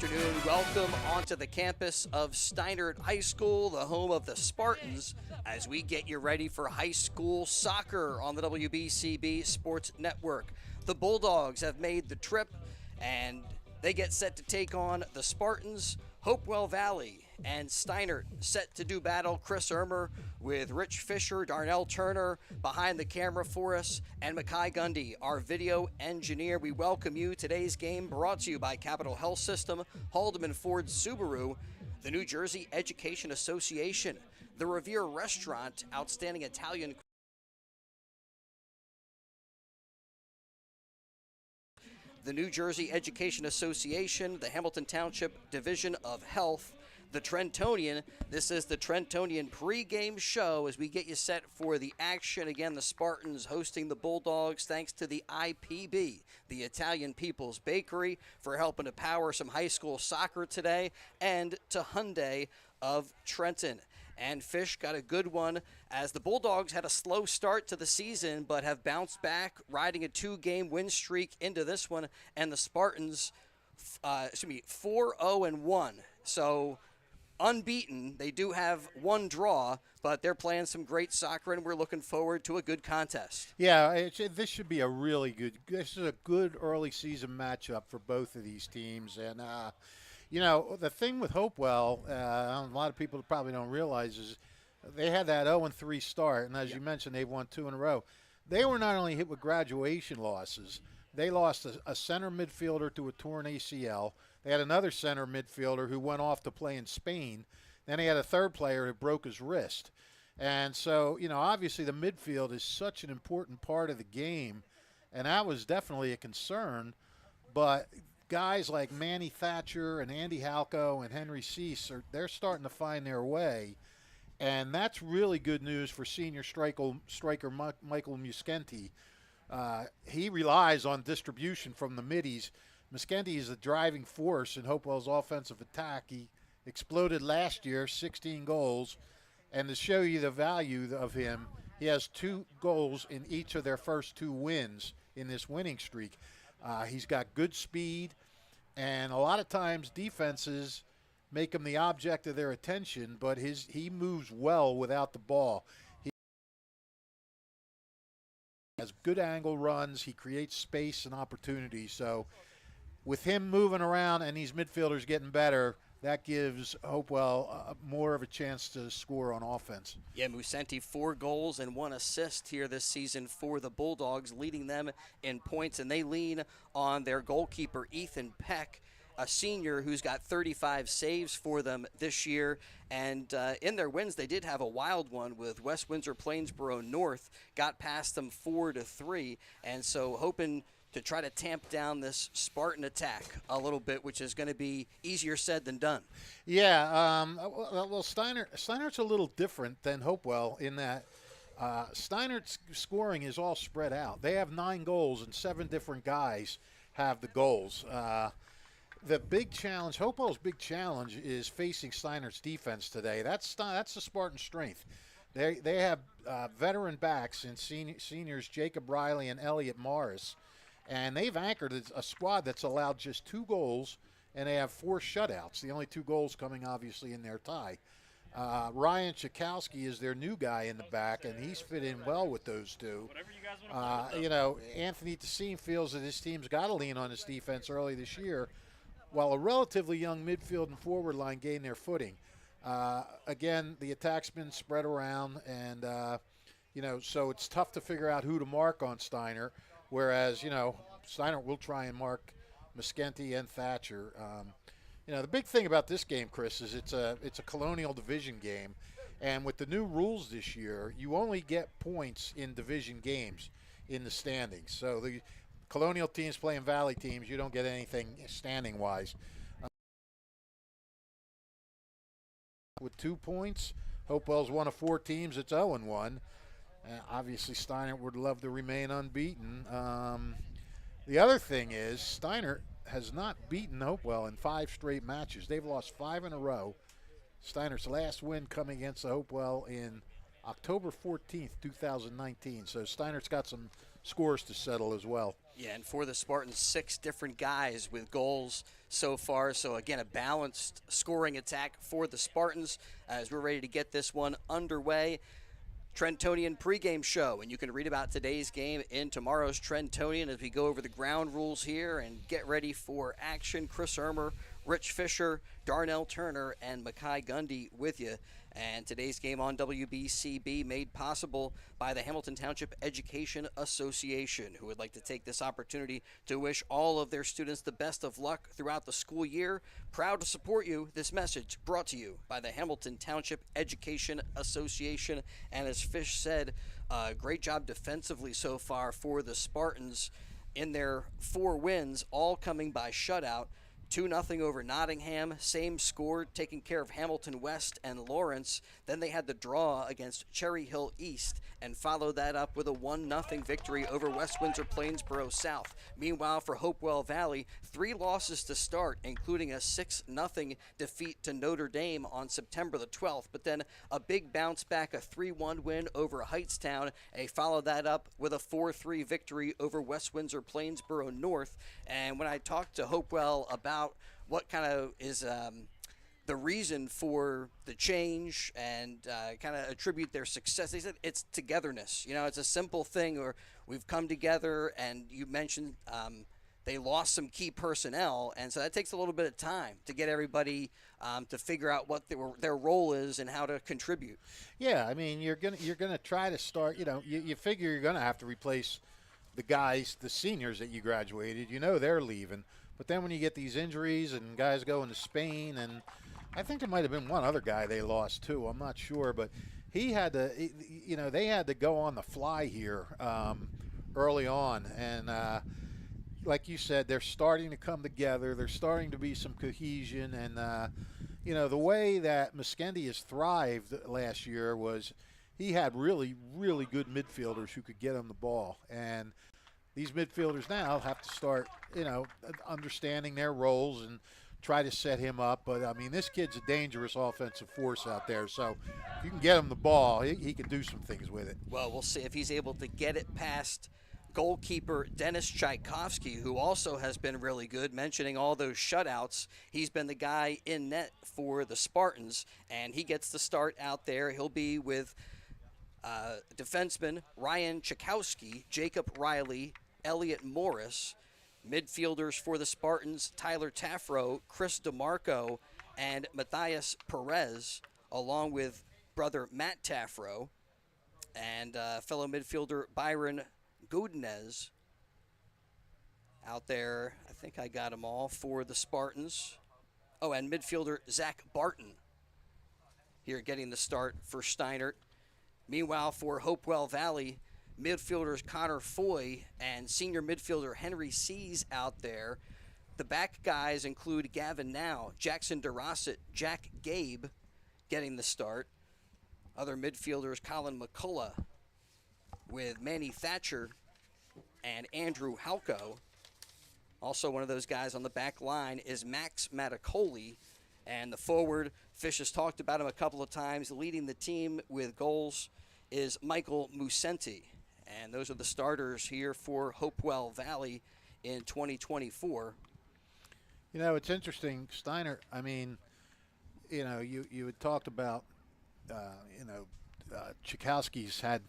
afternoon. Welcome onto the campus of Steinert High School, the home of the Spartans, as we get you ready for high school soccer on the WBCB Sports Network. The Bulldogs have made the trip, and they get set to take on the Spartans. Hopewell Valley and Steinert set to do battle. Chris Ermer with Rich Fisher, Darnell Turner behind the camera for us, and Makai Gundy, our video engineer. We welcome you. Today's game brought to you by Capital Health System, Haldeman Ford Subaru, the New Jersey Education Association, the Revere Restaurant, outstanding Italian the New Jersey Education Association, the Hamilton Township Division of Health, the Trentonian. This is the Trentonian pregame show as we get you set for the action. Again, the Spartans hosting the Bulldogs, thanks to the IPB, the Italian People's Bakery, for helping to power some high school soccer today, and to Hyundai of Trenton. And Fish got a good one as the Bulldogs had a slow start to the season but have bounced back, riding a two-game win streak into this one. And the Spartans, 4-0-1. So unbeaten. They do have one draw, but they're playing some great soccer, and we're looking forward to a good contest. Yeah, this should be a really good – this is a good early season matchup for both of these teams. And, you know, the thing with Hopewell, a lot of people probably don't realize, is they had that 0-3 start, and as you mentioned, they've won 2 in a row. They were not only hit with graduation losses, they lost a center midfielder to a torn ACL. They had another center midfielder who went off to play in Spain. Then they had a third player who broke his wrist. And so, you know, obviously the midfield is such an important part of the game, and that was definitely a concern. But guys like Manny Thatcher and Andy Halco and Henry Cease, they're starting to find their way. And that's really good news for senior striker Michael Muscenti. He relies on distribution from the middies. Muscenti is the driving force in Hopewell's offensive attack. He exploded last year, 16 goals. And to show you the value of him, he has 2 goals in each of their first 2 wins in this winning streak. He's got good speed, and a lot of times defenses make him the object of their attention, but he moves well without the ball. He has good angle runs. He creates space and opportunity. So with him moving around and these midfielders getting better, that gives Hopewell more of a chance to score on offense. Yeah, Muscenti, 4 goals and 1 assist here this season for the Bulldogs, leading them in points, and they lean on their goalkeeper, Ethan Peck, a senior who's got 35 saves for them this year. And in their wins, they did have a wild one with West Windsor Plainsboro North, got past them 4-3, and so hoping to try to tamp down this Spartan attack a little bit, which is going to be easier said than done. Yeah, well, Steinert's a little different than Hopewell in that Steinert's scoring is all spread out. They have 9 goals, and 7 different guys have the goals. The big challenge, Hopewell's big challenge, is facing Steinert's defense today. That's the Spartan strength. They have veteran backs in seniors Jacob Riley and Elliot Morris. And they've anchored a squad that's allowed just 2 goals, and they have 4 shutouts. The only 2 goals coming, obviously, in their tie. Ryan Chakowski is their new guy in the back, and he's fit in well with those 2. You know, Anthony Tessine feels that his team's got to lean on his defense early this year, while a relatively young midfield and forward line gain their footing. Again, the attack's been spread around, and, you know, so it's tough to figure out who to mark on Steinert. Whereas, you know, Steinert will try and mark Muscenti and Thatcher. You know, the big thing about this game, Chris, is it's a Colonial Division game. And with the new rules this year, you only get points in division games in the standings. So the Colonial teams playing Valley teams, you don't get anything standing-wise. With 2 points, Hopewell's one of 4 teams. It's 0-1. Obviously, Steinert would love to remain unbeaten. The other thing is Steinert has not beaten Hopewell in 5 straight matches. They've lost 5 in a row. Steinert's last win coming against Hopewell in October 14th, 2019. So Steinert's got some scores to settle as well. Yeah, and for the Spartans, 6 different guys with goals so far. So, again, a balanced scoring attack for the Spartans as we're ready to get this one underway. Trentonian pregame show, and you can read about today's game in tomorrow's Trentonian as we go over the ground rules here and get ready for action. Chris Ermer, Rich Fisher, Darnell Turner, and Makai Gundy with you. And today's game on WBCB made possible by the Hamilton Township Education Association, who would like to take this opportunity to wish all of their students the best of luck throughout the school year. Proud to support you. This message brought to you by the Hamilton Township Education Association. And as Fish said, great job defensively so far for the Spartans in their 4 wins, all coming by shutout. 2-0 over Nottingham, same score, taking care of Hamilton West and Lawrence. Then they had the draw against Cherry Hill East and followed that up with a 1-0 victory over West Windsor Plainsboro South. Meanwhile, for Hopewell Valley, 3 losses to start, including a 6-0 defeat to Notre Dame on September the 12th, but then a big bounce back, a 3-1 win over Heightstown. They followed that up with a 4-3 victory over West Windsor Plainsboro North. And when I talked to Hopewell about what kind of is the reason for the change and kind of attribute their success, they said it's togetherness. You know, it's a simple thing where we've come together, and you mentioned they lost some key personnel, and so that takes a little bit of time to get everybody to figure out what their role is and how to contribute. Yeah, I mean, you're gonna try to start. You know, you figure you're gonna have to replace the guys, the seniors that you graduated. You know they're leaving. But then when you get these injuries and guys going to Spain, and I think there might have been one other guy they lost too. I'm not sure, but he had to, you know, they had to go on the fly here early on. And like you said, they're starting to come together. There's starting to be some cohesion. And, you know, the way that Muskendi has thrived last year was he had really, really good midfielders who could get him the ball. And these midfielders now have to start, you know, understanding their roles and try to set him up. But, I mean, this kid's a dangerous offensive force out there. So if you can get him the ball, he can do some things with it. Well, we'll see if he's able to get it past goalkeeper Dennis Tchaikovsky, who also has been really good. Mentioning all those shutouts, he's been the guy in net for the Spartans, and he gets the start out there. He'll be with defenseman Ryan Tchaikovsky, Jacob Riley, Elliot Morris. Midfielders for the Spartans, Tyler Taffro, Chris DeMarco, and Matthias Perez, along with brother Matt Taffro and fellow midfielder Byron Godinez. Out there, I think I got them all for the Spartans. Oh, and midfielder Zach Barton here getting the start for Steinert. Meanwhile, for Hopewell Valley, midfielders Connor Foy and senior midfielder Henry Seas out there. The back guys include Gavin Now, Jackson DeRosset, Jack Gabe getting the start. Other midfielders Colin McCullough with Manny Thatcher and Andrew Halko. Also one of those guys on the back line is Max Maticoli. And the forward, Fish has talked about him a couple of times, leading the team with goals is Michael Musenti. And those are the starters here for Hopewell Valley in 2024. You know, it's interesting, Steinert, I mean, you know, you had talked about, Tchaikovsky's had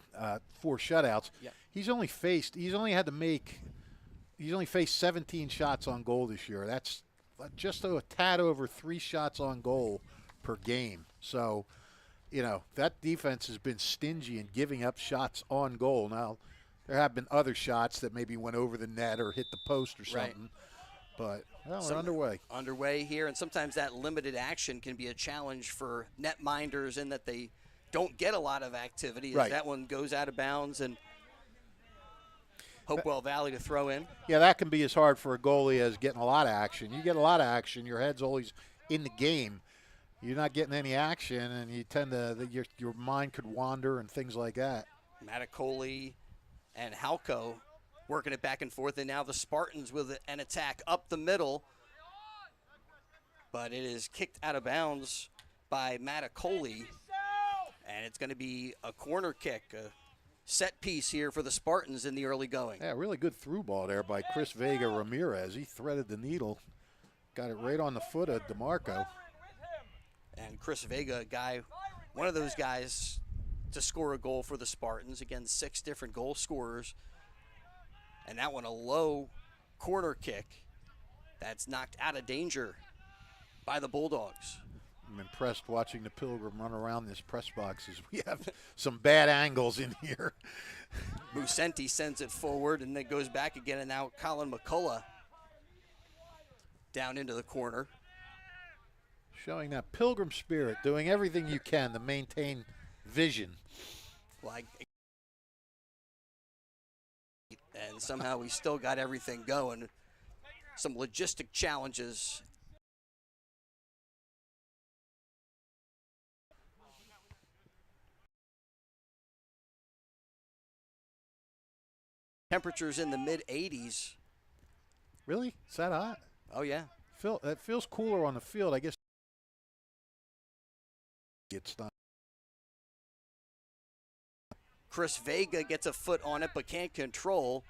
4 shutouts. Yep. He's only faced 17 shots on goal this year. That's just a tad over 3 shots on goal per game. So, you know, that defense has been stingy in giving up shots on goal. Now, there have been other shots that maybe went over the net or hit the post or something. Right. But, well, we're underway. Underway here, and sometimes that limited action can be a challenge for netminders in that they don't get a lot of activity. Right. That one goes out of bounds, and Hopewell Valley to throw in. Yeah, that can be as hard for a goalie as getting a lot of action. You get a lot of action, your head's always in the game. You're not getting any action, and you tend to your mind could wander and things like that. Maticoli and Halko working it back and forth, and now the Spartans with an attack up the middle. But it is kicked out of bounds by Maticoli, and it's going to be a corner kick, a set piece here for the Spartans in the early going. Yeah, really good through ball there by Chris Vega Ramirez. He threaded the needle Got it right on the foot of DeMarco. And Chris Vega, a guy, one of those guys to score a goal for the Spartans. Again, 6 different goal scorers. And that one, a low corner kick that's knocked out of danger by the Bulldogs. I'm impressed watching the Pilgrim run around this press box as we have some bad angles in here. Musenti sends it forward and then goes back again, and now Colin McCullough down into the corner. Showing that Pilgrim spirit, doing everything you can to maintain vision. And somehow we still got everything going. Some logistic challenges. Temperatures in the mid-80s. Really? Is that hot? Oh, yeah. That feels cooler on the field, I guess. It's not. Chris Vega gets a foot on it but can't control.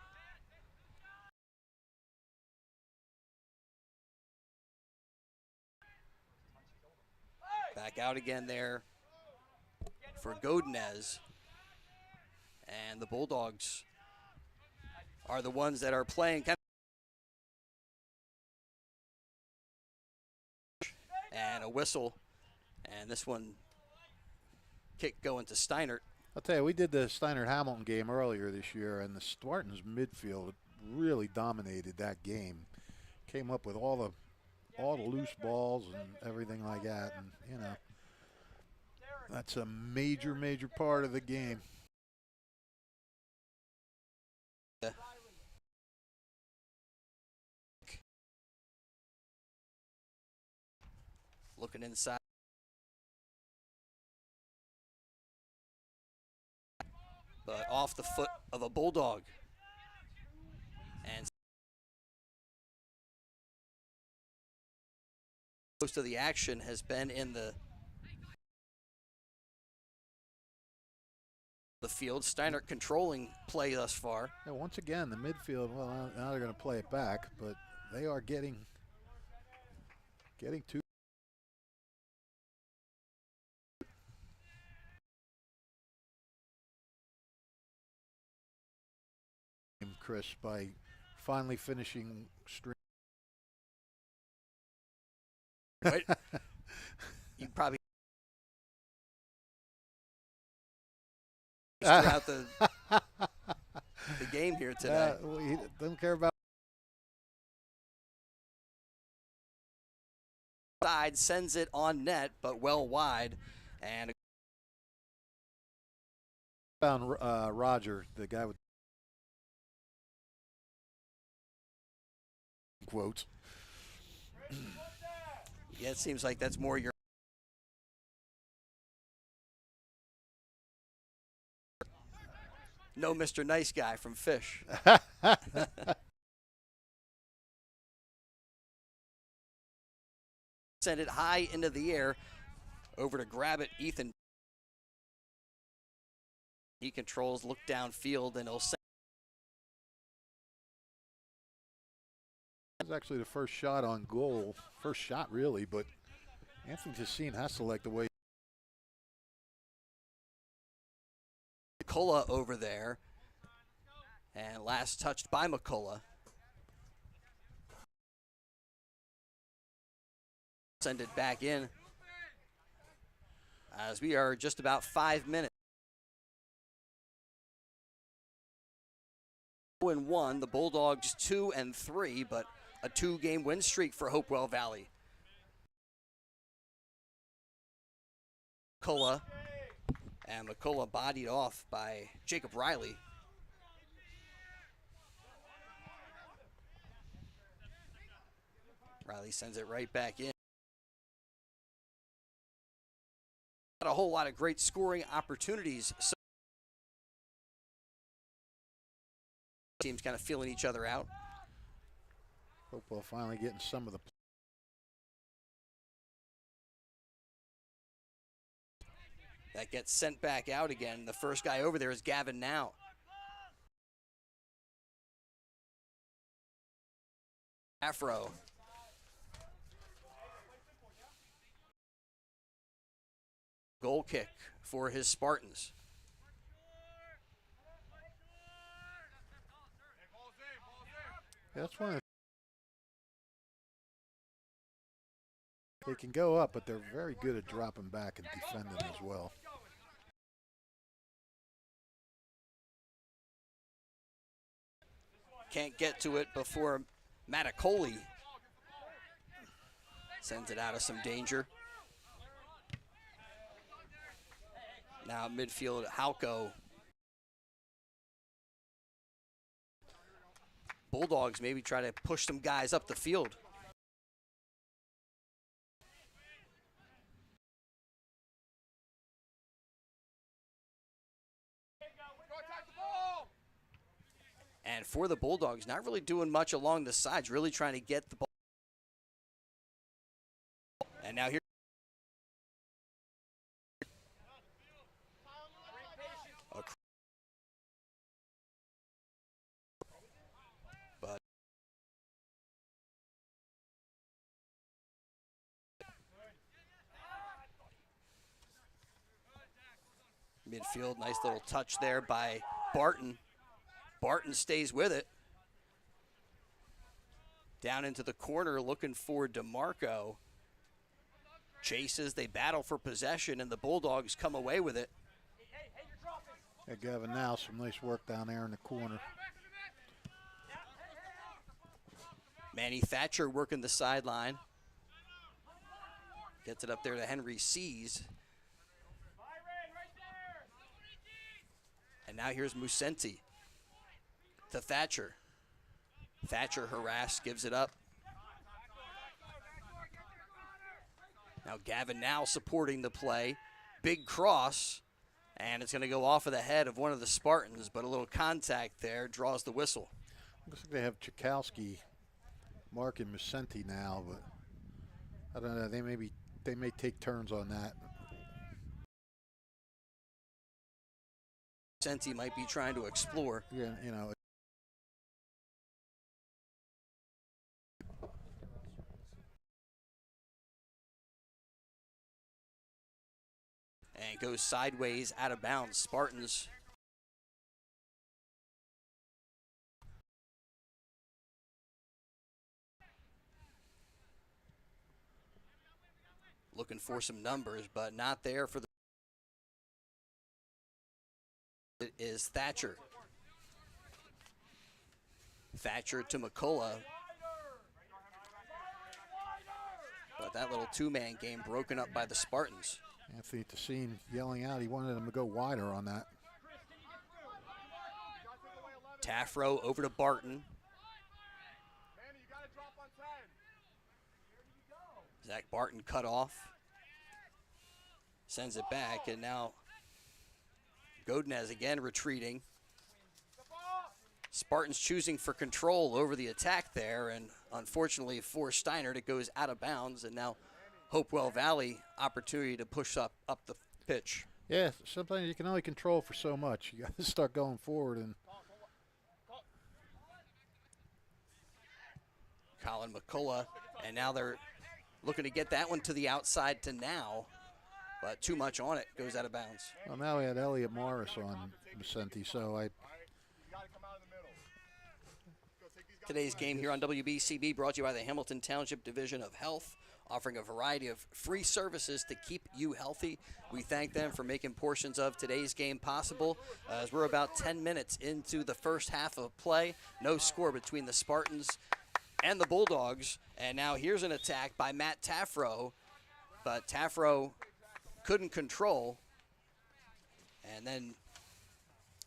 Back out again there for Godinez. And the Bulldogs are the ones that are playing and a whistle, and this one kick going to Steinert. I'll tell you, we did the Steinert-Hamilton game earlier this year, and the Spartans midfield really dominated that game. Came up with all the loose balls and everything like that, and you know, that's a major part of the game. Looking inside. But off the foot of a Bulldog. And most of the action has been in the field. Steinert controlling play thus far. Yeah, once again, the midfield, well, now they're going to play it back, but they are getting to Chris by finally finishing string. Right? You probably throughout the game here today. He doesn't care about. Side sends it on net, but well wide, and found Roger, the guy with quotes. Yeah, it seems like that's more your. No, Mr. Nice Guy from Fish. Send it high into the air, over to grab it, Ethan. He controls, look downfield, and he'll send. It was actually the first shot on goal. First shot, really, but Anthony Tessine has to like the way. McCullough over there, and last touched by McCullough. Send it back in as we are just about 5 minutes. 2-1, the Bulldogs 2-3, but a 2-game win streak for Hopewell Valley. McCullough, and McCullough bodied off by Jacob Riley. Riley sends it right back in. Not a whole lot of great scoring opportunities. So teams kind of feeling each other out. Hopewell finally getting some of the. That gets sent back out again. The first guy over there is Gavin Now. Afro Goal kick for his Spartans. That's one of the, they can go up, but they're very good at dropping back and defending as well. Can't get to it before Maticoli sends it out of some danger. Now midfield, Halko. Bulldogs maybe try to push some guys up the field. And for the Bulldogs, not really doing much along the sides, really trying to get the ball. And now here. But midfield, nice little touch there by Barton. Barton stays with it. Down into the corner looking for DeMarco. Chases, they battle for possession, and the Bulldogs come away with it. Yeah, Gavin, now some nice work down there in the corner. Manny Thatcher working the sideline. Gets it up there to Henry Seas. And now here's Musenti to Thatcher. Thatcher harassed, gives it up. Now Gavin now supporting the play. Big cross, and it's going to go off of the head of one of the Spartans, but a little contact there draws the whistle. Looks like they have Chakowski marking Musenti now, but I don't know. They may take turns on that. Musenti might be trying to explore. Yeah, you know. And goes sideways out of bounds. Spartans looking for some numbers, but not there for the. It is Thatcher. Thatcher to McCullough. But that little two-man game broken up by the Spartans. Anthony Tessine yelling out. He wanted him to go wider on that. Taffro over to Barton. Zach Barton cut off. Sends it back, and now Godinez again retreating. Spartans choosing for control over the attack there, and unfortunately for Steinert, it goes out of bounds, and now Hopewell Valley opportunity to push up the pitch. Yeah, sometimes you can only control for so much. You got to start going forward. And Colin McCullough, and now they're looking to get that one to the outside to now, but too much on it, goes out of bounds. Well, now we had Elliot Morris on Vicente, so Today's game here on WBCB brought to you by the Hamilton Township Division of Health, offering a variety of free services to keep you healthy. We thank them for making portions of today's game possible. As we're about 10 minutes into the first half of play, no score between the Spartans and the Bulldogs. And now here's an attack by Matt Taffro, but Taffro couldn't control. And then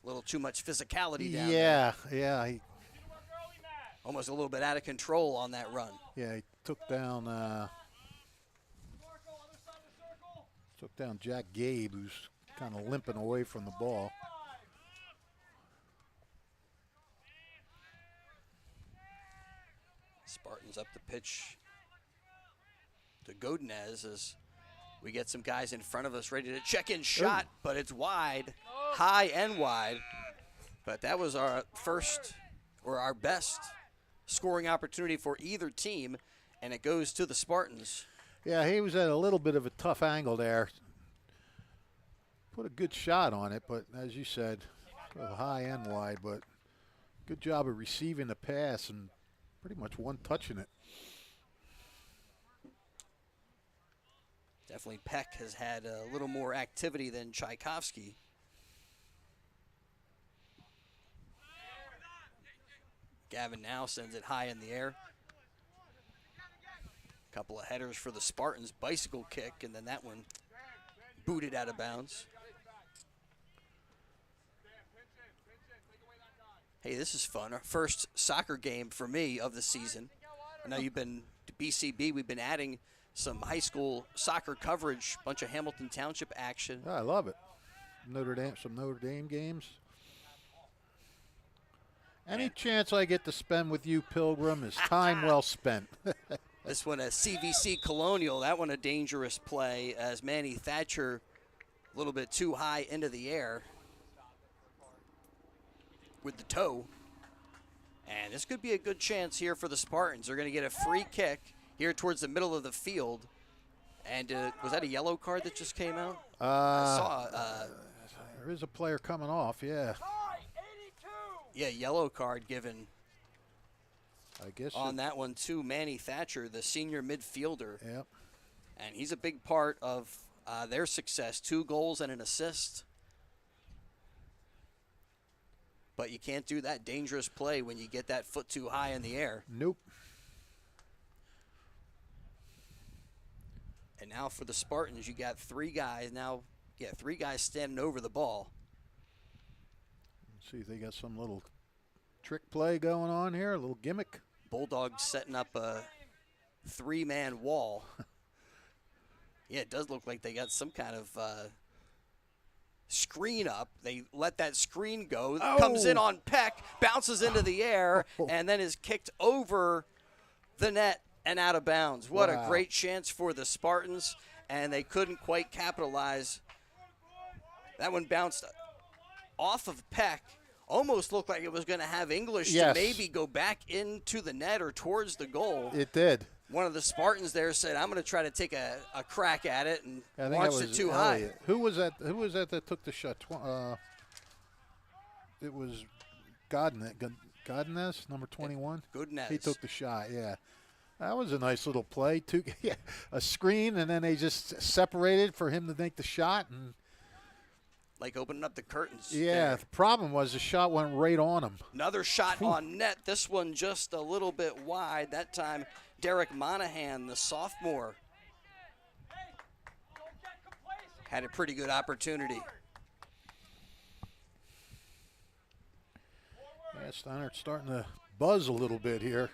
a little too much physicality down there. Yeah. He almost a little bit out of control on that run. Yeah, he took down Jack Gabe, who's kind of limping away from the ball. Spartans up the pitch to Godinez as we get some guys in front of us ready to check in shot, but it's wide, high and wide. But that was our first or our best scoring opportunity for either team, and it goes to the Spartans. Yeah, he was at a little bit of a tough angle there. put a good shot on it, but as you said, high and wide, but good job of receiving the pass and pretty much one touching it. Definitely Peck has had a little more activity than Tchaikovsky. Gavin now sends it high in the air. Couple of headers for the Spartans, bicycle kick, and then that one booted out of bounds. Hey, this is fun. Our first soccer game for me of the season. I know you've been to BCB. We've been adding some high school soccer coverage, bunch of Hamilton Township action. I love it. Some Notre Dame games. Any chance I get to spend with you, Pilgrim, is time well spent. This one a CVC Colonial. That one a dangerous play as Manny Thatcher a little bit too high into the air with the toe. And this could be a good chance here for the Spartans. They're going to get a free kick here towards the middle of the field. And was that a yellow card that just came out? I saw. There is a player coming off, yeah. Yeah, yellow card given. I guess on that one too, Manny Thatcher, the senior midfielder. Yep. And he's a big part of their success. 2 goals and an assist. But you can't do that dangerous play when you get that foot too high in the air. Nope. And now for the Spartans, you got 3 guys now. Yeah, 3 guys standing over the ball. Let's see if they got some little trick play going on here, a little gimmick. Bulldogs setting up a 3-man wall. Yeah, it does look like they got some kind of screen up. They let that screen go. Oh. Comes in on Peck, bounces into the air, and then is kicked over the net and out of bounds. What a great chance for the Spartans, and they couldn't quite capitalize. That one bounced off of Peck. Almost looked like it was going to have English to maybe go back into the net or towards the goal. It did. One of the Spartans there said, I'm going to try to take a crack at it, and launched it too high. Who was that that took the shot? It was Godinez, number 21? Goodness. He took the shot, yeah. That was a nice little play. A screen, and then they just separated for him to make the shot. And like opening up the curtains. Yeah, there. The problem was the shot went right on him. Another shot on net. This one just a little bit wide. That time, Derek Monahan, the sophomore, had a pretty good opportunity. Yeah, Steinert's starting to buzz a little bit here.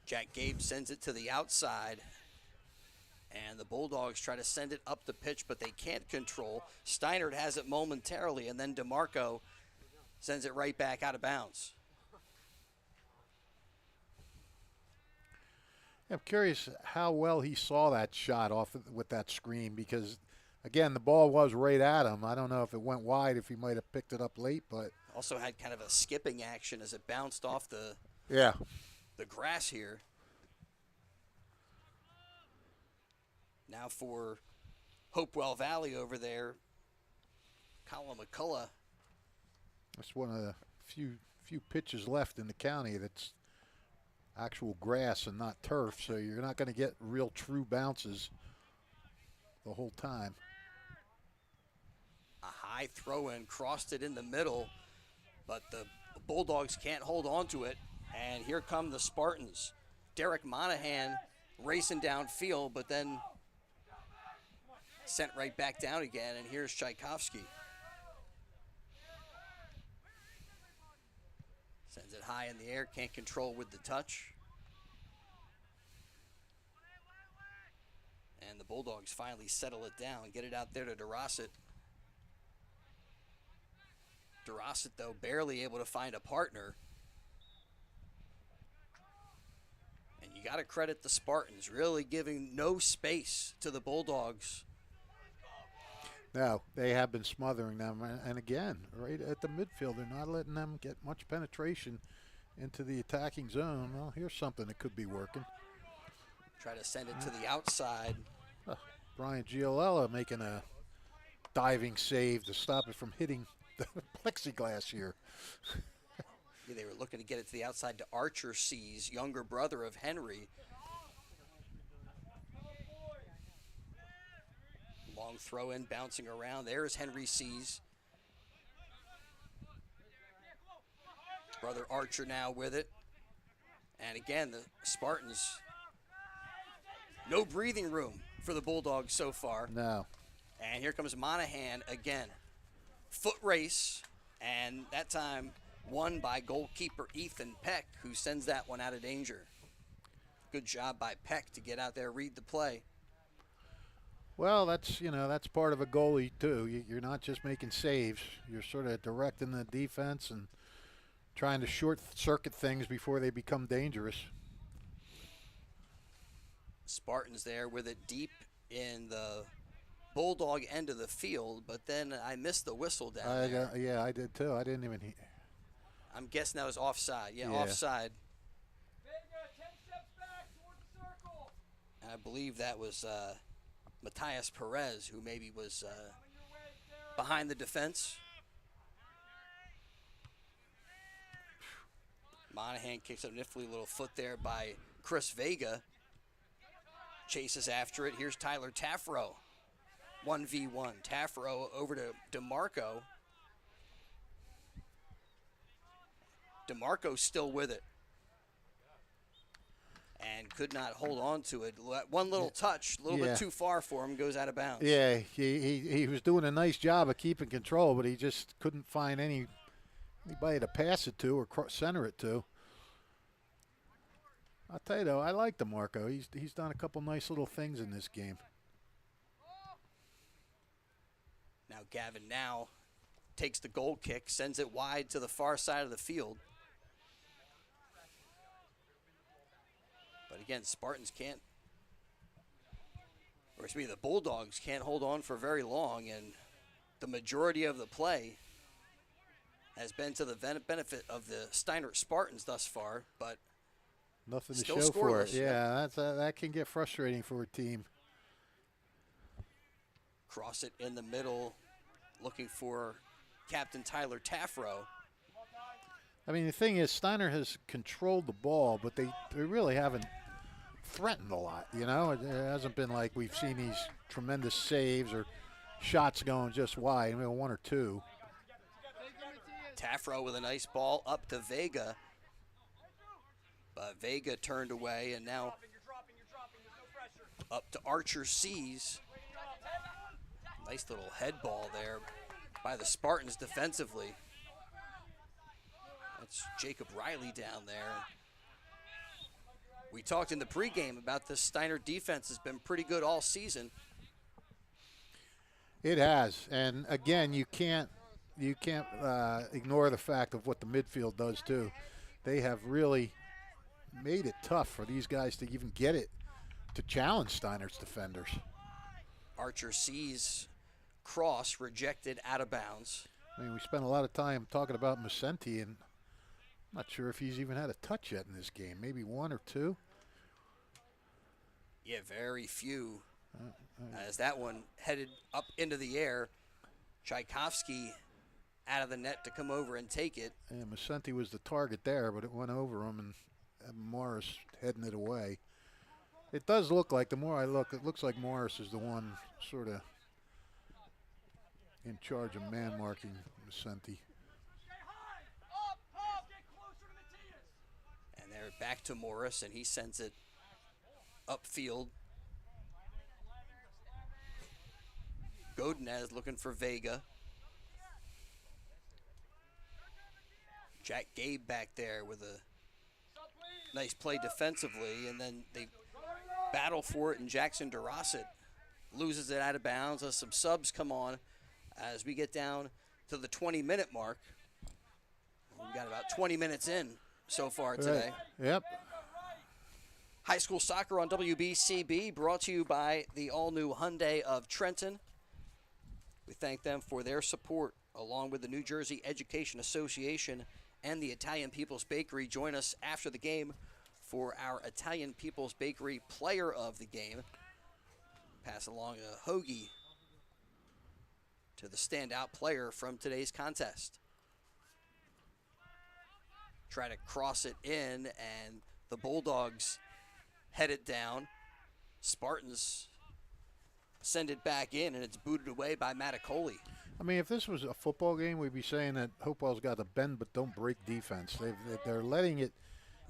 Jack Gabe sends it to the outside. And the Bulldogs try to send it up the pitch, but they can't control. Steinert has it momentarily, and then DeMarco sends it right back out of bounds. I'm curious how well he saw that shot off with that screen because, again, the ball was right at him. I don't know if it went wide, if he might have picked it up late, but also had kind of a skipping action as it bounced off the grass here. Now for Hopewell Valley over there, Colin McCullough. That's one of the few pitches left in the county that's actual grass and not turf, so you're not going to get real true bounces the whole time. A high throw-in, crossed it in the middle, but the Bulldogs can't hold on to it, and here come the Spartans. Derek Monahan racing downfield, but then sent right back down again, and here's Tchaikovsky. Sends it high in the air, can't control with the touch. And the Bulldogs finally settle it down, get it out there to DeRosset. DeRosset, though, barely able to find a partner. And you got to credit the Spartans, really giving no space to the Bulldogs. No, they have been smothering them. And again, right at the midfield, they're not letting them get much penetration into the attacking zone. Well, here's something that could be working. Try to send it to the outside. Brian Giolella making a diving save to stop it from hitting the plexiglass here. Yeah, they were looking to get it to the outside to Archer C's younger brother of Henry. Long throw in, bouncing around. There's Henry C's. Brother Archer now with it. And again, the Spartans, no breathing room for the Bulldogs so far. No. And here comes Monahan again. Foot race, and that time won by goalkeeper Ethan Peck, who sends that one out of danger. Good job by Peck to get out there, read the play. Well, that's part of a goalie too. You're not just making saves. You're sort of directing the defense and trying to short circuit things before they become dangerous. Spartans there with it deep in the Bulldog end of the field, but then I missed the whistle down there. Yeah, I did too. I didn't even hear. I'm guessing that was offside. Yeah, Yeah. offside. And I believe that was Matthias Perez, who maybe was behind the defense. Monahan kicks up a nifty little foot there by Chris Vega. Chases after it. Here's Tyler Taffro. 1v1. Taffro over to DeMarco. DeMarco's still with it. And could not hold on to it. One little touch, a little bit too far for him, goes out of bounds. Yeah, he was doing a nice job of keeping control, but he just couldn't find anybody to pass it to or center it to. I'll tell you though, I like DeMarco. He's done a couple nice little things in this game. Now Gavin now takes the goal kick, sends it wide to the far side of the field. But again, Spartans can't, or excuse me, the Bulldogs can't hold on for very long, and the majority of the play has been to the benefit of the Steinert Spartans thus far, but nothing to still show for scoreless. it. Yeah, that can get frustrating for a team. Cross it in the middle, looking for Captain Tyler Taffro. I mean, the thing is, Steiner has controlled the ball, but they really haven't threatened a lot. You know, it hasn't been like we've seen these tremendous saves or shots going just wide. I mean, one or two. Taffro with a nice ball up to Vega. But Vega turned away, and now up to Archer C's. Nice little head ball there by the Spartans defensively. That's Jacob Riley down there. We talked in the pregame about the Steiner defense has been pretty good all season. It has, and again, you can't ignore the fact of what the midfield does too. They have really made it tough for these guys to even get it to challenge Steiner's defenders. Archer C's cross rejected out of bounds. I mean, we spent a lot of time talking about Macenti, and I'm not sure if he's even had a touch yet in this game. Maybe one or two. Yeah, very few. As that one headed up into the air, Tchaikovsky out of the net to come over and take it. And Macenti was the target there, but it went over him, and Morris heading it away. It does look like, the more I look, it looks like Morris is the one sort of in charge of man marking Macenti. And they're back to Morris, and he sends it upfield. Godinez looking for Vega. Jack Gabe back there with a nice play defensively, and then they battle for it, and Jackson DeRosset loses it out of bounds as some subs come on as we get down to the 20-minute mark. We've got about 20 minutes in so far today. Yep. High school soccer on WBCB, brought to you by the all-new Hyundai of Trenton. We thank them for their support, along with the New Jersey Education Association and the Italian People's Bakery. Join us after the game for our Italian People's Bakery Player of the Game. Pass along a hoagie to the standout player from today's contest. Try to cross it in, and the Bulldogs head it down. Spartans send it back in, and it's booted away by Maticoli. I mean, if this was a football game, we'd be saying that Hopewell's got a bend but don't break defense. They're letting it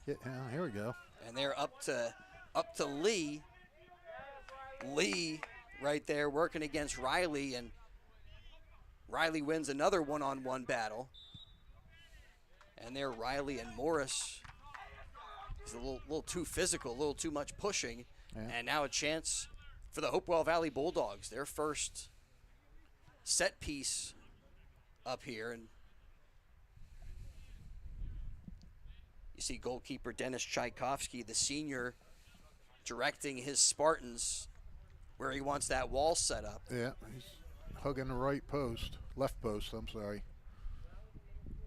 get. Here we go. And they're up to Lee. Lee right there working against Riley, and Riley wins another one-on-one battle. And there, Riley and Morris is a little too physical, a little too much pushing. Yeah. And now a chance for the Hopewell Valley Bulldogs, their first set piece up here. And you see goalkeeper Dennis Tchaikovsky, the senior, directing his Spartans where he wants that wall set up. Yeah, he's hugging the right post, left post, I'm sorry.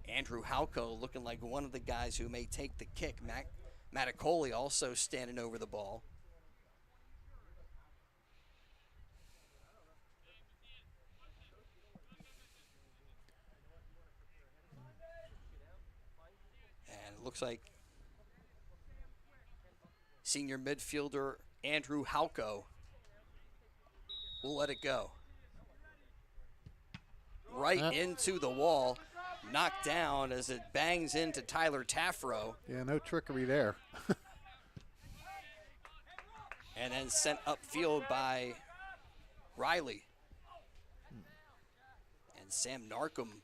Andrew Halko looking like one of the guys who may take the kick. Maticoli also standing over the ball. And it looks like senior midfielder Andrew Halko will let it go. Right into the wall. Knocked down as it bangs into Tyler Taffro. Yeah, no trickery there. And then sent upfield by Riley. And Sam Narcombe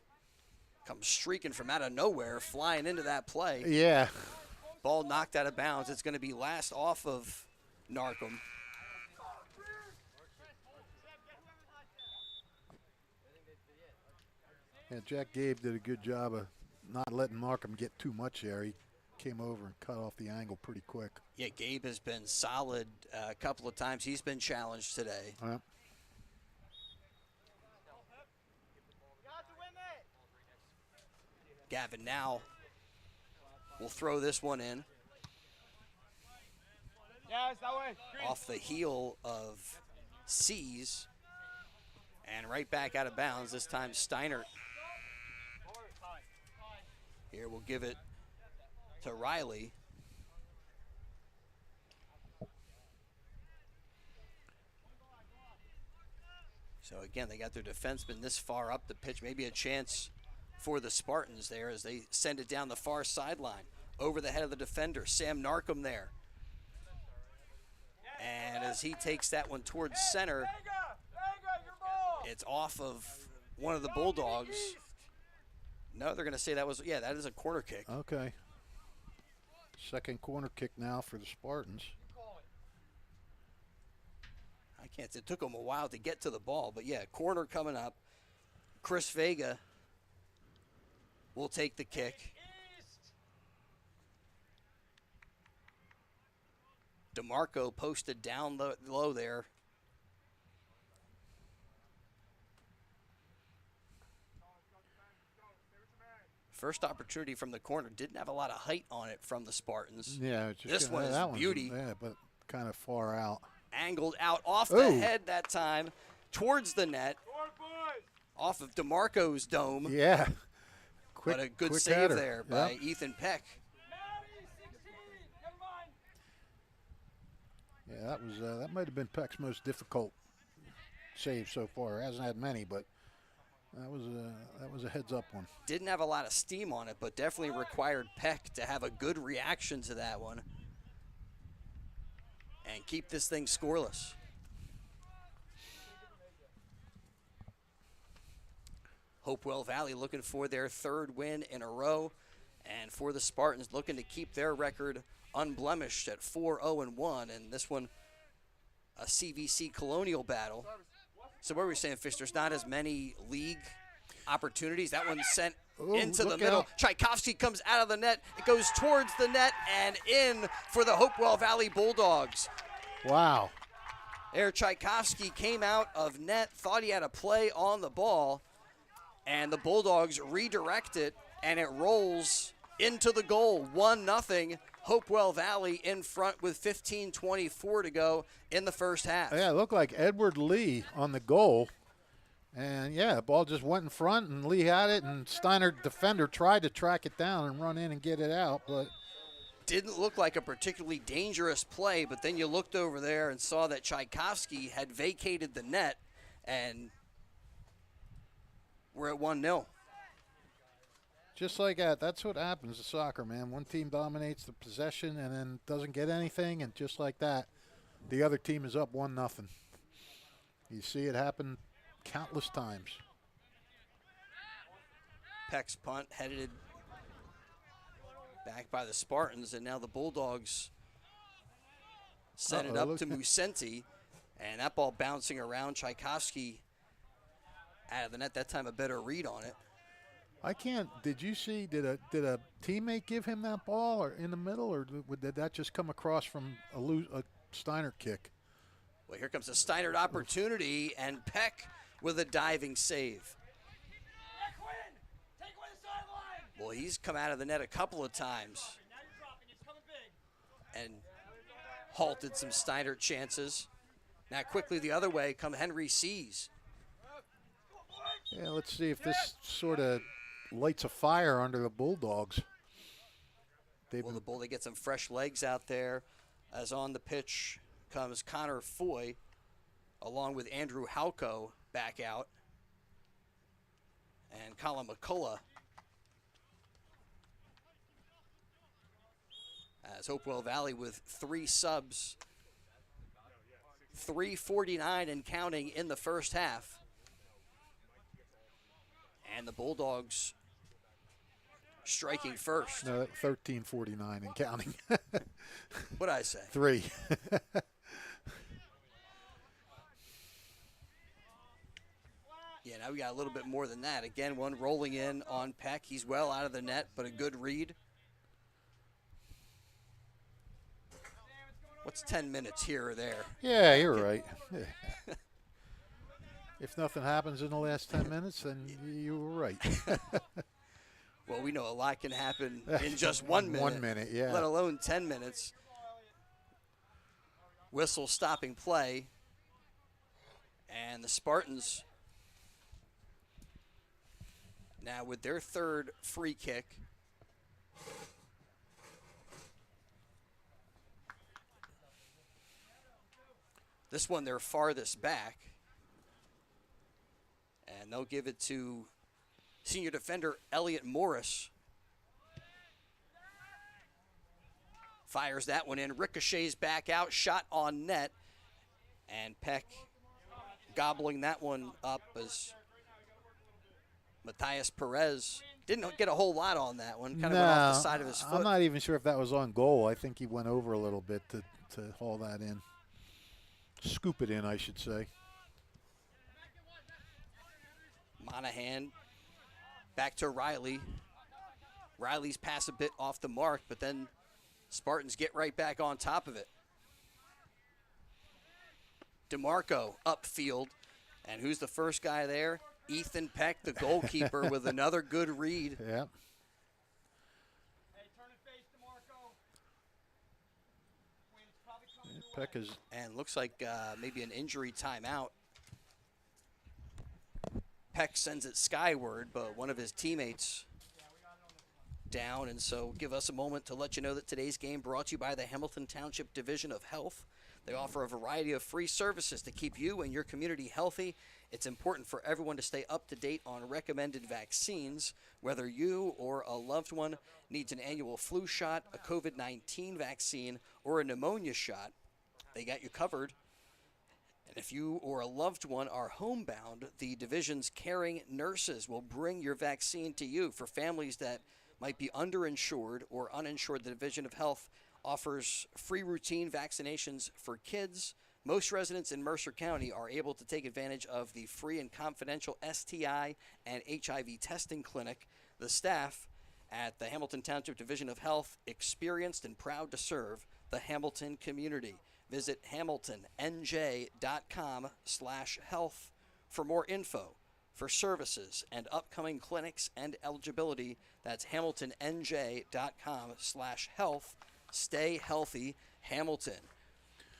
comes streaking from out of nowhere, flying into that play. Yeah. Ball knocked out of bounds. It's going to be last off of Narcombe. Yeah, Jack Gabe did a good job of not letting Markham get too much there. He came over and cut off the angle pretty quick. Yeah, Gabe has been solid a couple of times. He's been challenged today. Yeah. Gavin now will throw this one in. Off the heel of C's. And right back out of bounds, this time Steinert. Here we'll give it to Riley. So again, they got their defenseman this far up the pitch. Maybe a chance for the Spartans there as they send it down the far sideline. Over the head of the defender, Sam Narcombe there. And as he takes that one towards center, it's off of one of the Bulldogs. No, they're going to say that was, yeah, that is a corner kick. Okay. Second corner kick now for the Spartans. I can't, it took them a while to get to the ball, but yeah, corner coming up. Chris Vega will take the kick. DeMarco posted down low there. First opportunity from the corner. Didn't have a lot of height on it from the Spartans. Yeah, this one is beauty. Yeah, but kind of far out. Angled out off the head that time towards the net. Off of DeMarco's dome. Yeah. But a good save header there by Ethan Peck. Yeah, that might have been Peck's most difficult save so far. He hasn't had many, but that was a heads-up one. Didn't have a lot of steam on it, but definitely required Peck to have a good reaction to that one and keep this thing scoreless. Hopewell Valley looking for their third win in a row, and for the Spartans looking to keep their record unblemished at 4-0-1, and this one a CVC Colonial battle. So what were we saying, Fish? There's not as many league opportunities. That one's sent into the middle. Tchaikovsky comes out of the net. It goes towards the net and in for the Hopewell Valley Bulldogs. Wow. There, Tchaikovsky came out of net, thought he had a play on the ball, and the Bulldogs redirect it, and it rolls into the goal. 1-0 Hopewell Valley in front with 15:24 to go in the first half. Yeah, it looked like Edward Lee on the goal. And, yeah, the ball just went in front, and Lee had it, and Steinert defender tried to track it down and run in and get it out. But didn't look like a particularly dangerous play, but then you looked over there and saw that Tchaikovsky had vacated the net, and we're at 1-0. just like that, that's what happens in soccer, man. One team dominates the possession and then doesn't get anything, and just like that, the other team is up 1-0. You see it happen countless times. Peck's punt headed back by the Spartans, and now the Bulldogs sent it up to Musenti, and that ball bouncing around. Tchaikovsky out of the net, that time a better read on it. I can't. Did you see? Did a teammate give him that ball or in the middle, or did that just come across from a Steinert kick? Well, here comes a Steinert opportunity, and Peck with a diving save. Well, he's come out of the net a couple of times and halted some Steinert chances. Now quickly the other way come Henry Seas. Yeah, let's see if this sort of lights a fire under the Bulldogs. They get some fresh legs out there, as on the pitch comes Connor Foy, along with Andrew Halko back out, and Colin McCullough. As Hopewell Valley with 3 subs, 3:49 and counting in the first half. And the Bulldogs striking first. No, 13:49 and counting. What'd I say? 3. Yeah, now we got a little bit more than that. Again, one rolling in on Peck. He's well out of the net, but a good read. What's 10 minutes here or there? Yeah, you're right. Yeah. If nothing happens in the last 10 minutes, then you were right. Well, we know a lot can happen in just 1 minute. 1 minute, yeah. Let alone 10 minutes. Whistle stopping play. And the Spartans now with their third free kick. This one, they're farthest back. And they'll give it to senior defender Elliot Morris. Fires that one in, ricochets back out, shot on net. And Peck gobbling that one up as Matthias Perez didn't get a whole lot on that one. Kind of went off the side of his foot. I'm not even sure if that was on goal. I think he went over a little bit to haul that in. Scoop it in, I should say. Monahan back to Riley. Riley's pass a bit off the mark, but then Spartans get right back on top of it. DeMarco upfield. And who's the first guy there? Ethan Peck, the goalkeeper, with another good read. Yeah. Peck is. And looks like maybe an injury timeout. Peck sends it skyward, but one of his teammates down. And so give us a moment to let you know that today's game brought to you by the Hamilton Township Division of Health. They offer a variety of free services to keep you and your community healthy. It's important for everyone to stay up to date on recommended vaccines. Whether you or a loved one needs an annual flu shot, a COVID-19 vaccine, or a pneumonia shot, they got you covered. And if you or a loved one are homebound, the division's caring nurses will bring your vaccine to you. For families that might be underinsured or uninsured, the Division of Health offers free routine vaccinations for kids. Most residents in Mercer County are able to take advantage of the free and confidential STI and HIV testing clinic. The staff at the Hamilton Township Division of Health, experienced and proud to serve the Hamilton community. Visit hamiltonnj.com/health for more info, for services and upcoming clinics and eligibility. That's hamiltonnj.com/health. Stay healthy, Hamilton.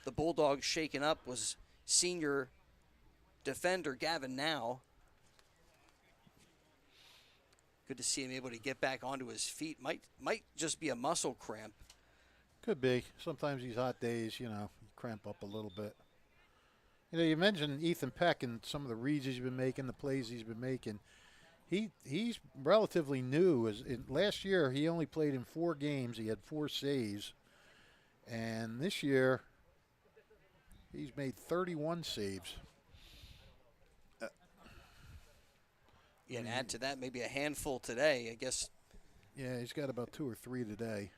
The Bulldogs shaken up was senior defender Gavin Now. Good to see him able to get back onto his feet. Might just be a muscle cramp. Could be. Sometimes these hot days, you cramp up a little bit. You mentioned Ethan Peck and some of the reads he's been making, the plays he's been making. He's relatively new. Last year, he only played in 4 games. He had 4 saves. And this year, he's made 31 saves. And add to that maybe a handful today, I guess. Yeah, he's got about 2 or 3 today.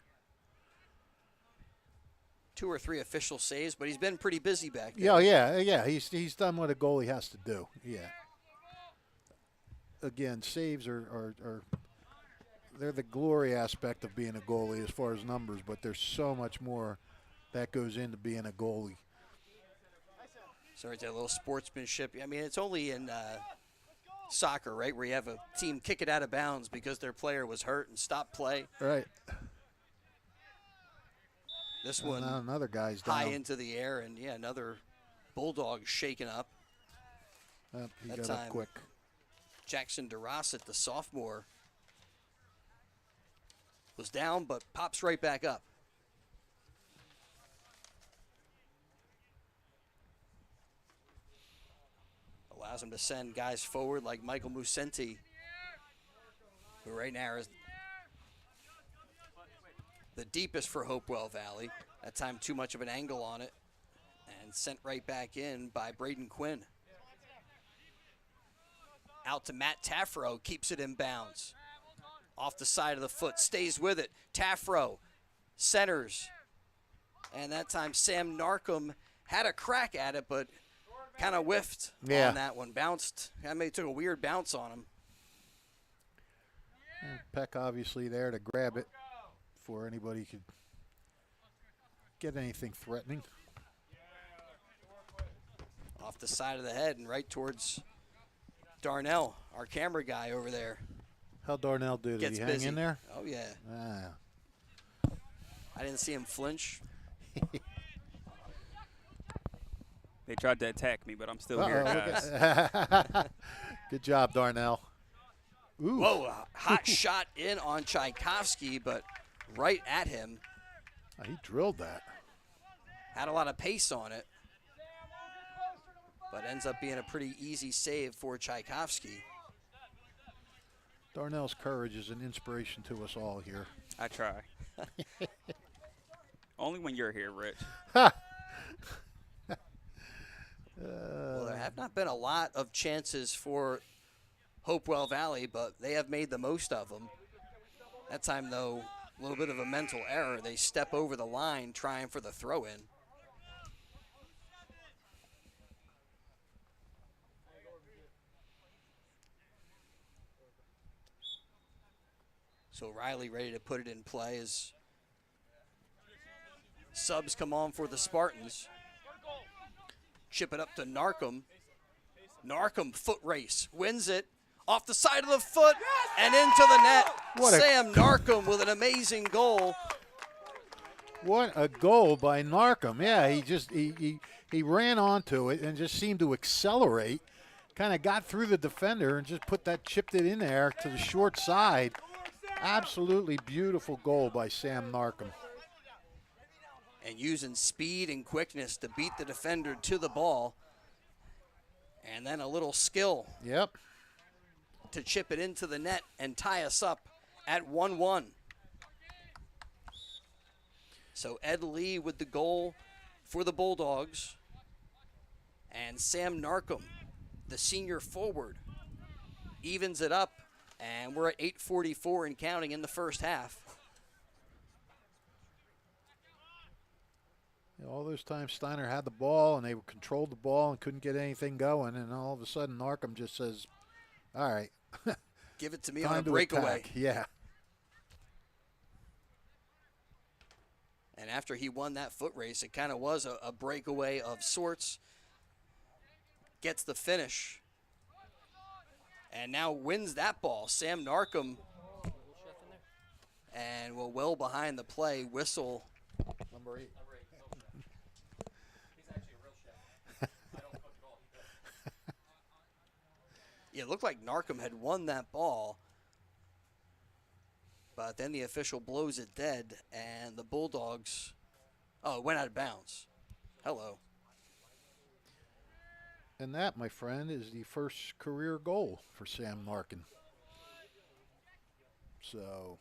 2 or 3 official saves, but he's been pretty busy back there. Yeah. He's done what a goalie has to do. Yeah. Again, saves are they're the glory aspect of being a goalie as far as numbers, but there's so much more that goes into being a goalie. Sorry, a little sportsmanship. I mean, it's only in soccer, right, where you have a team kick it out of bounds because their player was hurt and stopped play. Right. This one, now another guy's down. High into the air, and another Bulldog shaken up. He that got time, up quick. Jackson DeRossett, the sophomore, was down but pops right back up. Allows him to send guys forward like Michael Musenti, who right now is the deepest for Hopewell Valley. That time too much of an angle on it, and sent right back in by Braden Quinn. Out to Matt Taffro, keeps it in bounds. Off the side of the foot, stays with it. Taffro centers. And that time Sam Narcombe had a crack at it, but kind of whiffed on that one. Bounced. I mean, took a weird bounce on him. And Peck obviously there to grab it before anybody could get anything threatening. Off the side of the head and right towards Darnell, our camera guy over there. How'd Darnell do? Did he hang in there? Oh, yeah. I didn't see him flinch. They tried to attack me, but I'm still here, guys. Good job, Darnell. Ooh. Whoa, a hot shot in on Tchaikovsky, but right at him. Oh, he drilled that. Had a lot of pace on it, but ends up being a pretty easy save for Tchaikovsky. Darnell's courage is an inspiration to us all here. I try. Only when you're here, Rich. Well, there have not been a lot of chances for Hopewell Valley, but they have made the most of them. That time, though, a little bit of a mental error. They step over the line trying for the throw-in. So Riley ready to put it in play as subs come on for the Spartans. Chip it up to Narcombe. Narcombe foot race, wins it off the side of the foot and into the net. Sam Narcombe with an amazing goal. What a goal by Narcombe. Yeah, he ran onto it and just seemed to accelerate. Kind of got through the defender and just chipped it in there to the short side. Absolutely beautiful goal by Sam Narcombe. And using speed and quickness to beat the defender to the ball. And then a little skill. Yep. To chip it into the net and tie us up at 1-1. So Ed Lee with the goal for the Bulldogs. And Sam Narcombe, the senior forward, evens it up. And we're at 8:44 and counting in the first half. All those times Steiner had the ball and they controlled the ball and couldn't get anything going, and all of a sudden Narcombe just says, all right. Give it to me on a breakaway. Attack. Yeah. And after he won that foot race, it kind of was a breakaway of sorts. Gets the finish. And now wins that ball. Sam Narcombe. And well behind the play, whistle Number 8. He's actually a real chef. I don't cook at all. Yeah, it looked like Narcom had won that ball. But then the official blows it dead, and the Bulldogs, it went out of bounds. Hello. And that, my friend, is the first career goal for Sam Narkin. So,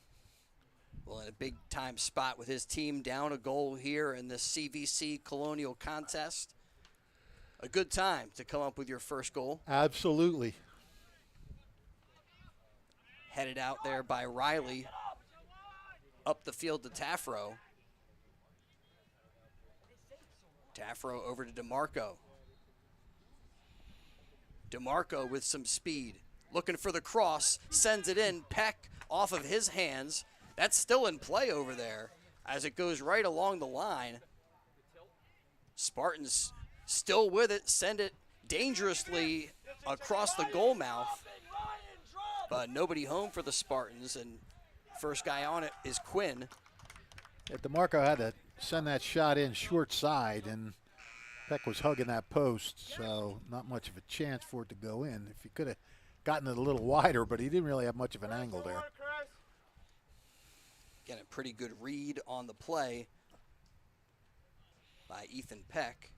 Well, in a big-time spot with his team down a goal here in the CVC Colonial Contest. A good time to come up with your first goal. absolutely. Headed out there by Riley. Up the field to Taffro. Taffro over to DeMarco. DeMarco with some speed. Looking for the cross. Sends it in. Peck off of his hands. That's still in play over there as it goes right along the line. Spartans still with it. Send it dangerously across the goal mouth. But nobody home for the Spartans, and first guy on it is Quinn. Yeah, DeMarco had to send that shot in short side, and Peck was hugging that post, so not much of a chance for it to go in. If he could have gotten it a little wider, but he didn't really have much of an angle there. Again, a pretty good read on the play by Ethan Peck.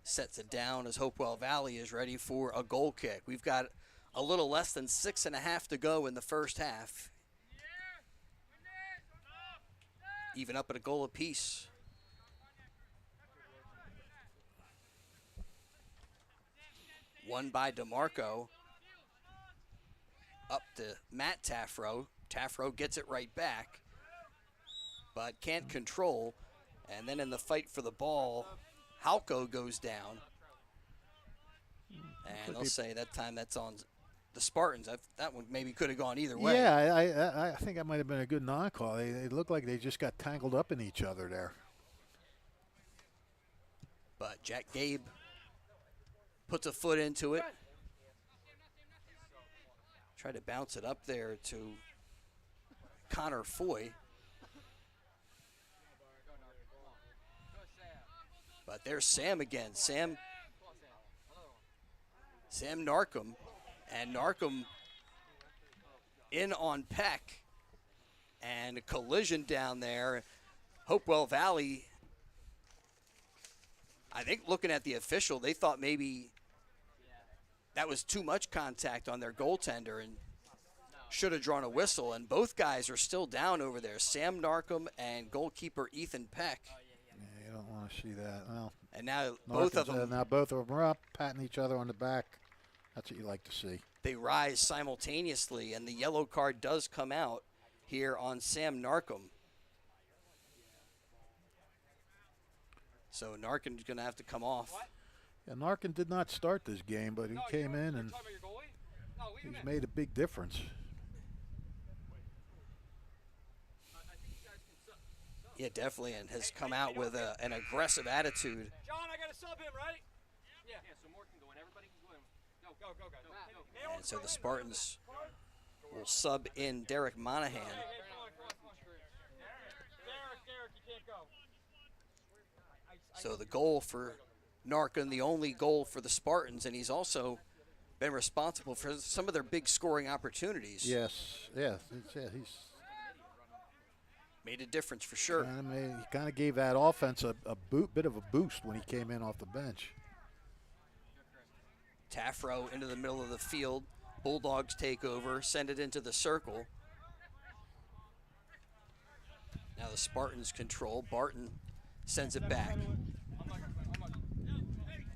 Sets it down as Hopewell Valley is ready for a goal kick. We've got a little less than 6.5 to go in the first half. Even up at a goal apiece. Won by DeMarco. Up to Matt Taffro. Taffro gets it right back, but can't control. And then in the fight for the ball, Halko goes down. And I'll say that time that's on the Spartans. That one maybe could have gone either way. Yeah, I think that might have been a good non-call. They looked like they just got tangled up in each other there. But Jack Gabe puts a foot into it. Tried to bounce it up there to Connor Foy. But there's Sam again. Sam Narcom. And Narcom in on Peck. And a collision down there. Hopewell Valley, I think looking at the official, they thought maybe that was too much contact on their goaltender and should have drawn a whistle. And both guys are still down over there. Sam Narcom and goalkeeper Ethan Peck. You don't want to see that. Well, and now both of them are up, patting each other on the back. That's what you like to see. They rise simultaneously, and the yellow card does come out here on Sam Narcom. So Narkin's going to have to come off. Yeah, Narkin did not start this game, but he came in and he's made a big difference. Yeah, definitely, and has come out with an aggressive attitude. John, I got to sub him, right? Yeah, so more can go in. Everybody can go in. Go, guys. And so the Spartans will sub in Derek Monahan. Derek, you can't go. So the goal for Narkin, the only goal for the Spartans, and he's also been responsible for some of their big scoring opportunities. Yes, he's made a difference for sure. He kind of gave that offense a bit of a boost when he came in off the bench. Taffro into the middle of the field. Bulldogs take over, send it into the circle. Now the Spartans control. Barton sends it back.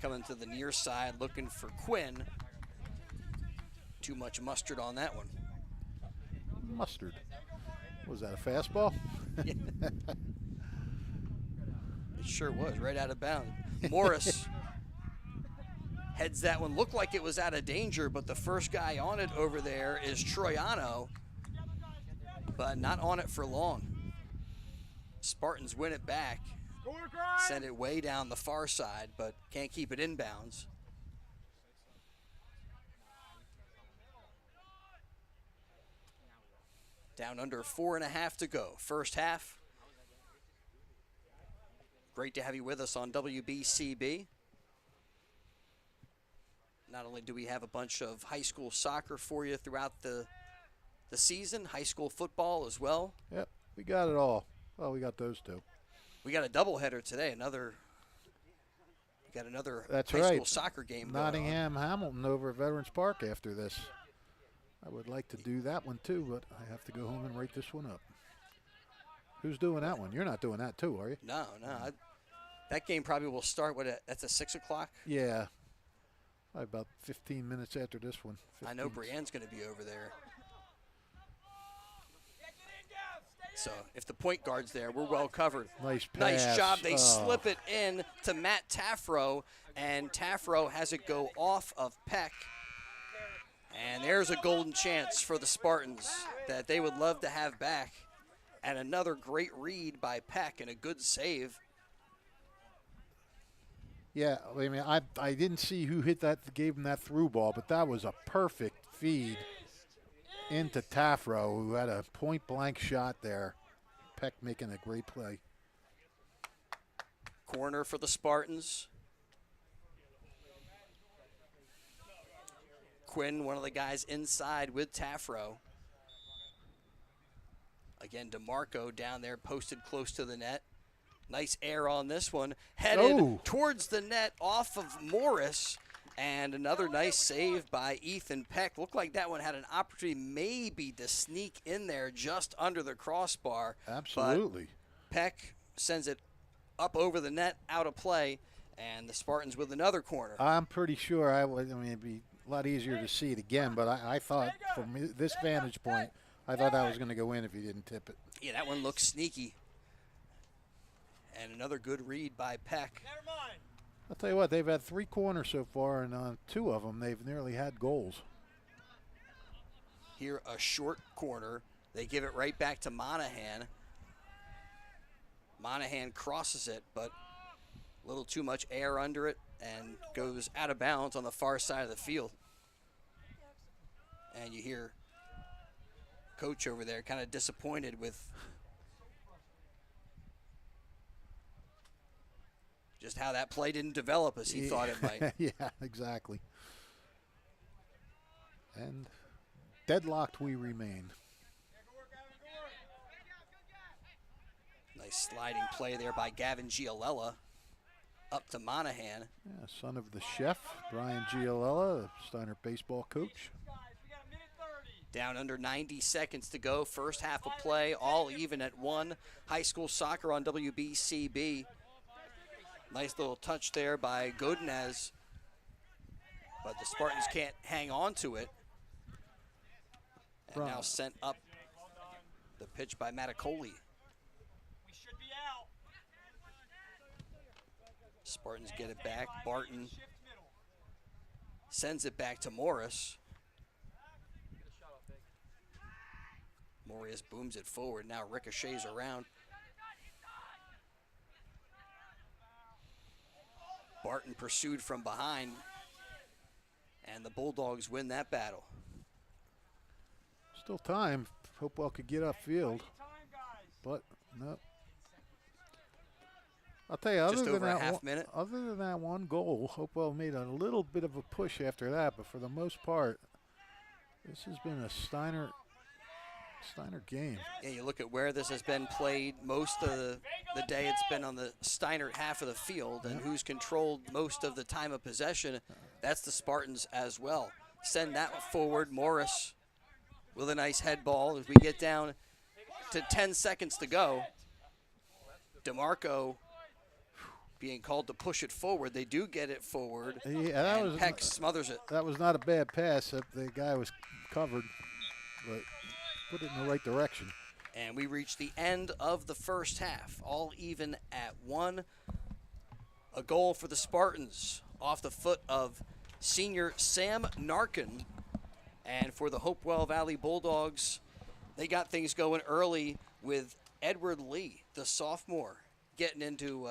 Coming to the near side, looking for Quinn. Too much mustard on that one. Mustard. Was that a fastball? Yeah. It sure was, right out of bounds. Morris heads that one. Looked like it was out of danger, but the first guy on it over there is Troiano, but not on it for long. Spartans win it back. Send it way down the far side, but can't keep it inbounds. Down under 4.5 to go. First half. Great to have you with us on WBCB. Not only do we have a bunch of high school soccer for you throughout the season, high school football as well. Yep, we got it all. Well, we got those two. We got a doubleheader today. We got another That's high right. school soccer game going on. Nottingham, Hamilton over at Veterans Park after this. I would like to do that one too, but I have to go home and write this one up. Who's doing that one? You're not doing that too, are you? No. That game probably will start, that's a 6 o'clock? Yeah. Probably about 15 minutes after this one. I know Brienne's going to be over there. So if the point guard's there, we're well covered. Nice pass. Nice job. They Oh. slip it in to Matt Taffro, and Taffro has it go off of Peck. And there's a golden chance for the Spartans that they would love to have back. And another great read by Peck and a good save. Yeah, I mean, I didn't see who gave him that through ball, but that was a perfect feed into Taffro, who had a point-blank shot there. Peck making a great play. Corner for the Spartans. Quinn, one of the guys inside with Taffro. Again, DeMarco down there, posted close to the net. Nice air on this one. Headed towards the net off of Morris. And another nice save by Ethan Peck. Looked like that one had an opportunity maybe to sneak in there just under the crossbar. Absolutely. But Peck sends it up over the net, out of play, and the Spartans with another corner. I'm pretty sure it'd be a lot easier to see it again, but I thought from this vantage point, I thought that was going to go in if he didn't tip it. Yeah, that one looks sneaky. And another good read by Peck. Never mind. I'll tell you what, they've had 3 corners so far, and on 2 of them, they've nearly had goals. Here, a short corner. They give it right back to Monahan. Monahan crosses it, but a little too much air under it and goes out of bounds on the far side of the field. And you hear Coach over there kind of disappointed with just how that play didn't develop as he thought it might. Yeah, exactly. And deadlocked we remain. Nice sliding play there by Gavin Giolella. Up to Monahan. Yeah, son of the chef, Brian Giolella, Steinert baseball coach. Down under 90 seconds to go. First half of play, all even at 1. High school soccer on WBCB. Nice little touch there by Godinez. But the Spartans can't hang on to it. And now sent up the pitch by Maticoli. Spartans get it back. Barton sends it back to Morris. Morris booms it forward. Now ricochets around. Barton pursued from behind. And the Bulldogs win that battle. Still time. Hopewell could get upfield. But, no. I'll tell you, Just over a half minute. Other than that one goal, Hopewell made a little bit of a push after that, but for the most part, this has been a Steinert game. Yeah, you look at where this has been played most of the day. It's been on the Steinert half of the field, and who's controlled most of the time of possession. That's the Spartans as well. Send that forward. Morris with a nice head ball as we get down to 10 seconds to go. DeMarco being called to push it forward. They do get it forward. Yeah, and Peck smothers it. That was not a bad pass. The guy was covered, but put it in the right direction. And we reach the end of the first half, all even at 1. A goal for the Spartans off the foot of senior Sam Narkin. And for the Hopewell Valley Bulldogs, they got things going early with Edward Lee, the sophomore, getting into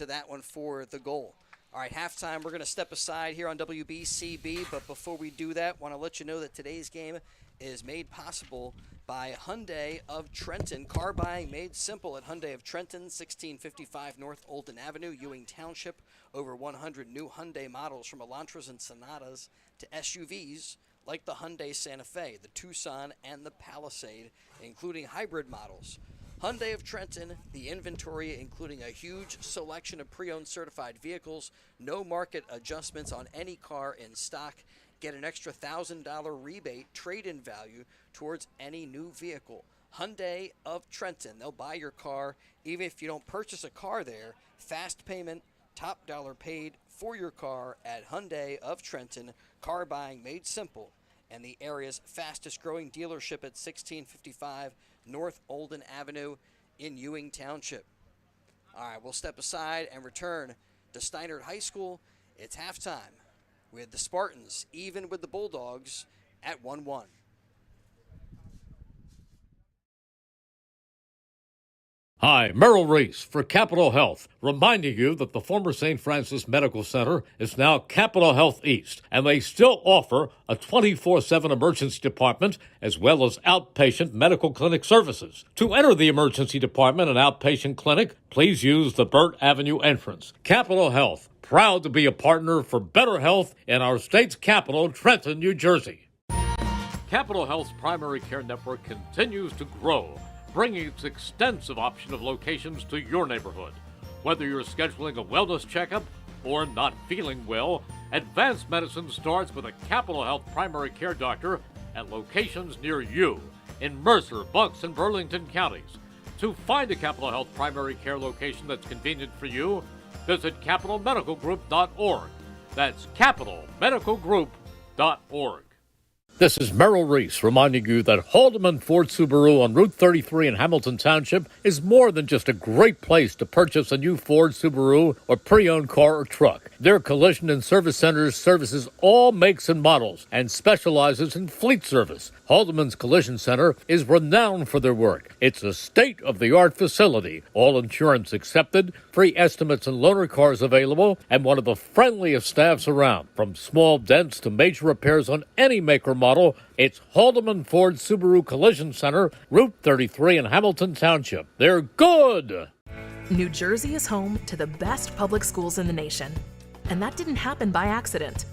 that one for the goal. All right, halftime, we're going to step aside here on WBCB, but before we do that, want to let you know that today's game is made possible by Hyundai of Trenton. Car buying made simple at Hyundai of Trenton, 1655 North Olden Avenue, Ewing Township. Over 100 new Hyundai models from Elantras and Sonatas to SUVs like the Hyundai Santa Fe, the Tucson, and the Palisade, including hybrid models. Hyundai of Trenton, the inventory including a huge selection of pre-owned certified vehicles, no market adjustments on any car in stock. Get an extra $1,000 rebate trade-in value towards any new vehicle. Hyundai of Trenton, they'll buy your car even if you don't purchase a car there. Fast payment, top dollar paid for your car at Hyundai of Trenton. Car buying made simple, and the area's fastest growing dealership at 1655 North Olden Avenue in Ewing Township. All right, we'll step aside and return to Steinert High School. It's halftime with the Spartans, even with the Bulldogs, at 1-1. Hi, Merrill Reese for Capital Health, reminding you that the former St. Francis Medical Center is now Capital Health East, and they still offer a 24/7 emergency department as well as outpatient medical clinic services. To enter the emergency department and outpatient clinic, please use the Burt Avenue entrance. Capital Health, proud to be a partner for better health in our state's capital, Trenton, New Jersey. Capital Health's primary care network continues to grow, bringing its extensive option of locations to your neighborhood. Whether you're scheduling a wellness checkup or not feeling well, advanced medicine starts with a Capital Health primary care doctor at locations near you in Mercer, Bucks, and Burlington counties. To find a Capital Health primary care location that's convenient for you, visit capitalmedicalgroup.org. That's capitalmedicalgroup.org. This is Merrill Reese reminding you that Haldeman Ford Subaru on Route 33 in Hamilton Township is more than just a great place to purchase a new Ford, Subaru, or pre-owned car or truck. Their collision and service centers services all makes and models and specializes in fleet service. Haldeman's Collision Center is renowned for their work. It's a state-of-the-art facility, all insurance accepted, free estimates and loaner cars available, and one of the friendliest staffs around. From small dents to major repairs on any make or model, it's Haldeman Ford Subaru Collision Center, Route 33 in Hamilton Township. They're good! New Jersey is home to the best public schools in the nation. And that didn't happen by accident.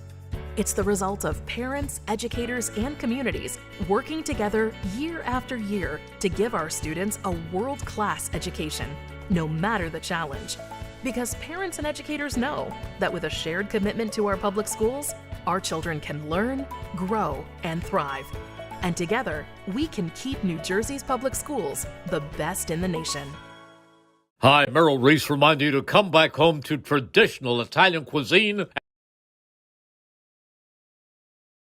It's the result of parents, educators, and communities working together year after year to give our students a world-class education, no matter the challenge. Because parents and educators know that with a shared commitment to our public schools, our children can learn, grow, and thrive. And together, we can keep New Jersey's public schools the best in the nation. Hi, Merrill Reese reminding you to come back home to traditional Italian cuisine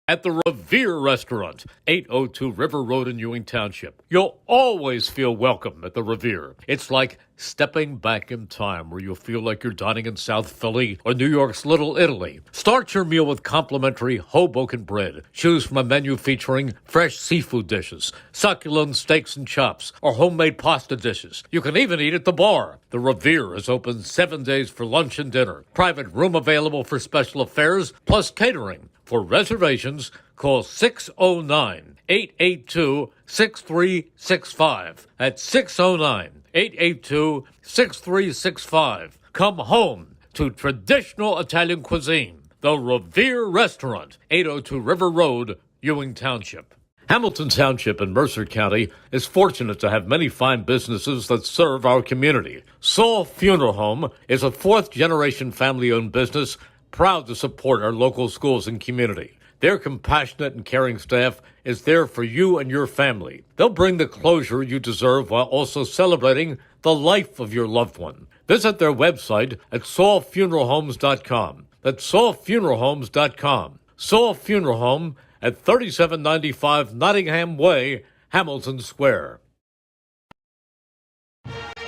at the Revere Restaurant, 802 River Road in Ewing Township. You'll always feel welcome at the Revere. It's like stepping back in time where you'll feel like you're dining in South Philly or New York's Little Italy. Start your meal with complimentary Hoboken bread. Choose from a menu featuring fresh seafood dishes, succulent steaks and chops, or homemade pasta dishes. You can even eat at the bar. The Revere is open 7 days for lunch and dinner. Private room available for special affairs, plus catering. For reservations, call 609-882-6365. That's 609-882-6365. Come home to traditional Italian cuisine. The Revere Restaurant, 802 River Road, Ewing Township. Hamilton Township in Mercer County is fortunate to have many fine businesses that serve our community. Saul Funeral Home is a fourth-generation family-owned business proud to support our local schools and community. Their compassionate and caring staff is there for you and your family. They'll bring the closure you deserve while also celebrating the life of your loved one. Visit their website at saulfuneralhomes.com. That's saulfuneralhomes.com. Saul Funeral Home at 3795 Nottingham Way, Hamilton Square.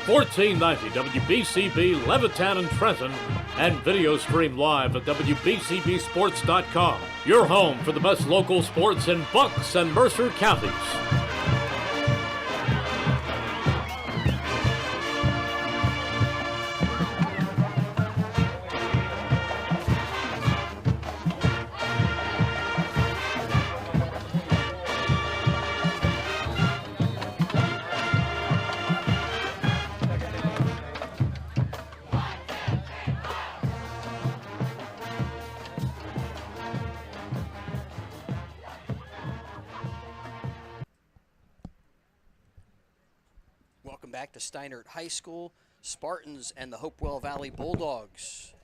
1490 WBCB, Levittown and Trenton, and video stream live at WBCBsports.com. Your home for the best local sports in Bucks and Mercer counties. back to Steinert High School. Spartans and the Hopewell Valley Bulldogs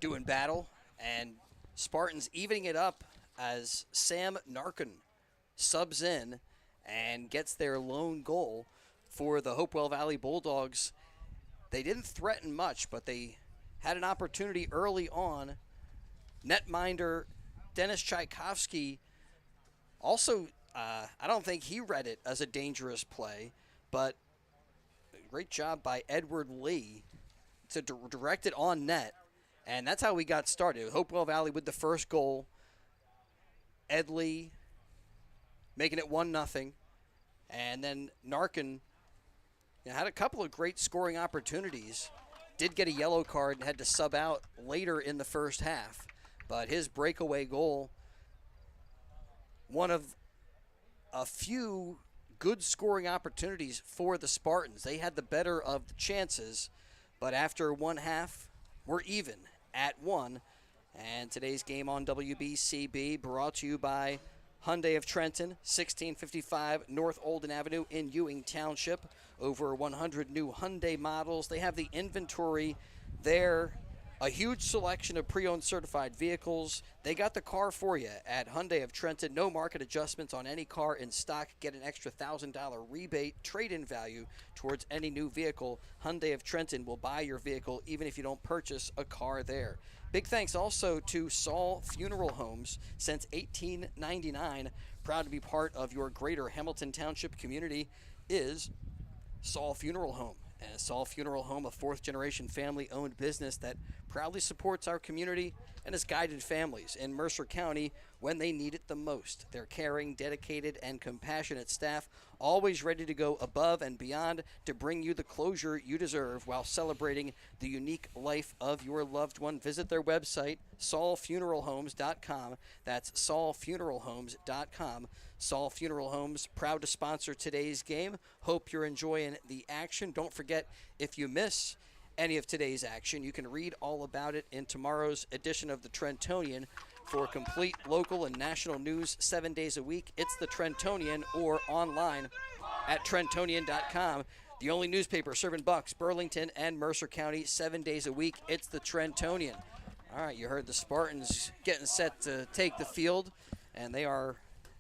doing battle, and Spartans evening it up as Sam Narkin subs in and gets their lone goal for the Hopewell Valley Bulldogs. They didn't threaten much, but they had an opportunity early on. Netminder Dennis Tchaikovsky also, I don't think he read it as a dangerous play, but great job by Edward Lee to direct it on net. And that's how we got started. Hopewell Valley with the first goal. Ed Lee making it 1-0. And then Narkin had a couple of great scoring opportunities. Did get a yellow card and had to sub out later in the first half. But his breakaway goal, one of a few good scoring opportunities for the Spartans. They had the better of the chances, but after one half, we're even at 1. And today's game on WBCB brought to you by Hyundai of Trenton, 1655 North Olden Avenue in Ewing Township. Over 100 new Hyundai models. They have the inventory there. A huge selection of pre-owned certified vehicles. They got the car for you at Hyundai of Trenton. No market adjustments on any car in stock. Get an extra $1,000 rebate, trade-in value towards any new vehicle. Hyundai of Trenton will buy your vehicle even if you don't purchase a car there. Big thanks also to Saul Funeral Homes since 1899. Proud to be part of your greater Hamilton Township community is Saul Funeral Home. And Saul Funeral Home, a fourth-generation family-owned business that proudly supports our community and has guided families in Mercer County when they need it the most. Their caring, dedicated, and compassionate staff always ready to go above and beyond to bring you the closure you deserve while celebrating the unique life of your loved one. Visit their website, saulfuneralhomes.com. That's saulfuneralhomes.com. Saul Funeral Homes, proud to sponsor today's game. Hope you're enjoying the action. Don't forget, if you miss any of today's action, you can read all about it in tomorrow's edition of the Trentonian. For complete local and national news 7 days a week, it's the Trentonian or online at Trentonian.com. The only newspaper serving Bucks, Burlington, and Mercer County 7 days a week. It's the Trentonian. All right, you heard the Spartans getting set to take the field, and they are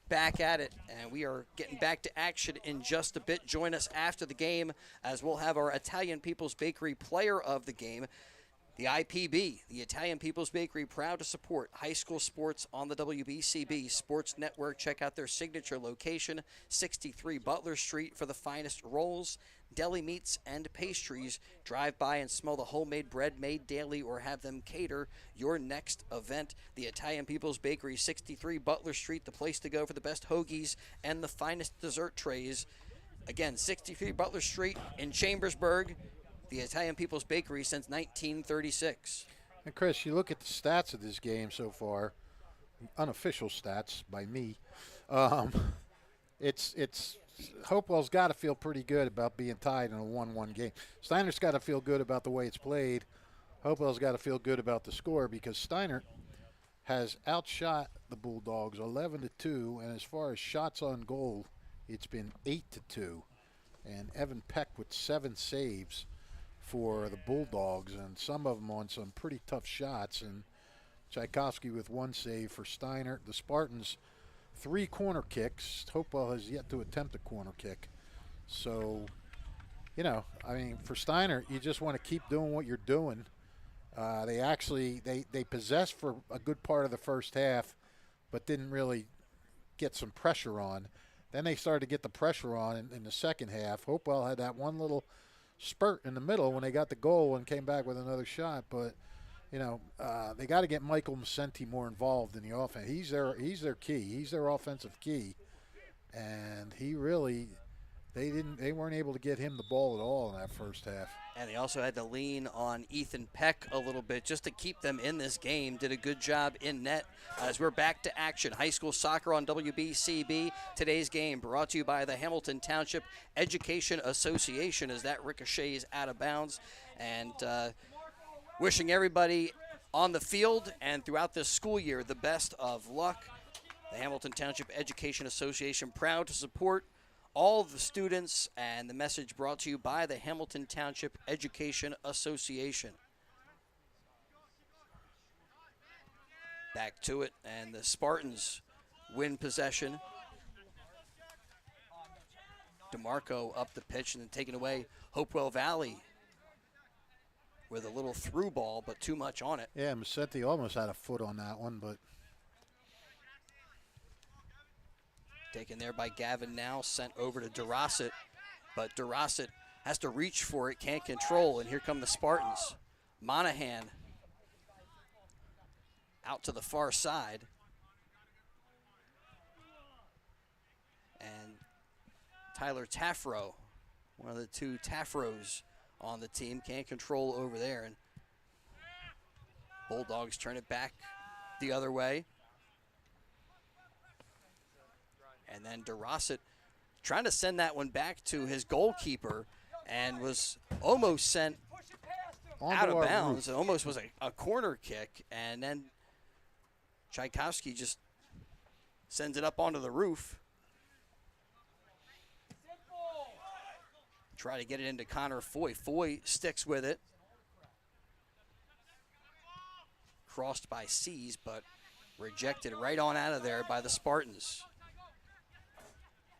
back at it, and we are getting back to action in just a bit. Join us after the game as we'll have our Italian People's Bakery player of the game. The IPB, the Italian People's Bakery, proud to support high school sports on the WBCB Sports Network. Check out their signature location, 63 Butler Street, for the finest rolls, deli meats, and pastries. Drive by and smell the homemade bread made daily or have them cater your next event. The Italian People's Bakery, 63 Butler Street, the place to go for the best hoagies and the finest dessert trays. Again, 63 Butler Street in Chambersburg. The Italian People's Bakery since 1936. And Chris, you look at the stats of this game so far, unofficial stats by me. It's Hopewell's got to feel pretty good about being tied in a 1-1 game. Steinert's got to feel good about the way it's played. Hopewell's got to feel good about the score because Steinert has outshot the Bulldogs 11-2, and as far as shots on goal, it's been 8-2. And Evan Peck with 7 saves for the Bulldogs, and some of them on some pretty tough shots, and Tchaikovsky with 1 save for Steinert. The Spartans, 3 corner kicks. Hopewell has yet to attempt a corner kick. So, for Steinert, you just want to keep doing what you're doing. They possessed for a good part of the first half, but didn't really get some pressure on. Then they started to get the pressure on in the second half. Hopewell had that one little spurt in the middle when they got the goal and came back with another shot, but they got to get Michael Macenti more involved in the offense. He's their key. He's their offensive key, and they weren't able to get him the ball at all in that first half. And they also had to lean on Ethan Peck a little bit just to keep them in this game. Did a good job in net as we're back to action. High school soccer on WBCB. Today's game brought to you by the Hamilton Township Education Association as that ricochets out of bounds. And wishing everybody on the field and throughout this school year the best of luck. The Hamilton Township Education Association proud to support all the students, and the message brought to you by the Hamilton Township Education Association. Back to it, and the Spartans win possession. DeMarco up the pitch and then taken away. Hopewell Valley with a little through ball, but too much on it. Yeah, Massetti almost had a foot on that one, but taken there by Gavin now, sent over to DeRosset, but DeRosset has to reach for it, can't control, and here come the Spartans. Monahan out to the far side. And Tyler Taffro, one of the two Taffros on the team, can't control over there. And Bulldogs turn it back the other way. And then DeRosset trying to send that one back to his goalkeeper and was almost sent out of bounds. It almost was a corner kick. And then Tchaikovsky just sends it up onto the roof. Try to get it into Connor Foy. Foy sticks with it. Crossed by Seas, but rejected right on out of there by the Spartans.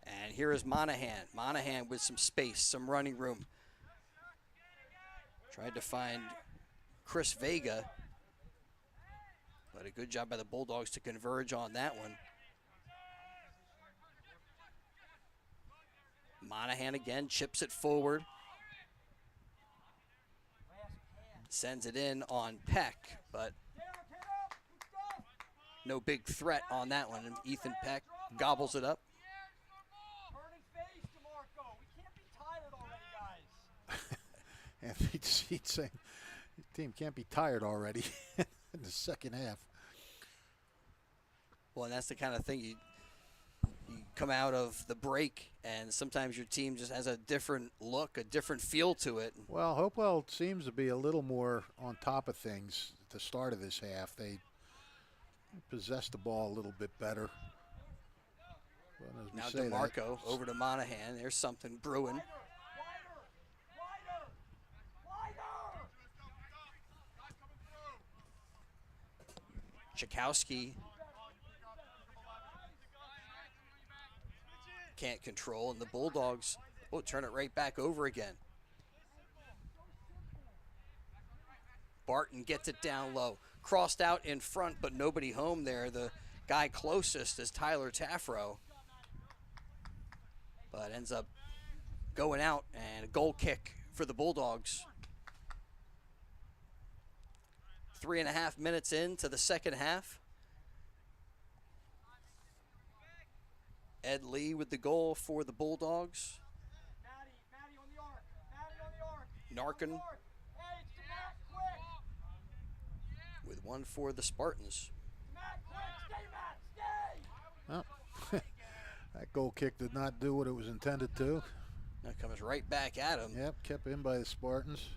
And here is Monahan. Monahan with some space, some running room. Tried to find Chris Vega, but a good job by the Bulldogs to converge on that one. Monahan again, chips it forward. Sends it in on Peck, but no big threat on that one. And Ethan Peck gobbles it up. and he'd say, the team can't be tired already in the second half. Well, and that's the kind of thing you come out of the break, and sometimes your team just has a different look, a different feel to it. Well, Hopewell seems to be a little more on top of things at the start of this half. They possessed the ball a little bit better. Now DeMarco over to Monahan. There's something brewing. Tchaikovsky can't control, and the Bulldogs will turn it right back over again. Barton gets it down low. Crossed out in front, but nobody home there. The guy closest is Tyler Taffro, but ends up going out, and a goal kick for the Bulldogs. 3.5 minutes into the second half. Ed Lee with the goal for the Bulldogs. Narkin with one for the Spartans. Oh. That goal kick did not do what it was intended to. That comes right back at him. Yep, kept in by the Spartans.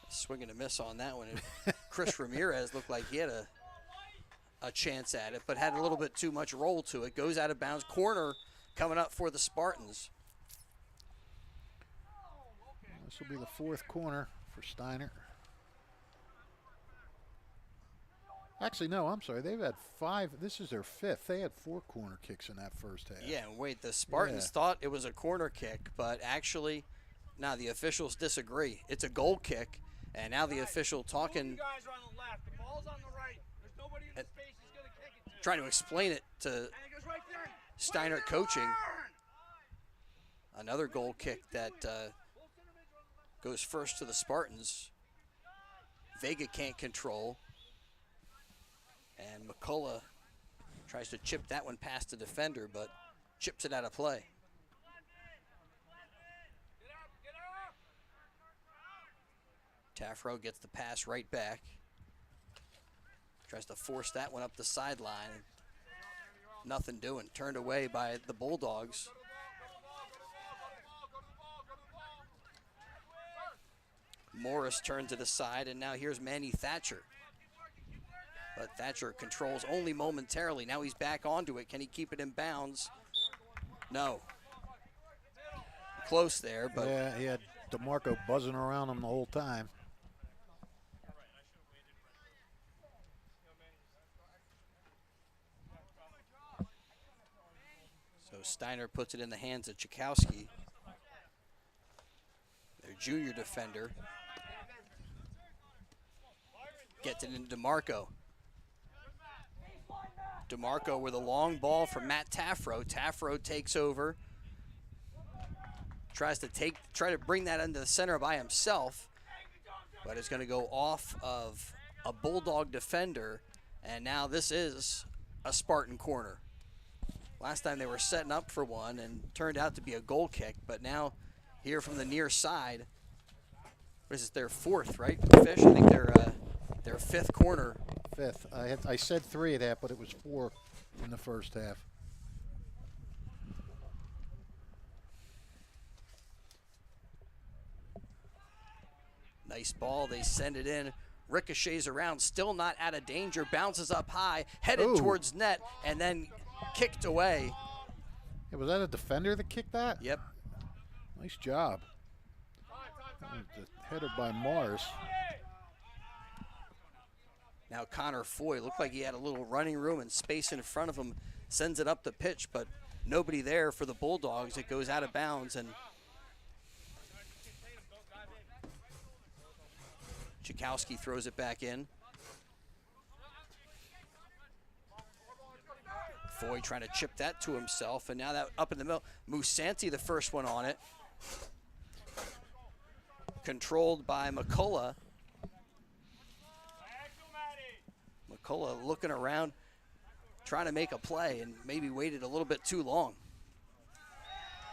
Swing and a miss on that one. Chris Ramirez looked like he had a chance at it, but had a little bit too much roll to it. Goes out of bounds. Corner coming up for the Spartans. This will be the fourth corner for Steinert. Actually, no, I'm sorry. They've had 5. This is their 5th. They had 4 corner kicks in that first half. Yeah, and wait, the Spartans thought it was a corner kick, but actually, now the officials disagree. It's a goal kick, and now the official talking. You guys are on the left. The ball's on the right. There's nobody in the space he's going to kick it to. Trying to explain it to And it goes right there. Steinert coaching. Another goal kick that goes first to the Spartans. Vega can't control. And McCullough tries to chip that one past the defender, but chips it out of play. Taffro gets the pass right back. Tries to force that one up the sideline. Nothing doing. Turned away by the Bulldogs. Morris turns to the side, and now here's Manny Thatcher. But Thatcher controls only momentarily. Now he's back onto it. Can he keep it in bounds? No. close there, but yeah, he had DeMarco buzzing around him the whole time. so Steiner puts it in the hands of Chakowski, their junior defender. Gets it into DeMarco. DeMarco with a long ball from Matt Taffro. Taffro takes over. Try to bring that into the center by himself, but it's going to go off of a Bulldog defender, and now this is a Spartan corner. Last time they were setting up for one and turned out to be a goal kick, but now here from the near side, what is this, their fourth, right, Fish? I think their fifth corner. Fifth. I said 3 of that, but it was 4 in the first half. Nice ball. They send it in. Ricochets around. Still not out of danger. Bounces up high. Headed towards net. And then kicked away. Hey, was that a defender that kicked that? Yep. Nice job. Headed by Mars. Now Connor Foy looked like he had a little running room and space in front of him. Sends it up the pitch, but nobody there for the Bulldogs. It goes out of bounds, and Chakowski throws it back in. Foy trying to chip that to himself, and now that up in the middle. Musanti, the first one on it. Controlled by McCullough. McCullough looking around, trying to make a play, and maybe waited a little bit too long.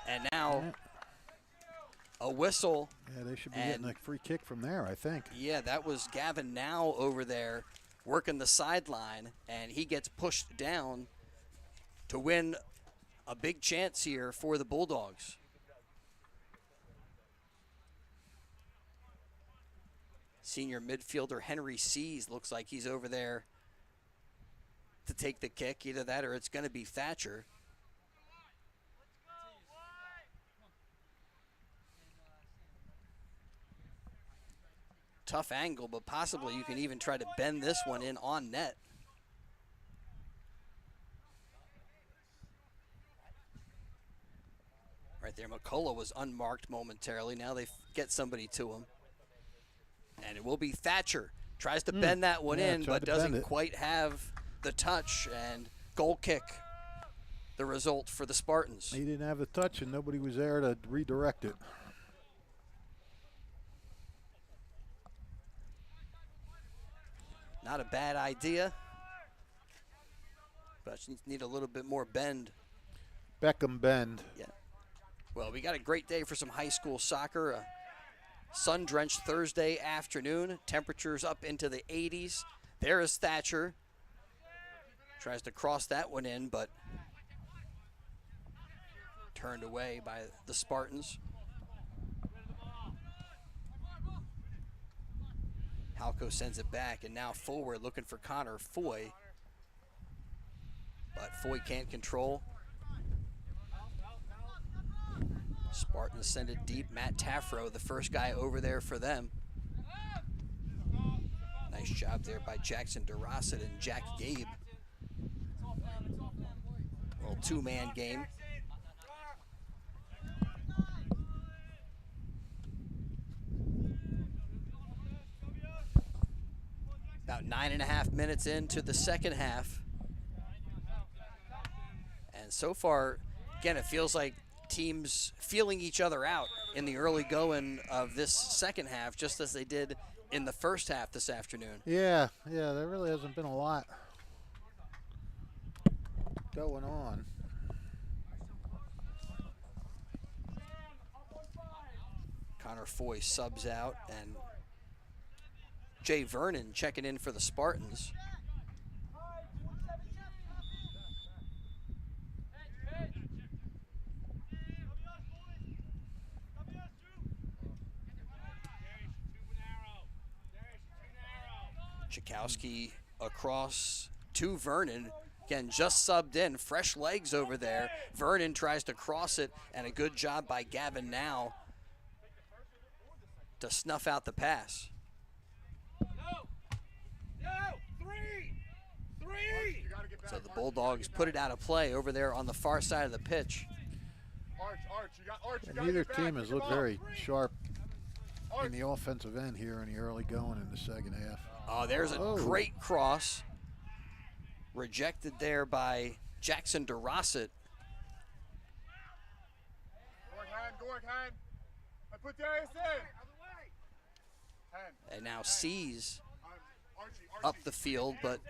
And now a whistle. Yeah, they should be getting a free kick from there, I think. Yeah, that was Gavin Now over there working the sideline, and he gets pushed down to win a big chance here for the Bulldogs. Senior midfielder Henry Seas looks like he's over there to take the kick. Either that or it's going to be Thatcher. Tough angle, but possibly you can even try to bend this one in on net. Right there, McCullough was unmarked momentarily. Now they get somebody to him. And it will be Thatcher. Tries to bend that one in, but doesn't quite have the touch, and goal kick, the result for the Spartans. He didn't have the touch, and nobody was there to redirect it. Not a bad idea, but you need a little bit more bend. Beckham bend. Yeah. Well, we got a great day for some high school soccer. A sun-drenched Thursday afternoon. Temperatures up into the 80s. There is Thatcher. Tries to cross that one in, but turned away by the Spartans. Halco sends it back, and now forward looking for Connor Foy. But Foy can't control. Spartans send it deep. Matt Taffro, the first guy over there for them. Nice job there by Jackson DeRosset and Jack Gabe. Little two-man game. About 9.5 minutes into the second half. And so far, again, it feels like teams feeling each other out in the early going of this second half, just as they did in the first half this afternoon. Yeah, there really hasn't been a lot going on. Connor Foy subs out, and Jay Vernon checking in for the Spartans. Chakowski across to Vernon. Again, just subbed in, fresh legs over there. Vernon tries to cross it, and a good job by Gavin now to snuff out the pass. So the Bulldogs put it out of play over there on the far side of the pitch. Neither team has looked very sharp in the offensive end here in the early going in the second half. Oh, there's a great cross. Rejected there by Jackson DeRosset. And now sees up the field, but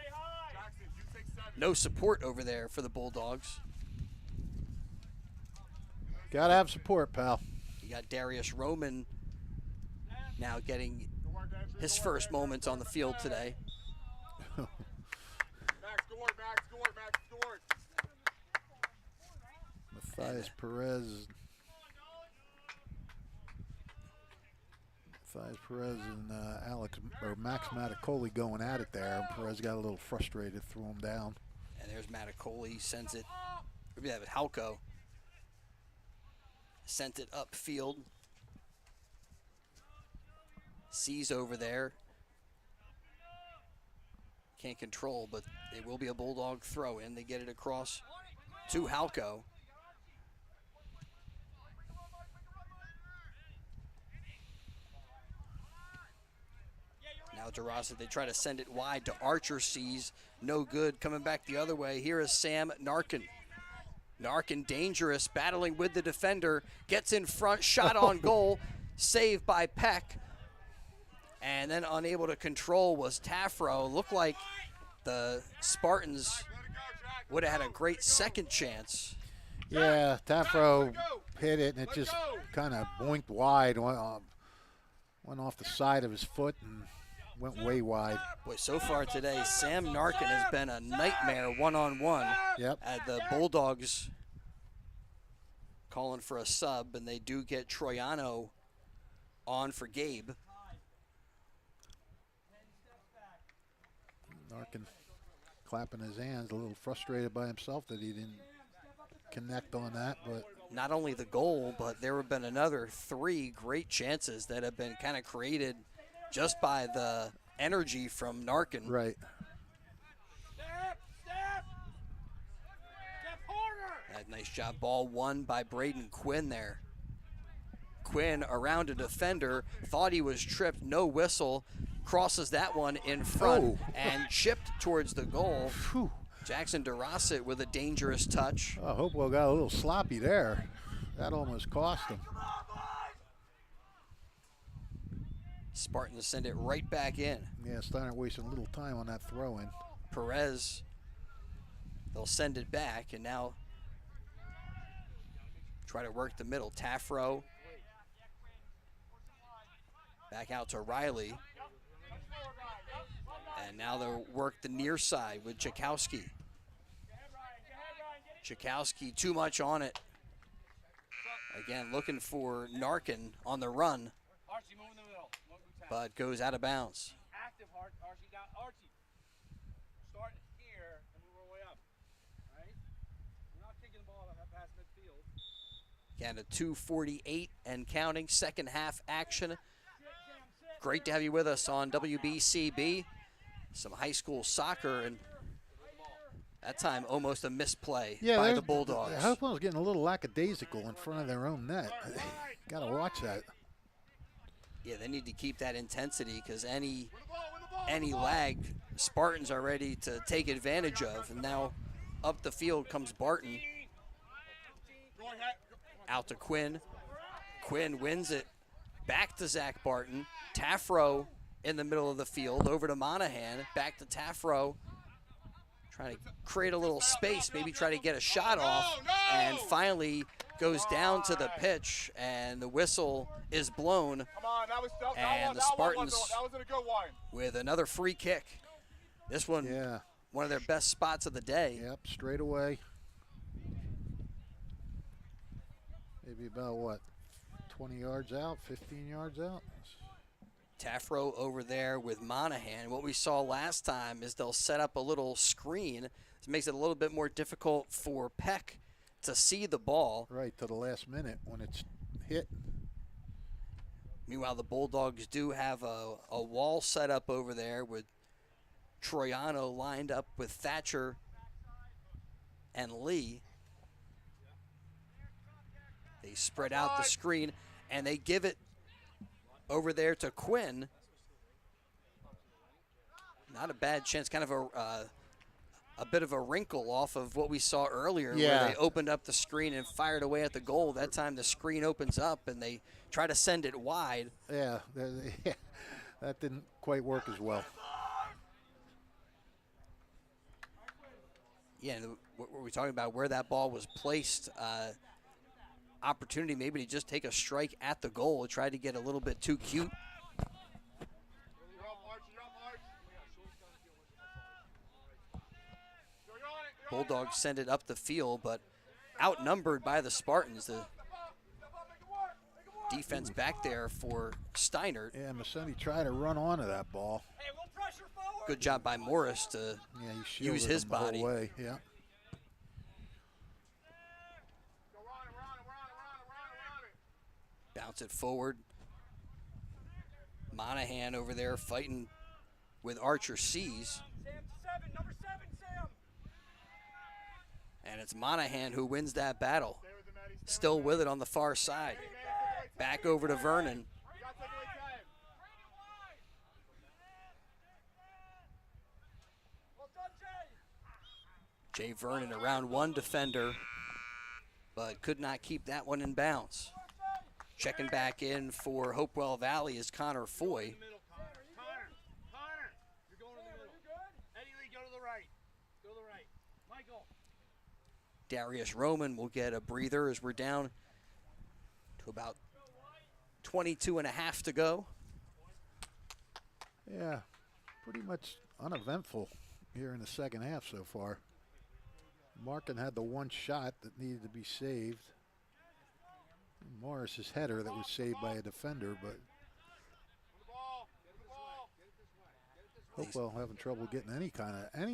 no support over there for the Bulldogs. Gotta have support, pal. You got Darius Roman now getting his first moments on the field today. Matthias Perez. And Max Maticoli going at it there. Perez got a little frustrated, threw him down. And there's Maticoli, sends it. Maybe that was Halco. Sent it upfield. Sees over there. Can't control, but it will be a Bulldog throw in. They get it across to Halco. Now DeRosset, they try to send it wide to Archer. Sees no good. Coming back the other way. Here is Sam Narkin. Narkin dangerous, battling with the defender. Gets in front, shot on goal. Saved by Peck. And then unable to control was Tafro. Looked like the Spartans would have had a great second chance. Yeah, Tafro hit it, and it just kind of boinked wide. Went off the side of his foot and went way wide. Boy, so far today, Sam Narkin has been a nightmare one-on-one. Yep. At the Bulldogs calling for a sub, and they do get Troiano on for Gabe. Narkin clapping his hands, a little frustrated by himself that he didn't connect on that. But not only the goal, but there have been another 3 great chances that have been kind of created just by the energy from Narkin. Right. That nice job. Ball won by Braden Quinn there. Quinn around a defender, thought he was tripped, no whistle, crosses that one in front and chipped towards the goal. Whew. Jackson DeRosset with a dangerous touch. Oh, Hopewell got a little sloppy there. That almost cost him. Spartans send it right back in. Yeah, Steinert wasting a little time on that throw-in. Perez, they'll send it back, and now try to work the middle. Tafro back out to Riley. And now they'll work the near side with Chakowski. Chakowski too much on it. Again, looking for Narkin on the run, but goes out of bounds. Active, Archie, down, Archie. Start here and move our way up, right? We're not kicking the ball past midfield. Again, a 2:48 and counting, second half action. Great to have you with us on WBCB. Some high school soccer, and that time almost a misplay by the Bulldogs. Hopewell's getting a little lackadaisical in front of their own net. Got to watch that. Yeah, they need to keep that intensity, because any lag, Spartans are ready to take advantage of. And now up the field comes Barton. Out to Quinn. Quinn wins it. Back to Zach Barton. Tafro in the middle of the field, over to Monahan, back to Tafro. Trying to create a little space, maybe try to get a shot off, and finally goes down to the pitch, and the whistle is blown. And the Spartans with another free kick. This one, one of their best spots of the day. Yep, straight away. Maybe about, what, 20 yards out, 15 yards out? Tafro over there with Monahan. What we saw last time is they'll set up a little screen. This makes it a little bit more difficult for Peck to see the ball. Right, to the last minute when it's hit. Meanwhile, the Bulldogs do have a wall set up over there with Troiano lined up with Thatcher and Lee. They spread out the screen, and they give it over there to Quinn. Not a bad chance, kind of a bit of a wrinkle off of what we saw earlier where they opened up the screen and fired away at the goal. That time the screen opens up, and they try to send it wide. Yeah, that didn't quite work as well. Yeah, and what were we talking about? Where that ball was placed, opportunity maybe to just take a strike at the goal. Tried to get a little bit too cute. Bulldogs send it up the field, but outnumbered by the Spartans. The defense back there for Steinert. Yeah, Massetti tried to run onto that ball. Good job by Morris to he use his him the body. whole way. Yeah. Bounce it forward. Monahan over there fighting with Archer Seas. And it's Monahan who wins that battle. Still with it on the far side. Back over to Vernon. Jay Vernon around one defender, but could not keep that one in bounds. Checking back in for Hopewell Valley is Connor Foy. Darius Roman will get a breather as we're down to about 22 and a half to go. Yeah, pretty much uneventful here in the second half so far. Markin had the one shot that needed to be saved. Morris's header that was saved by a defender, but Hopewell having trouble getting any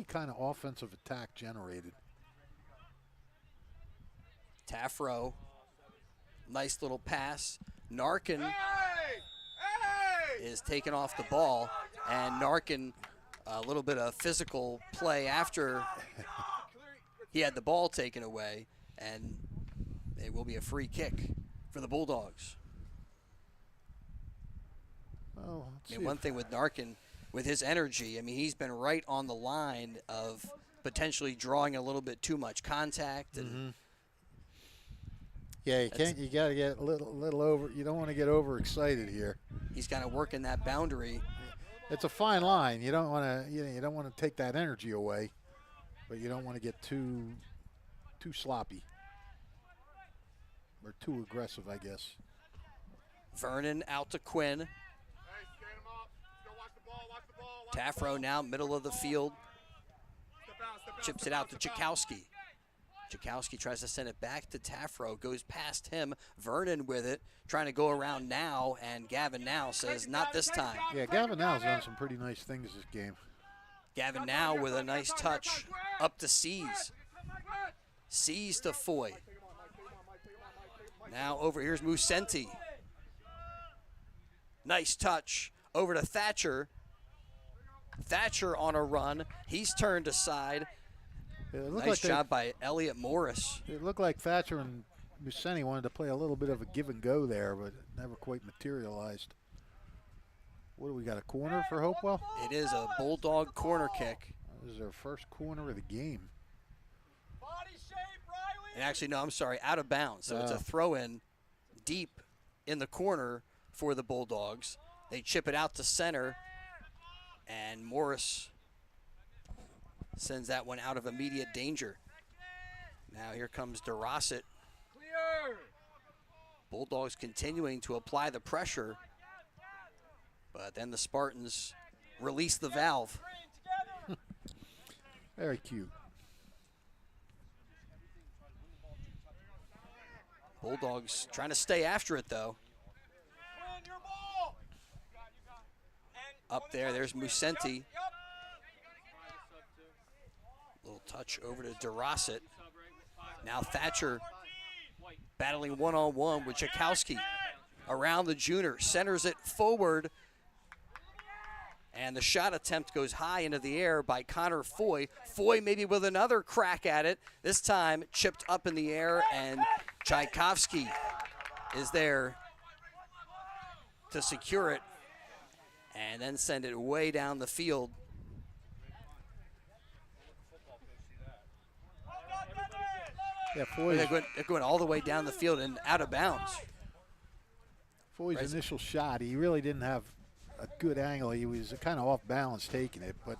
kind of offensive attack generated. Taffro, nice little pass. Narkin is taken off the ball, and Narkin, a little bit of physical play after he had the ball taken away, and it will be a free kick for the Bulldogs. Well, One thing with Narkin, with his energy, I mean, he's been right on the line of potentially drawing a little bit too much contact. And yeah, you got to get a little over. You don't want to get overexcited here. He's kind of working that boundary. It's a fine line. You don't want to, you don't want to take that energy away, but you don't want to get too sloppy or too aggressive, I guess. Vernon out to Quinn. Taffro now middle of the field. Chips it out to Chakowski. Chakowski tries to send it back to Taffro, goes past him. Vernon with it, trying to go around now, and Gavin Now says, not this time. Yeah, Gavin Now's done some pretty nice things this game. Gavin Now with a nice touch up to Seas. Seas to Foy. Now over here's Musenti. Nice touch over to Thatcher. Thatcher on a run. He's turned aside. Nice job by Elliot Morris. It looked like Thatcher and Museni wanted to play a little bit of a give and go there, but it never quite materialized. What do we got, a corner for Hopewell? It is a Bulldog corner kick. This is their first corner of the game. And actually, no, I'm sorry, out of bounds. So it's a throw-in deep in the corner for the Bulldogs. They chip it out to center, and Morris sends that one out of immediate danger. Now here comes DeRosset. Bulldogs continuing to apply the pressure, but then the Spartans release the valve. Very cute. Bulldogs trying to stay after it, though. Up there's Musenti. Little Touch over to DeRosset. Now Thatcher battling one-on-one with Chakowski. Around the junior, centers it forward. And the shot attempt goes high into the air by Connor Foy. Foy maybe with another crack at it. This time chipped up in the air, and Tchaikovsky is there to secure it and then send it way down the field. Yeah, Foy's, They're going all the way down the field and out of bounds. Foy's initial shot, he really didn't have a good angle. He was kind of off balance taking it, but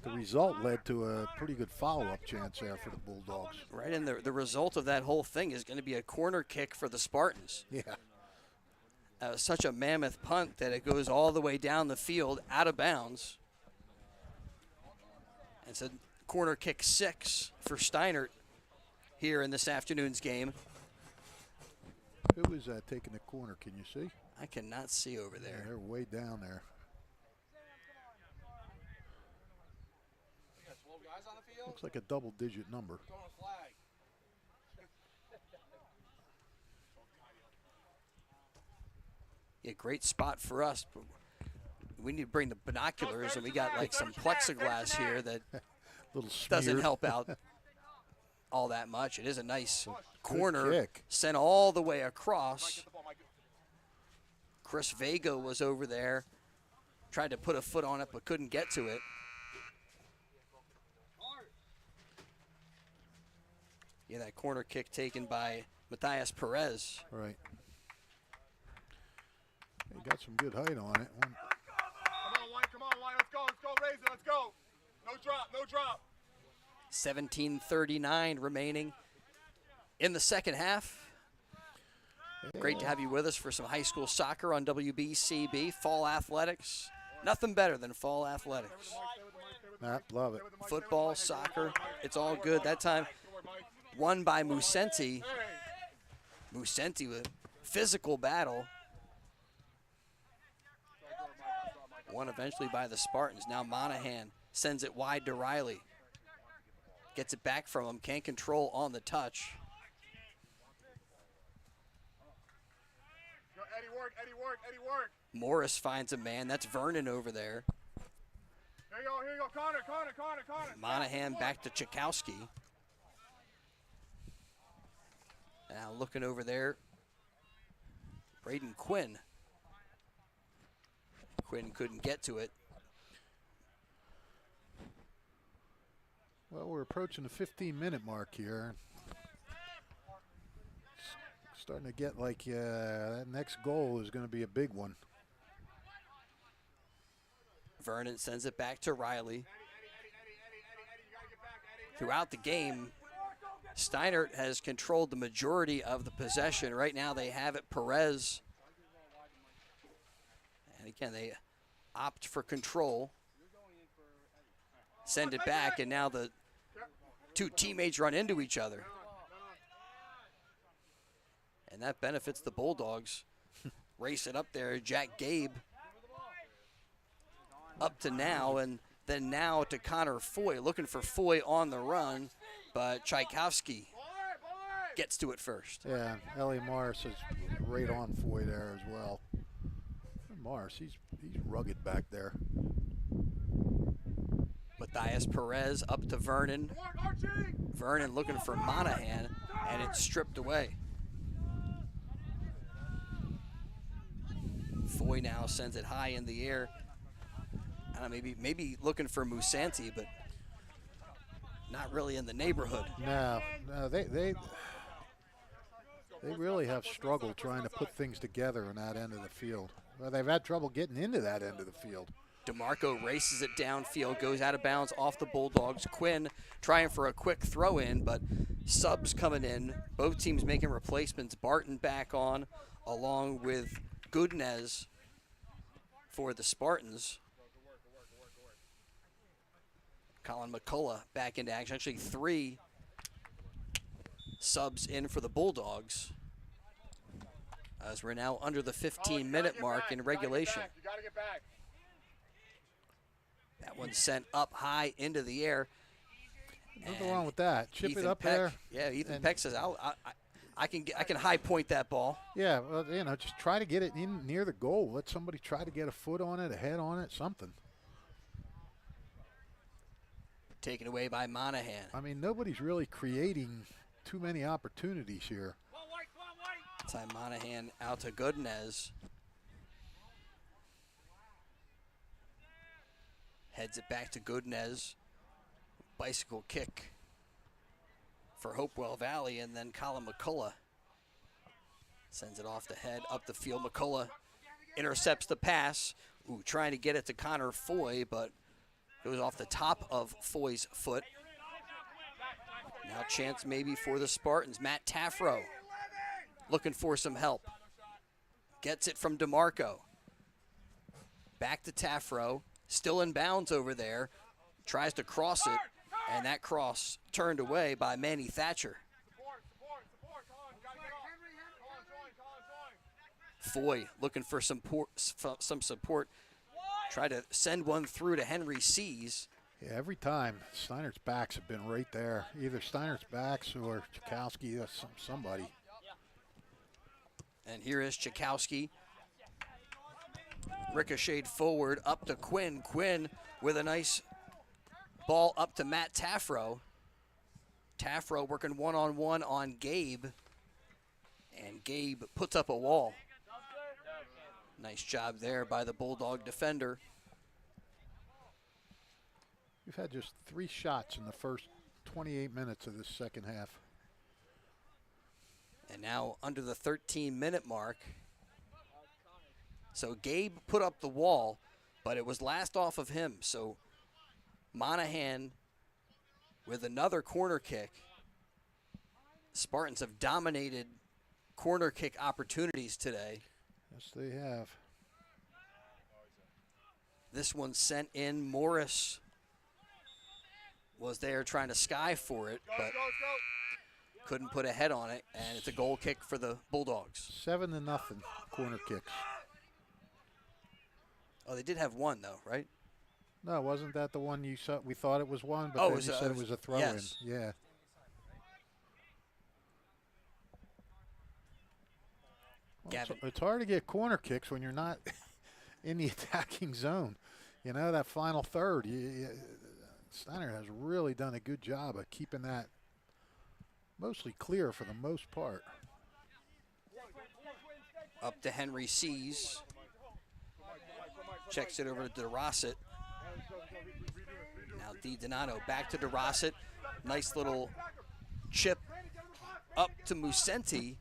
the result led to a pretty good follow-up chance there for the Bulldogs. Right, and the result of that whole thing is going to be a corner kick for the Spartans. Yeah. That was such a mammoth punt that it goes all the way down the field, out of bounds. It's a corner kick 6 for Steinert here in this afternoon's game. Who was taking the corner, can you see? I cannot see over there. Yeah, they're way down there. Looks like a double-digit number. Yeah, great spot for us. But we need to bring the binoculars, and we got like some plexiglass here that doesn't help out all that much. It is a nice corner kick. Sent all the way across. Chris Vega was over there, tried to put a foot on it but couldn't get to it. Yeah, that corner kick taken by Matthias Perez. Right. He got some good height on it. Come on, Wyatt, let's go, raise it, let's go. No drop. 17:39 remaining in the second half. Great to have you with us for some high school soccer on WBCB. Fall athletics. Nothing better than fall athletics. Love it. Football, soccer, it's all good. That time won by Musenti. Musenti with physical battle. Won eventually by the Spartans. Now Monahan sends it wide to Riley. Gets it back from him. Can't control on the touch. Eddie work. Morris finds a man. That's Vernon over there. Here you go. Connor. Monahan back to Chakowski. Now looking over there, Braden Quinn. Quinn couldn't get to it. Well, we're approaching the 15-minute mark here. Starting to get like that next goal is going to be a big one. Vernon sends it back to Riley. Throughout the game, Steinert has controlled the majority of the possession. Right now they have it Perez. And again, they opt for control. Send it back, and now the two teammates run into each other. And that benefits the Bulldogs. Race it up there. Jack Gabe up to now, and then now to Connor Foy. Looking for Foy on the run, but Tchaikovsky gets to it first. Yeah, Ellie Morris is right on Foy there as well. Morris, he's rugged back there. Matthias Perez up to Vernon. Vernon looking for Monahan, and it's stripped away. Foy now sends it high in the air. I don't know, maybe looking for Musanti, but not really in the neighborhood. No, they really have struggled trying to put things together on that end of the field. Well, they've had trouble getting into that end of the field. DeMarco races it downfield, goes out of bounds off the Bulldogs. Quinn trying for a quick throw in, but subs coming in. Both teams making replacements. Barton back on, along with Goodnez for the Spartans. Colin McCullough back into action. Actually, 3 subs in for the Bulldogs, as we're now under the 15-minute mark in regulation. That one sent up high into the air. Nothing wrong with that. Chip Ethan it up Peck, there. Yeah, Ethan and- Peck says, I can high point that ball. Yeah, well, just try to get it in near the goal. Let somebody try to get a foot on it, a head on it, something. Taken away by Monahan. I mean, nobody's really creating too many opportunities here. Time Monahan out to Goodenez. Heads it back to Goodenez. Bicycle kick for Hopewell Valley, and then Colin McCullough sends it off the head, up the field. McCullough intercepts the pass. Ooh, trying to get it to Connor Foy, but it was off the top of Foy's foot. Now chance maybe for the Spartans. Matt Taffro looking for some help. Gets it from DeMarco. Back to Taffro. Still in bounds over there. Tries to cross it, and that cross turned away by Manny Thatcher. Foy looking for some support. Try to send one through to Henry Seas. Yeah, every time Steinert's backs have been right there. Either Steinert's backs or Chakowski or somebody. And here is Chakowski. Ricocheted forward up to Quinn. Quinn with a nice ball up to Matt Taffro. Taffro working one-on-one on Gabe. And Gabe puts up a wall. Nice job there by the Bulldog defender. We've had just 3 shots in the first 28 minutes of this second half. And now under the 13-minute mark. So Gabe put up the wall, but it was last off of him. So Monahan with another corner kick. Spartans have dominated corner kick opportunities today. Yes, they have. This one sent in. Morris was there trying to sky for it, but couldn't put a head on it, and it's a goal kick for the Bulldogs. 7-0 corner kicks. Oh, they did have one, though, right? No, wasn't that the one you saw? We thought it was one, but Oh, then you said it was a throw-in. yes. Yeah. Well, Gavin. it's hard to get corner kicks when you're not in the attacking zone. You know, that final third. Steiner has really done a good job of keeping that mostly clear for the most part. Up to Henry Seas. Checks it over to DeRosset. Now DiDonato back to DeRosset. Nice little chip up to Musenti.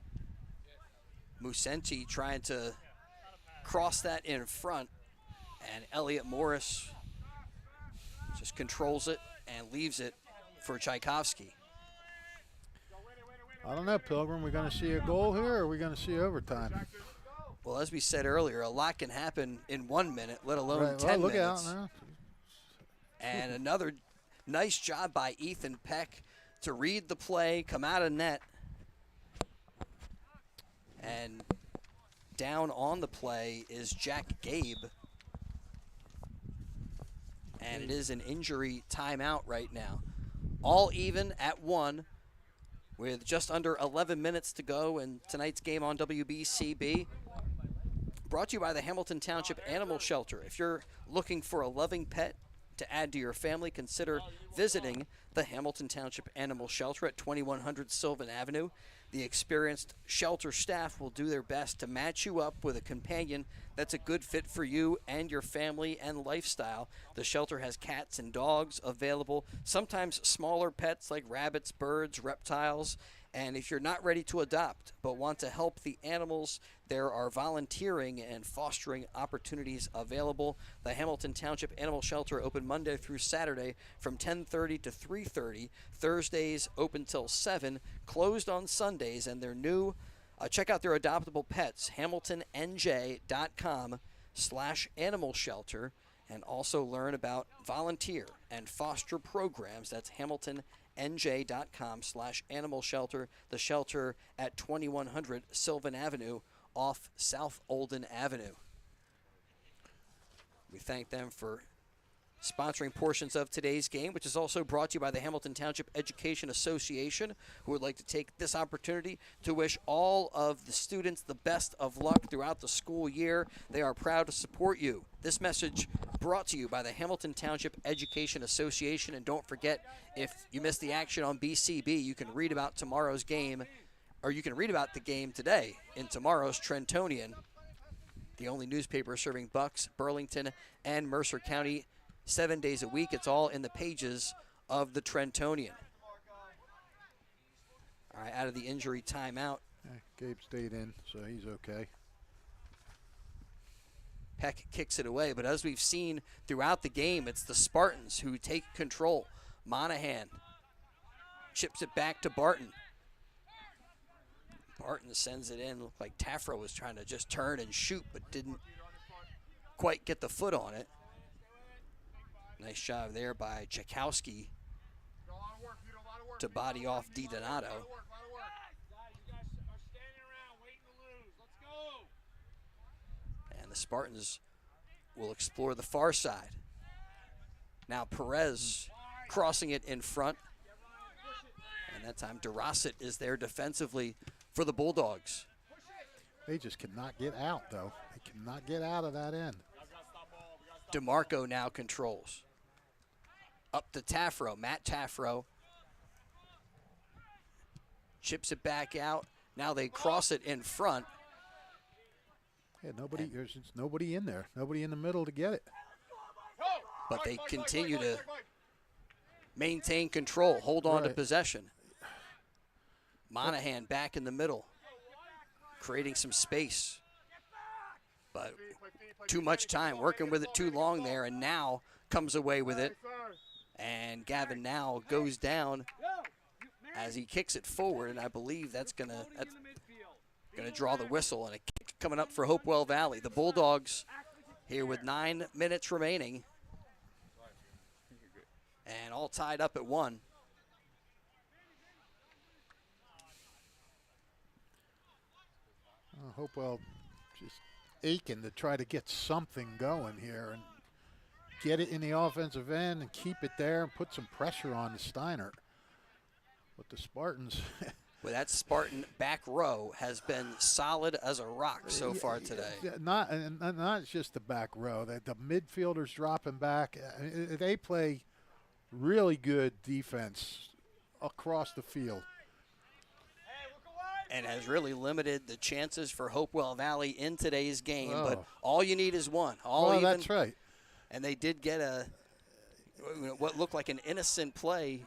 Musenti trying to cross that in front. And Elliot Morris just controls it and leaves it for Tchaikovsky. I don't know, Pilgrim. We're going to see a goal here, or are we going to see overtime? Well, as we said earlier, a lot can happen in 1 minute, let alone Right, 10 look minutes. out now. And another nice job by Ethan Peck to read the play, come out of net. And down on the play is Jack Gabe. And it is an injury timeout right now. All even at 1 with just under 11 minutes to go in tonight's game on WBCB. Brought to you by the Hamilton Township Animal Shelter. If you're looking for a loving pet to add to your family, consider visiting the Hamilton Township Animal Shelter at 2100 Sylvan Avenue. The experienced shelter staff will do their best to match you up with a companion that's a good fit for you and your family and lifestyle. The shelter has cats and dogs available, sometimes smaller pets like rabbits, birds, reptiles. And if you're not ready to adopt but want to help the animals, there are volunteering and fostering opportunities available. The Hamilton Township Animal Shelter open Monday through Saturday from 10:30 to 3:30. Thursdays open till 7, closed on Sundays, and they're new. Check out their adoptable pets, hamiltonnj.com/animal shelter, and also learn about volunteer and foster programs. That's hamiltonnj.com/animal shelter. The shelter at 2100 Sylvan Avenue off South Olden Avenue. We thank them for sponsoring portions of today's game, which is also brought to you by the Hamilton Township Education Association, who would like to take this opportunity to wish all of the students the best of luck throughout the school year. They are proud to support you. This message brought to you by the Hamilton Township Education Association. And don't forget, if you missed the action on BCB, you can read about tomorrow's game, or you can read about the game today in tomorrow's Trentonian, the only newspaper serving Bucks, Burlington, and Mercer County 7 days a week. It's all in the pages of the Trentonian. All right, out of the injury timeout. Gabe stayed in, so he's okay. Peck kicks it away, but as we've seen throughout the game, it's the Spartans who take control. Monahan chips it back to Barton. Barton sends it in. Looked like Tafro was trying to just turn and shoot, but didn't quite get the foot on it. Nice job there by Tchaikovsky to body off DiDonato. And the Spartans will explore the far side. Now Perez crossing it in front. And that time DeRosset is there defensively for the Bulldogs. They just cannot get out, though. They cannot get out of that end. DeMarco now controls. Up to Tafro, Matt Tafro. Chips it back out. Now they cross it in front. Yeah, there's nobody in there. Nobody in the middle to get it. But they continue to maintain control, hold on to possession. Monahan back in the middle, creating some space. But too much time, working with it too long there, and now comes away with it. And Gavin now goes down as he kicks it forward, and I believe that's gonna draw the whistle, and a kick coming up for Hopewell Valley. The Bulldogs here with 9 minutes remaining, and all tied up at 1. Hopewell just aching to try to get something going here and get it in the offensive end and keep it there and put some pressure on the Steinert. But the Spartans. Well, that Spartan back row has been solid as a rock so far today. Not just the back row. The midfielders dropping back. They play really good defense across the field. And has really limited the chances for Hopewell Valley in today's game. But all you need is one. That's right. And they did get what looked like an innocent play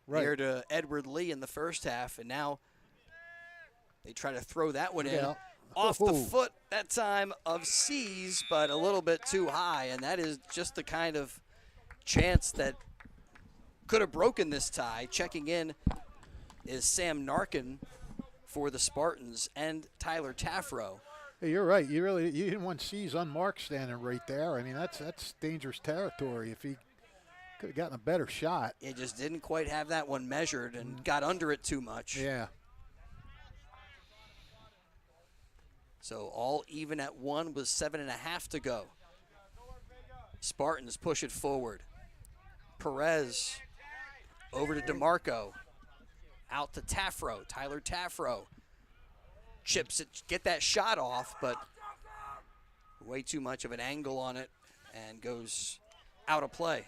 here to Edward Lee in the first half. And now they try to throw that one in. Off the foot that time of C's, but a little bit too high. And that is just the kind of chance that could have broken this tie. Checking in is Sam Narkin for the Spartans and Tyler Tafro. Hey, you're right. You didn't want C's unmarked standing right there. I mean, that's dangerous territory. If he could have gotten a better shot. It just didn't quite have that one measured and got under it too much. Yeah. So all even at 1 with 7.5 to go. Spartans push it forward. Perez over to DeMarco. Out to Tafro, Tyler Tafro. Chips it, get that shot off, but way too much of an angle on it and goes out of play.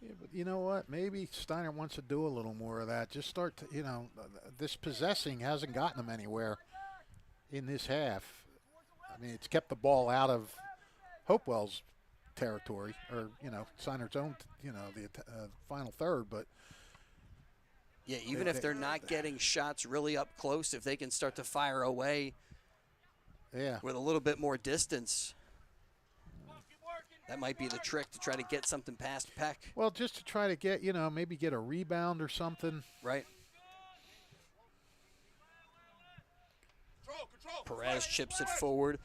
Yeah, but you know what? Maybe Steiner wants to do a little more of that. Just start to, this possessing hasn't gotten them anywhere in this half. I mean, it's kept the ball out of Hopewell's territory, or, Steinert's own, the final third, but. Yeah, even if they're not getting shots really up close, if they can start to fire away with a little bit more distance, that might be the trick to try to get something past Peck. Well, just to try to get, maybe get a rebound or something. Right. Perez chips it forward.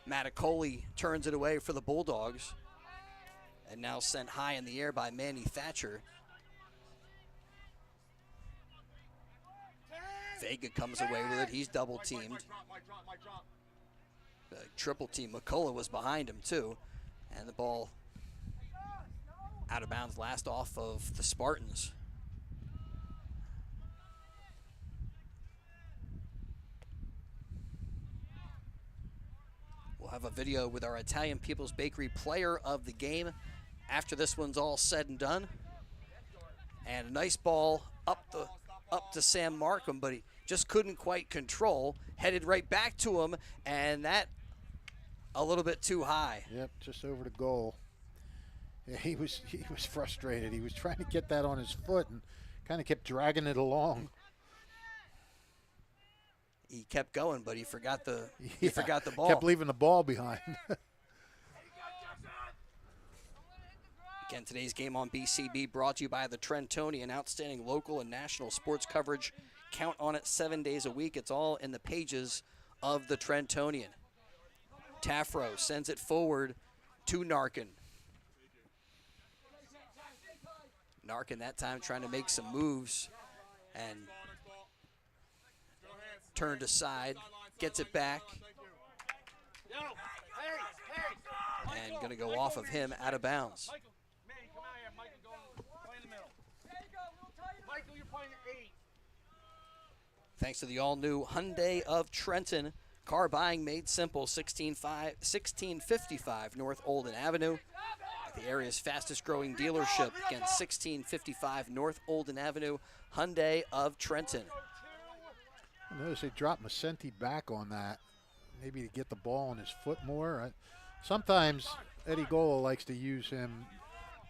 Maticoli turns it away for the Bulldogs. And now sent high in the air by Manny Thatcher. Vega comes away with it. He's double teamed. triple team. McCullough was behind him too. And the ball out of bounds, last off of the Spartans. We'll have a video with our Italian People's Bakery player of the game after this one's all said and done. And a nice ball up to Sam Markham, but he just couldn't quite control. Headed right back to him, and that a little bit too high. Yep, just over the goal. Yeah, he was frustrated. He was trying to get that on his foot and kind of kept dragging it along. He kept going, but he forgot the forgot the ball. Kept leaving the ball behind. Again, today's game on BCB brought to you by the Trentonian. Outstanding local and national sports coverage. Count on it 7 days a week. It's all in the pages of the Trentonian. Tafro sends it forward to Narkin. Narkin that time trying to make some moves and turned aside, gets it back, and going to go off of him out of bounds. Thanks to the all-new Hyundai of Trenton. Car buying made simple, 1655 North Olden Avenue. The area's fastest growing dealership. Again, 1655 North Olden Avenue, Hyundai of Trenton. I notice they dropped Macenti back on that, maybe to get the ball on his foot more. Sometimes Eddie Gola likes to use him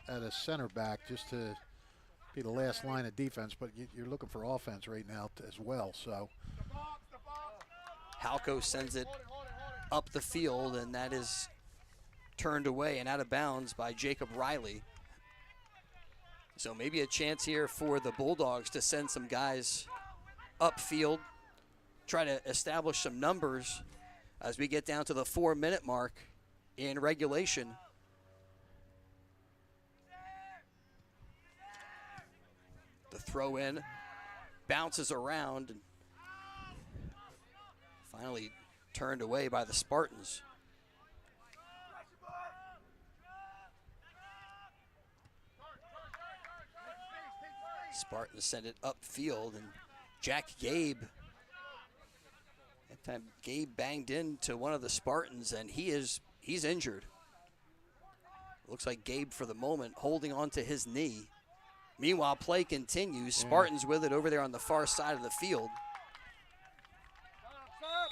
at a center back just to be the last line of defense, but you're looking for offense right now as well. So Halco sends it up the field, and that is turned away and out of bounds by Jacob Riley. So maybe a chance here for the Bulldogs to send some guys upfield, try to establish some numbers as we get down to the 4-minute mark in regulation. The throw in bounces around and finally turned away by the Spartans. Spartans send it upfield, and Jack Gabe, that time Gabe banged into one of the Spartans, and he's injured. Looks like Gabe for the moment holding on to his knee. Meanwhile, play continues. Spartans with it over there on the far side of the field.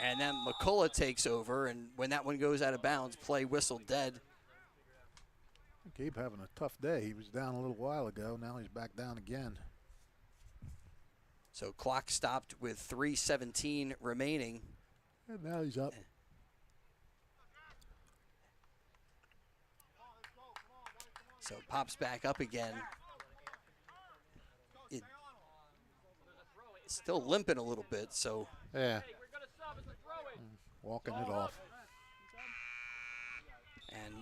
And then McCullough takes over, and when that one goes out of bounds, play whistle dead. Gabe having a tough day. He was down a little while ago. Now he's back down again. So clock stopped with 3:17 remaining. And now he's up. So pops back up again. It's still limping a little bit, so. Yeah. Walking it off. And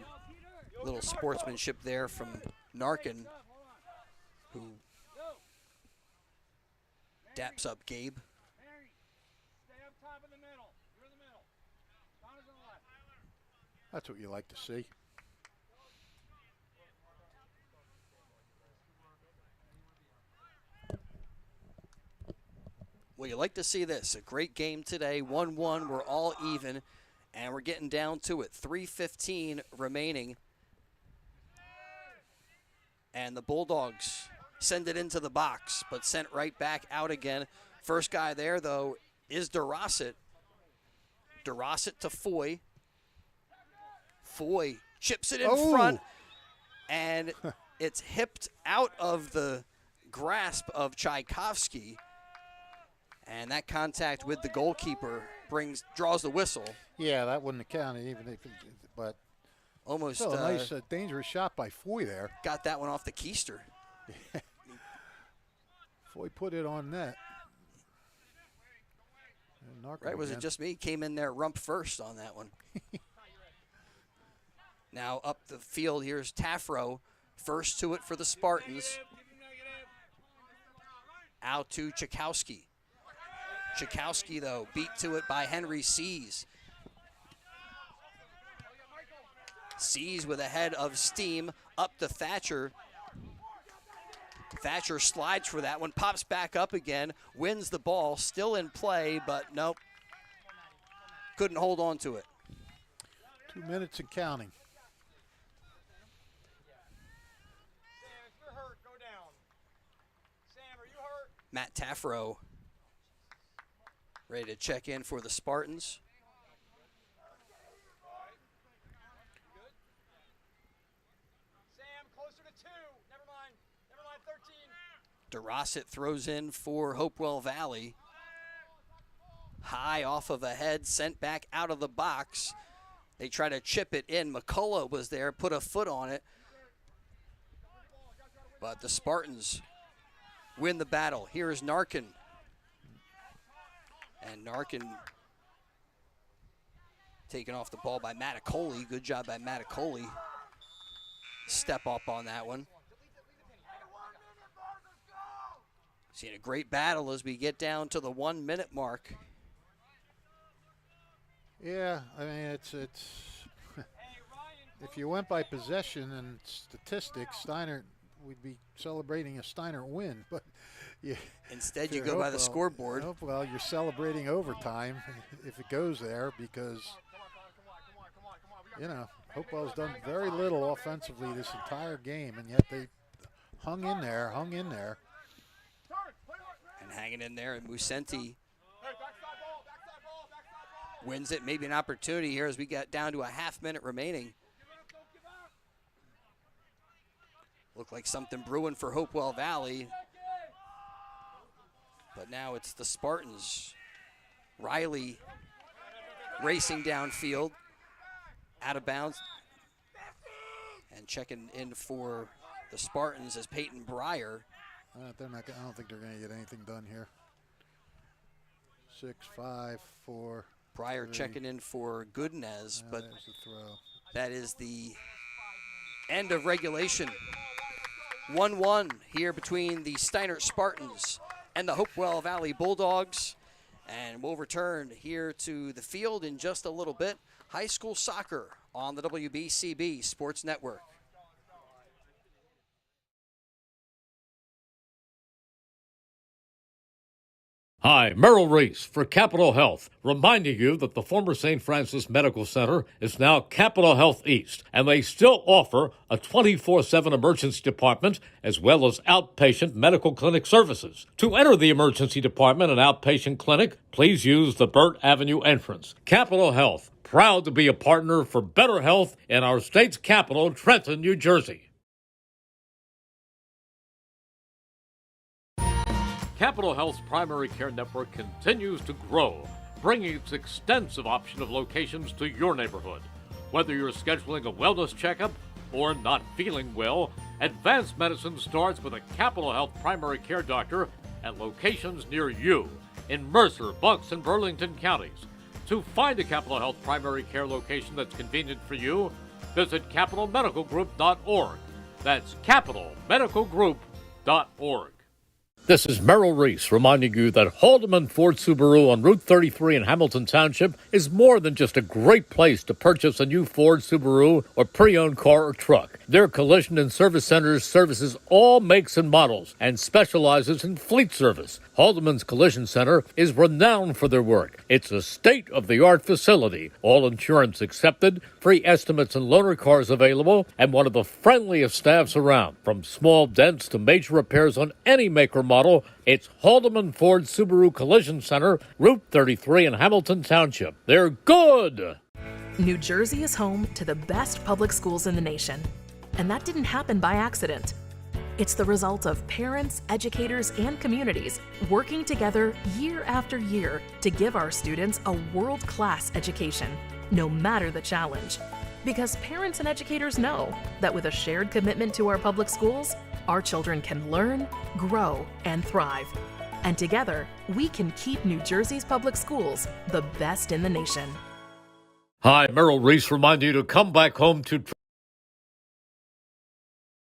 a little sportsmanship there from Narkin, who daps up Gabe. That's what you like to see. Well, you like to see this. A great game today. 1-1. We're all even, and we're getting down to it. 3:15 remaining. And the Bulldogs send it into the box, but sent right back out again. First guy there, though, is DeRosset. DeRosset to Foy. Foy chips it in front, and it's hipped out of the grasp of Tchaikovsky. And that contact with the goalkeeper draws the whistle. Yeah, that wouldn't have counted even if, but almost still a nice, dangerous shot by Foy there. Got that one off the keister. Foy put it on net. Right, was it just me? Came in there rump first on that one. Now up the field, here's Tafro. First to it for the Spartans. Out to Tchaikovsky. Tchaikovsky, though, beat to it by Henry Seas. Sees with a head of steam up to Thatcher. Thatcher slides for that one, pops back up again, wins the ball, still in play, but nope, couldn't hold on to it. 2 minutes and counting. Sam, if you're hurt, go down. Sam, are you hurt? Matt Taffro ready to check in for the Spartans. Sam, closer to 2. Never mind. Never mind, 13. DeRosset throws in for Hopewell Valley. High off of a head, sent back out of the box. They try to chip it in. McCullough was there, put a foot on it. But the Spartans win the battle. Here is Narkin. And Narkin taken off the ball by Mattacoli. Good job by Mattacoli. Step up on that one. Seeing a great battle as we get down to the 1 minute mark. Yeah, I mean, it's if you went by possession and statistics, Steinert would be celebrating a Steinert win, but instead you go by the scoreboard. Well, you're celebrating overtime if it goes there because, you know, Hopewell's done very little offensively this entire game, and yet they hung in there. And hanging in there, and Musenti wins it. Maybe an opportunity here as we get down to a half-minute remaining. Looked like something brewing for Hopewell Valley. But now it's the Spartans. Riley racing downfield, out of bounds. And checking in for the Spartans is Peyton Breyer. I don't think they're going to get anything done here. 6, 5, 4. Breyer 3. checking in for Goodness, but There's the throw. that is the end of regulation. 1-1 here between the Steinert Spartans and the Hopewell Valley Bulldogs. And we'll return here to the field in just a little bit. High school soccer on the WBCB Sports Network. Hi, Merrill Reese for Capital Health, reminding you that the former St. Francis Medical Center is now Capital Health East, and they still offer a 24/7 emergency department as well as outpatient medical clinic services. To enter the emergency department and outpatient clinic, please use the Burt Avenue entrance. Capital Health, proud to be a partner for better health in our state's capital, Trenton, New Jersey. Capital Health's primary care network continues to grow, bringing its extensive option of locations to your neighborhood. Whether you're scheduling a wellness checkup or not feeling well, advanced medicine starts with a Capital Health primary care doctor at locations near you in Mercer, Bucks, and Burlington counties. To find a Capital Health primary care location that's convenient for you, visit capitalmedicalgroup.org. That's capitalmedicalgroup.org. This is Merrill Reese reminding you that Haldeman Ford Subaru on Route 33 in Hamilton Township is more than just a great place to purchase a new Ford, Subaru, or pre-owned car or truck. Their collision and service centers services all makes and models and specializes in fleet service. Haldeman's Collision Center is renowned for their work. It's a state-of-the-art facility, all insurance accepted, free estimates and loaner cars available, and one of the friendliest staffs around. From small dents to major repairs on any make or model, it's Haldeman Ford Subaru Collision Center, Route 33 in Hamilton Township. They're good! New Jersey is home to the best public schools in the nation. And that didn't happen by accident. It's the result of parents, educators, and communities working together year after year to give our students a world-class education, no matter the challenge. Because parents and educators know that with a shared commitment to our public schools, our children can learn, grow, and thrive. And together, we can keep New Jersey's public schools the best in the nation. Hi, Merrill Reese reminding you to come back home to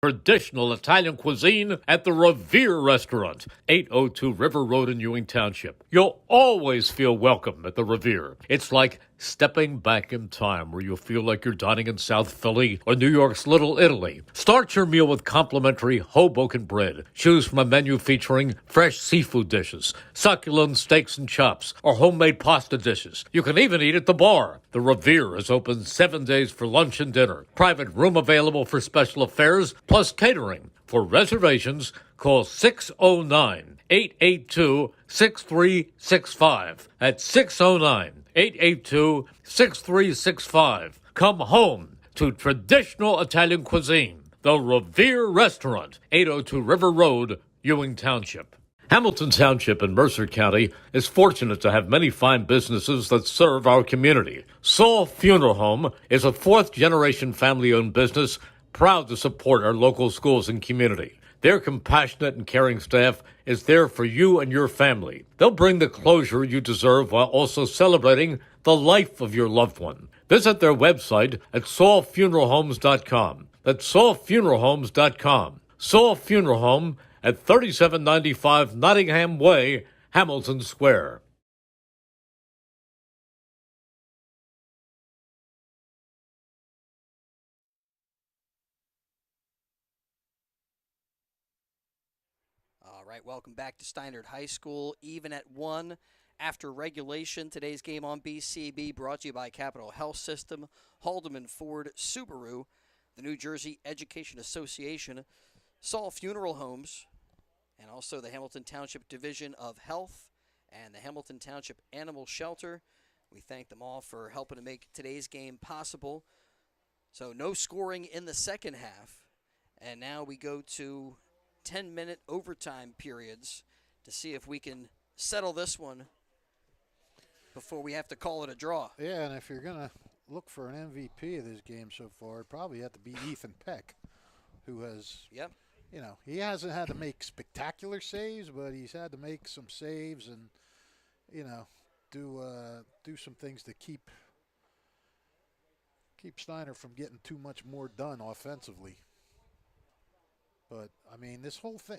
traditional Italian cuisine at the Revere Restaurant, 802 River Road in Ewing Township. You'll always feel welcome at the Revere. It's like stepping back in time where you'll feel like you're dining in South Philly or New York's Little Italy. Start your meal with complimentary Hoboken bread. Choose from a menu featuring fresh seafood dishes, succulent steaks and chops, or homemade pasta dishes. You can even eat at the bar. The Revere is open 7 days for lunch and dinner. Private room available for special affairs, plus catering. For reservations, call 609-882-6365. That's 609-882-6365. Come home to traditional Italian cuisine. The Revere Restaurant, 802 River Road, Ewing Township. Hamilton Township in Mercer County is fortunate to have many fine businesses that serve our community. Saul Funeral Home is a fourth-generation family-owned business proud to support our local schools and community. Their compassionate and caring staff is there for you and your family. They'll bring the closure you deserve while also celebrating the life of your loved one. Visit their website at saulfuneralhomes.com. That's saulfuneralhomes.com. Saul Funeral Home at 3795 Nottingham Way, Hamilton Square. All right, welcome back to Steinert High School. Even at 1 after regulation. Today's game on BCB brought to you by Capital Health System, Haldeman Ford, Subaru, the New Jersey Education Association, Saul Funeral Homes, and also the Hamilton Township Division of Health and the Hamilton Township Animal Shelter. We thank them all for helping to make today's game possible. So no scoring in the second half. And now we go to 10-minute overtime periods to see if we can settle this one before we have to call it a draw. Yeah, and if you're going to look for an MVP of this game so far, it'd probably have to be Ethan Peck, who has, you know, he hasn't had to make spectacular saves, but he's had to make some saves and, you know, do some things to keep Steiner from getting too much more done offensively. But, I mean, this whole thing,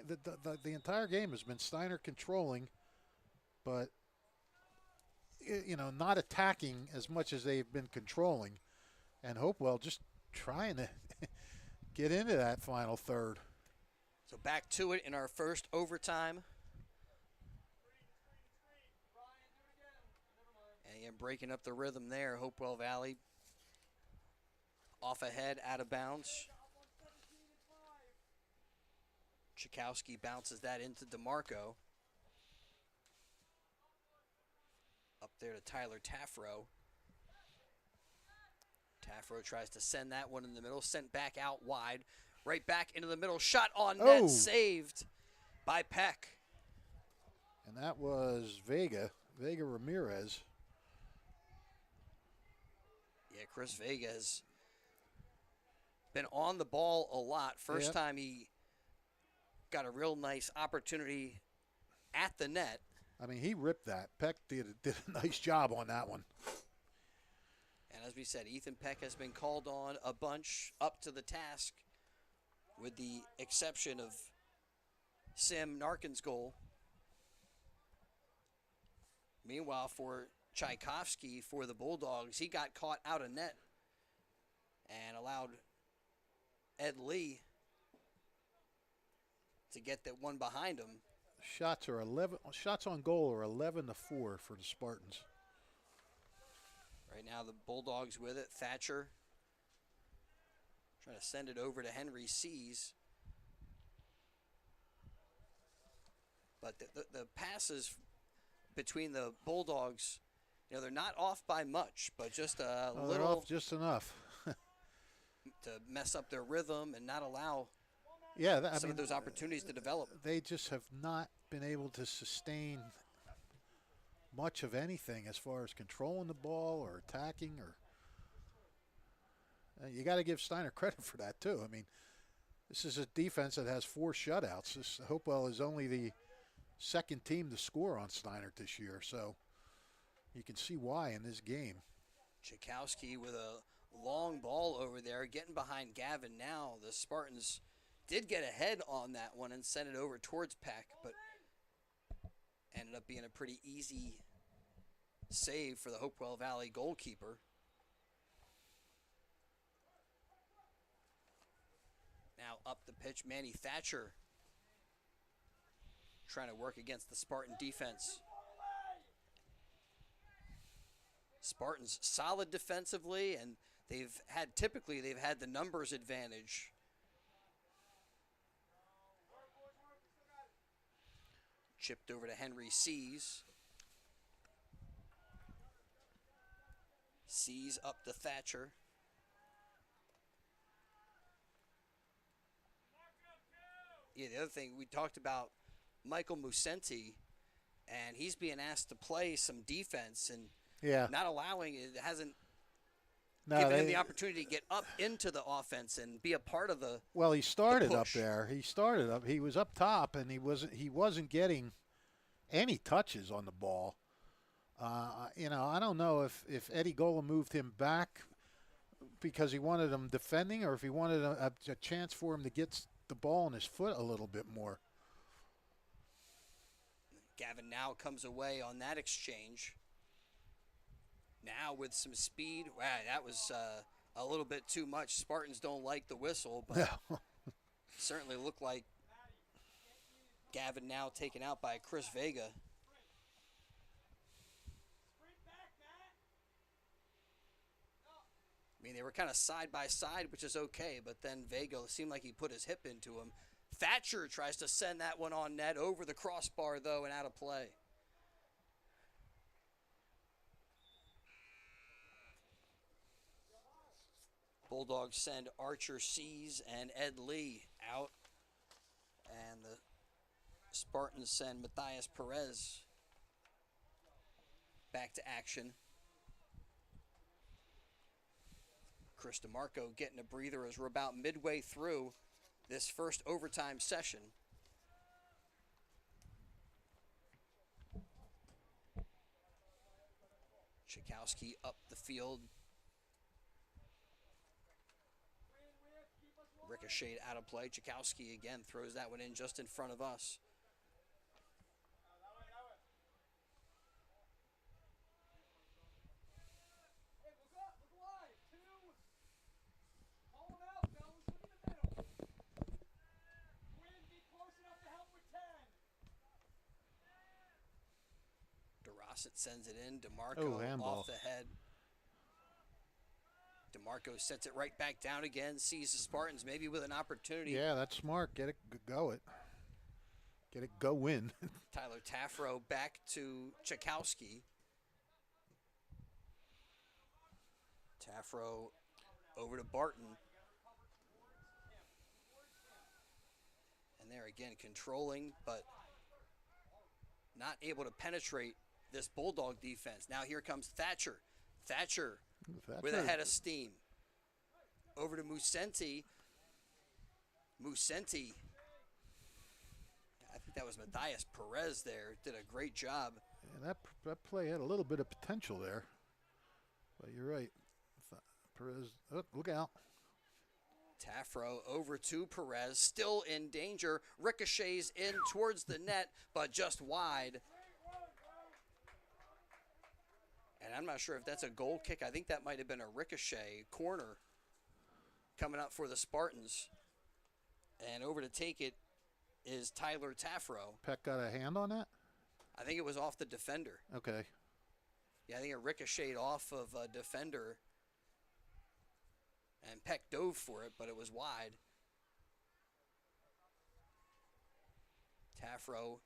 the entire game has been Steiner controlling, but, you know, not attacking as much as they've been controlling. And Hopewell just trying to get into that final third. So back to it in our first overtime. And again, breaking up the rhythm there, Hopewell Valley off ahead, out of bounds. Chikowski bounces that into DeMarco. Up there to Tyler Taffro. Taffro tries to send that one in the middle, sent back out wide. Right back into the middle, shot on net, saved by Peck. And that was Vega Ramirez. Yeah, Chris Vega has been on the ball a lot. First time he got a real nice opportunity at the net. I mean, he ripped that. Peck did a nice job on that one. And as we said, Ethan Peck has been called on a bunch, up to the task, with the exception of Sam Narkin's goal. Meanwhile, for Tchaikovsky, for the Bulldogs, he got caught out of net and allowed Ed Lee to get that one behind him. Shots on goal are 11-4 for the Spartans. Right now the Bulldogs with it. Thatcher trying to send it over to Henry Seas. But the passes between the Bulldogs, you know, they're not off by much, but just a little. They're off just enough. to mess up their rhythm and not allow some of those opportunities to develop. They just have not been able to sustain much of anything as far as controlling the ball or attacking. You got to give Steiner credit for that too. I mean, this is a defense that has 4 shutouts. Hopewell is only the second team to score on Steiner this year, so you can see why in this game. Chikowski with a long ball over there, getting behind Gavin now. The Spartans did get ahead on that one and sent it over towards Peck, but ended up being a pretty easy save for the Hopewell Valley goalkeeper. Now up the pitch, Manny Thatcher trying to work against the Spartan defense. Spartans solid defensively, and they've had the numbers advantage. Chipped over to Henry Seas. Seas up to Thatcher. Yeah, the other thing, we talked about Michael Musenti, and he's being asked to play some defense and not allowing it. Hasn't given him the opportunity to get up into the offense and be a part of the Well, he started the up push. there. He was up top, and he wasn't getting any touches on the ball. I don't know if Eddie Gola moved him back because he wanted him defending, or if he wanted a chance for him to get the ball in his foot a little bit more. Gavin now comes away on that exchange. Now with some speed. Wow, that was a little bit too much. Spartans don't like the whistle, but certainly looked like Gavin now taken out by Chris Vega. I mean, they were kind of side by side, which is okay, but then Vega seemed like he put his hip into him. Thatcher tries to send that one on net over the crossbar, though, and out of play. Bulldogs send Archer Seas and Ed Lee out, and the Spartans send Matthias Perez back to action. Chris DeMarco getting a breather as we're about midway through this first overtime session. Tchaikovsky up the field. Ricocheted out of play. Tchaikovsky again throws that one in just in front of us. DeRosset sends it in. DeMarco off the head. DeMarco sets it right back down again. Sees the Spartans maybe with an opportunity. Yeah, that's smart. Get it go in. Tyler Taffro back to Tchaikovsky. Taffro over to Barton. And there again, controlling, but not able to penetrate this Bulldog defense. Now here comes Thatcher. Thatcher with a head of steam. Over to Musenti. Musenti. I think that was Matthias Perez there. Did a great job. And that play had a little bit of potential there. But you're right. Perez, look out. Taffro over to Perez, still in danger. Ricochets in towards the net, but just wide. And I'm not sure if that's a goal kick. I think that might have been a ricochet corner coming up for the Spartans. And over to take it is Tyler Taffro. Peck got a hand on that? I think it was off the defender. Okay. Yeah, I think it ricocheted off of a defender. And Peck dove for it, but it was wide. Taffro,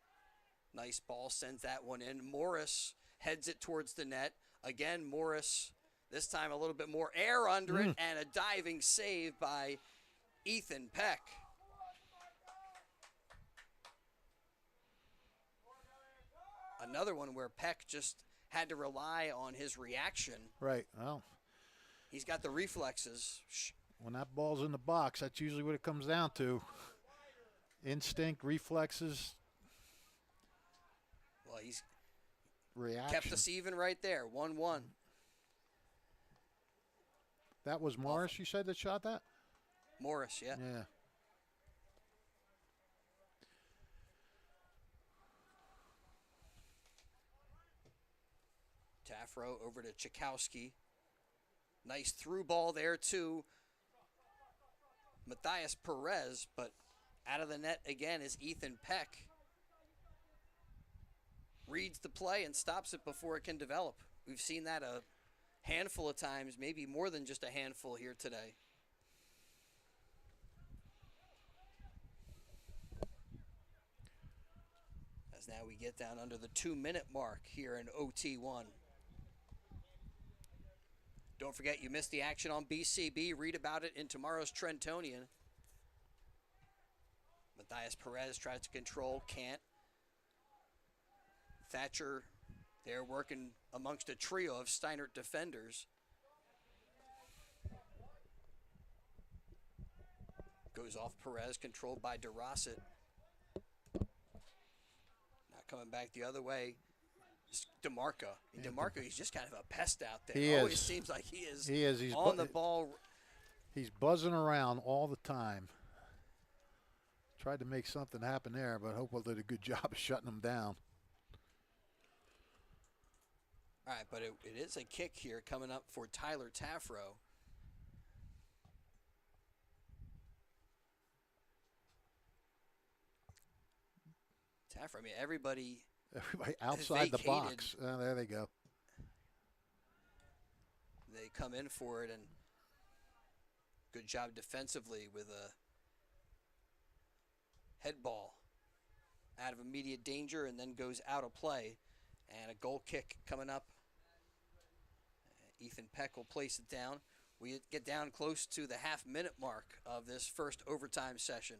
nice ball, sends that one in. Morris heads it towards the net. Again, Morris, this time a little bit more air under it, and a diving save by Ethan Peck. Another one where Peck just had to rely on his reaction. Right, well. He's got the reflexes. When that ball's in the box, that's usually what it comes down to. Instinct, reflexes. Well, he's reaction. Kept us even right there, 1-1. That was Morris, you said, that shot that? Morris, yeah. Yeah. Tafro over to Chakowski. Nice through ball there to Matthias Perez, but out of the net again is Ethan Peck. Reads the play and stops it before it can develop. We've seen that a handful of times, maybe more than just a handful here today. As now we get down under the 2-minute mark here in OT1. Don't forget, you missed the action on BCB. Read about it in tomorrow's Trentonian. Matthias Perez tries to control, can't. Thatcher, they're working amongst a trio of Steinert defenders. Goes off Perez, controlled by DeRosset. Now coming back the other way, DeMarco. DeMarco, he's just kind of a pest out there. He always is. Seems like he is. He's on the ball. He's buzzing around all the time. Tried to make something happen there, but Hopewell did a good job of shutting him down. All right, but it is a kick here coming up for Tyler Tafro. Tafro, I mean, everybody outside the vacated. box. There they go. They come in for it, and good job defensively with a head ball out of immediate danger and then goes out of play. And a goal kick coming up. Ethan Peck will place it down. We get down close to the half-minute mark of this first overtime session.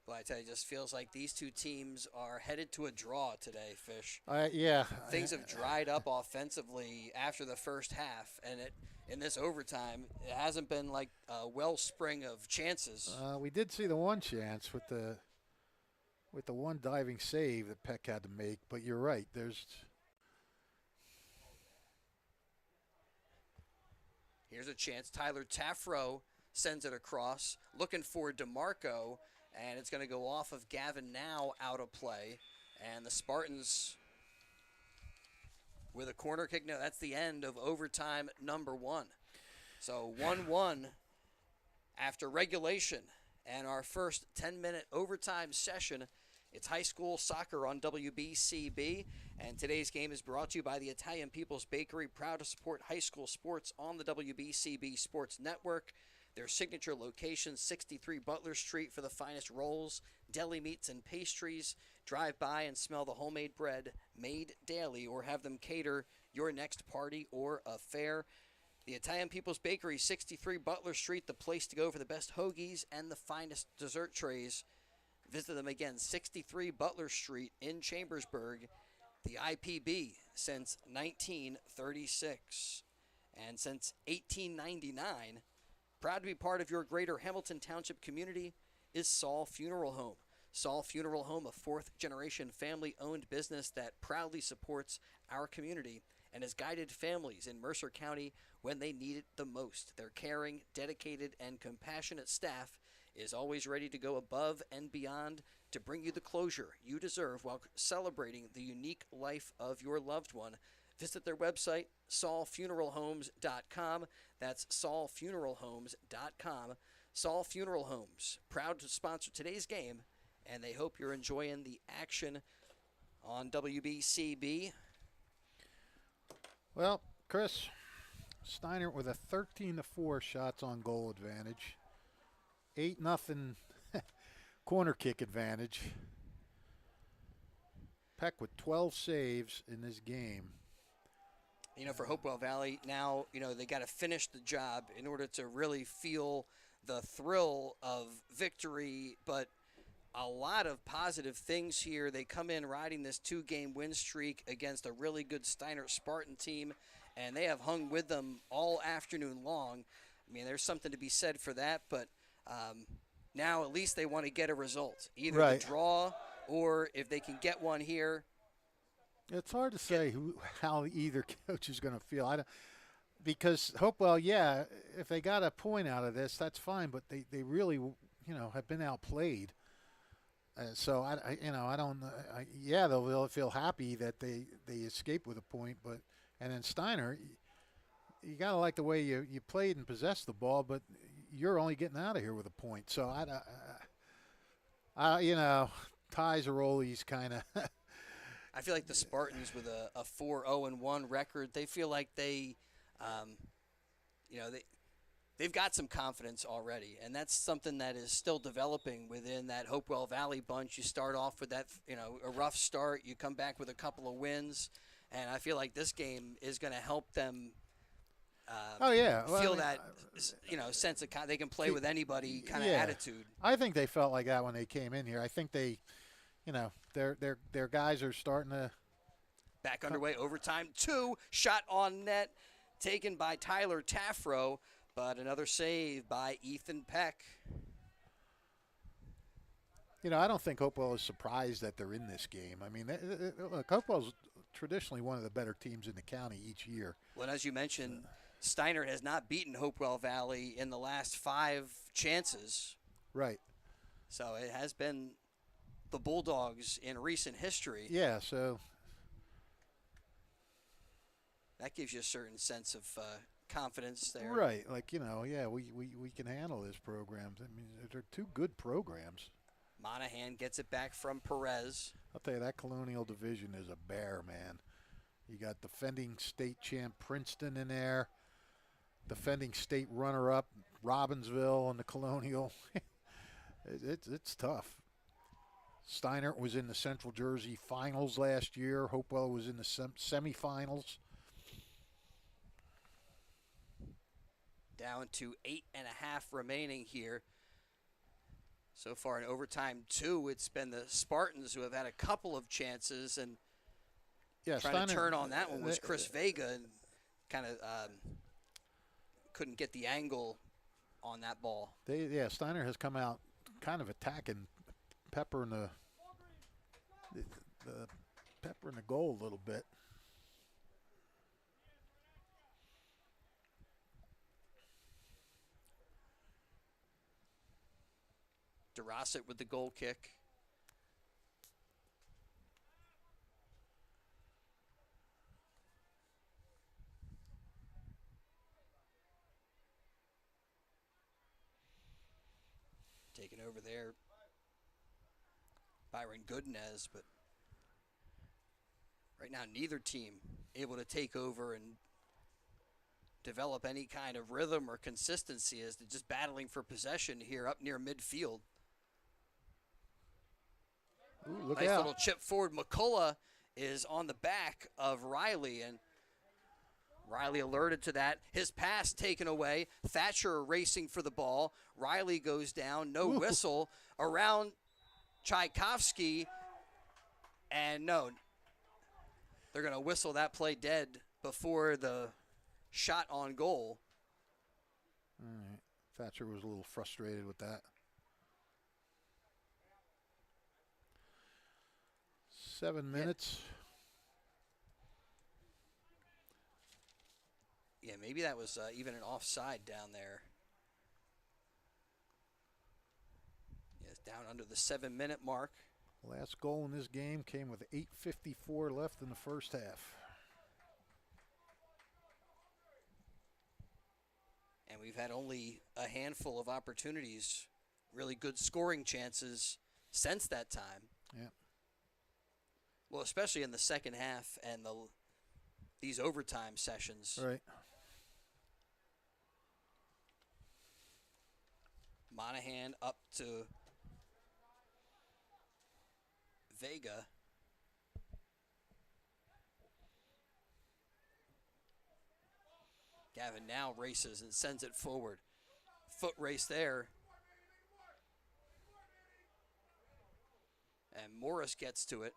But I tell you, it just feels like these two teams are headed to a draw today, Fish. Yeah. Things have dried up offensively after the first half, and in this overtime, it hasn't been like a wellspring of chances. We did see the one chance with the one diving save that Peck had to make, but you're right. Here's a chance. Tyler Tafro sends it across, looking for DeMarco, and it's going to go off of Gavin now out of play. And the Spartans with a corner kick. No, that's the end of overtime number 1. So 1-1 after regulation and our first 10-minute overtime session. It's high school soccer on WBCB, and today's game is brought to you by the Italian People's Bakery, proud to support high school sports on the WBCB Sports Network. Their signature location, 63 Butler Street, for the finest rolls, deli meats, and pastries. Drive by and smell the homemade bread made daily, or have them cater your next party or affair. The Italian People's Bakery, 63 Butler Street, the place to go for the best hoagies and the finest dessert trays. Visit them again, 63 Butler Street in Chambersburg. The IPB since 1936. And since 1899, proud to be part of your greater Hamilton Township community, is Saul Funeral Home. Saul Funeral Home, a fourth-generation family-owned business that proudly supports our community and has guided families in Mercer County when they need it the most. Their caring, dedicated, and compassionate staff is always ready to go above and beyond to bring you the closure you deserve while celebrating the unique life of your loved one. Visit their website, saulfuneralhomes.com. That's saulfuneralhomes.com. Saul Funeral Homes, proud to sponsor today's game, and they hope you're enjoying the action on WBCB. Well, Chris, Steinert with a 13-4 shots on goal advantage. 8-0 corner kick advantage. Peck with 12 saves in this game. You know, for Hopewell Valley, now, they got to finish the job in order to really feel the thrill of victory, but a lot of positive things here. They come in riding this 2-game win streak against a really good Steinert Spartan team, and they have hung with them all afternoon long. I mean, there's something to be said for that, but now at least they want to get a result, either right. the draw or if they can get one here. It's hard to say how either coach is going to feel. Because Hopewell, yeah, if they got a point out of this, that's fine, but they really, have been outplayed. So I don't. Yeah, they'll feel happy that they escape with a point, but and then Steiner, you gotta like the way you played and possessed the ball, but you're only getting out of here with a point. So ties or rollies kind of. I feel like the Spartans with a 4-0-1 record, they feel like they've got some confidence already, and that's something that is still developing within that Hopewell Valley bunch. You start off with that, a rough start. You come back with a couple of wins, and I feel like this game is going to help them feel that sense of they can play with anybody kind of attitude. I think they felt like that when they came in here. I think they, their guys are starting to back underway. Overtime 2, shot on net, taken by Tyler Taffro, but another save by Ethan Peck. I don't think Hopewell is surprised that they're in this game. I mean, look, Hopewell's traditionally one of the better teams in the county each year. Well, as you mentioned, Steinert has not beaten Hopewell Valley in the last 5 chances. Right. So it has been the Bulldogs in recent history. Yeah, so that gives you a certain sense of confidence there. Right. Like, we can handle this program. I mean, they're 2 good programs. Monahan gets it back from Perez. I'll tell you, that Colonial Division is a bear, man. You got defending state champ Princeton in there, defending state runner-up Robbinsville and the Colonial. It's tough. Steinert was in the Central Jersey Finals last year. Hopewell was in the semifinals. Down to 8.5 remaining here. So far in overtime 2, it's been the Spartans who have had a couple of chances, and trying to turn on that one was Chris Vega, and kind of couldn't get the angle on that ball. Steiner has come out kind of attacking, peppering the goal a little bit. DeRosset with the goal kick. Taken over there, Byron Goodnez, but right now neither team able to take over and develop any kind of rhythm or consistency as they're just battling for possession here up near midfield. Ooh, look nice out. Little chip forward. McCullough is on the back of Riley, and Riley alerted to that. His pass taken away. Thatcher racing for the ball. Riley goes down. No whistle around Tchaikovsky. And no, they're going to whistle that play dead before the shot on goal. All right. Thatcher was a little frustrated with that. 7 minutes. Yeah, maybe that was even an offside down there. Yes, down under the 7-minute mark. Last goal in this game came with 8:54 left in the first half. And we've had only a handful of opportunities, really good scoring chances since that time. Yeah. Well, especially in the second half and these overtime sessions. Right. Monahan up to Vega. Gavin now races and sends it forward. Foot race there. And Morris gets to it.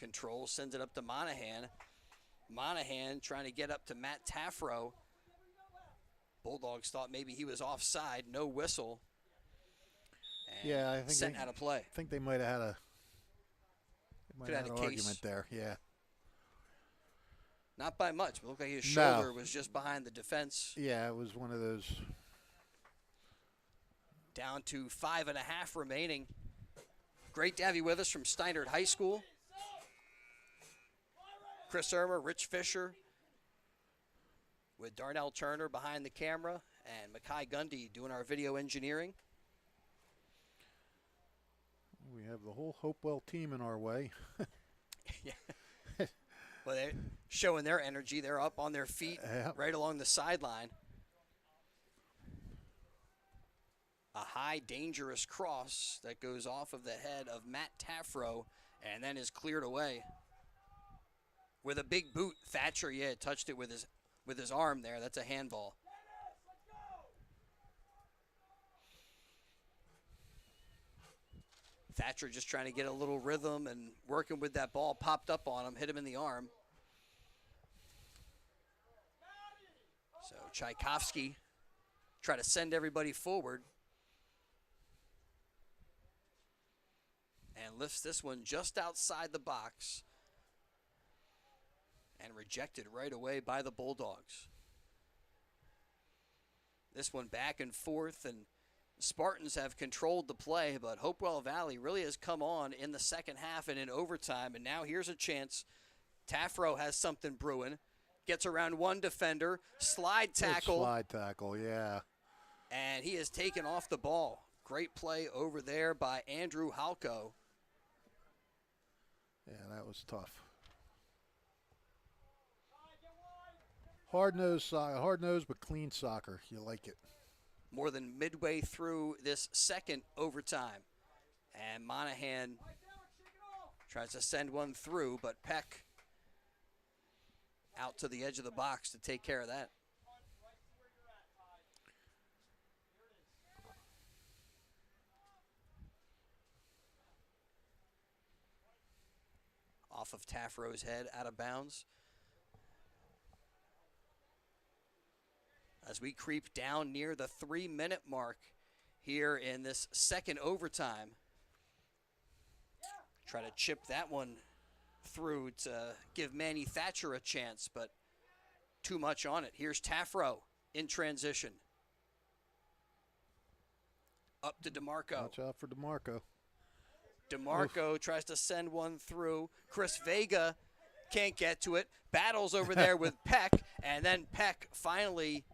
Control, sends it up to Monahan. Monahan trying to get up to Matt Taffro. Bulldogs thought maybe he was offside. No whistle. And yeah, I think sent out of play. I think they might have had an case. argument there. Yeah. Not by much. It looked like his shoulder was just behind the defense. Yeah, it was one of those. Down to 5.5 remaining. Great to have you with us from Steinert High School. Chris Irmer, Rich Fisher, with Darnell Turner behind the camera, and Makai Gundy doing our video engineering. We have the whole Hopewell team in our way. Yeah. Well, they're showing their energy. They're up on their feet right along the sideline. A high, dangerous cross that goes off of the head of Matt Taffro and then is cleared away. With a big boot, Thatcher, touched it with his arm there. That's a handball. Thatcher just trying to get a little rhythm and working with that ball. Popped up on him, hit him in the arm. So Tchaikovsky try to send everybody forward. And lifts this one just outside the box. And rejected right away by the Bulldogs. This one back and forth, and Spartans have controlled the play, but Hopewell Valley really has come on in the second half and in overtime, and now here's a chance. Taffro has something brewing. Gets around one defender. Slide tackle. Good slide tackle, yeah. And he is taken off the ball. Great play over there by Andrew Halko. Yeah, that was tough. Hard-nosed but clean soccer. You like it. More than midway through this second overtime. And Monahan tries to send one through, but Peck out to the edge of the box to take care of that. Off of Taffro's head, out of bounds. As we creep down near the 3-minute mark here in this second overtime. Try to chip that one through to give Manny Thatcher a chance, but too much on it. Here's Taffro in transition. Up to DeMarco. Watch out for DeMarco. DeMarco tries to send one through. Chris Vega can't get to it. Battles over there with Peck, and then Peck finally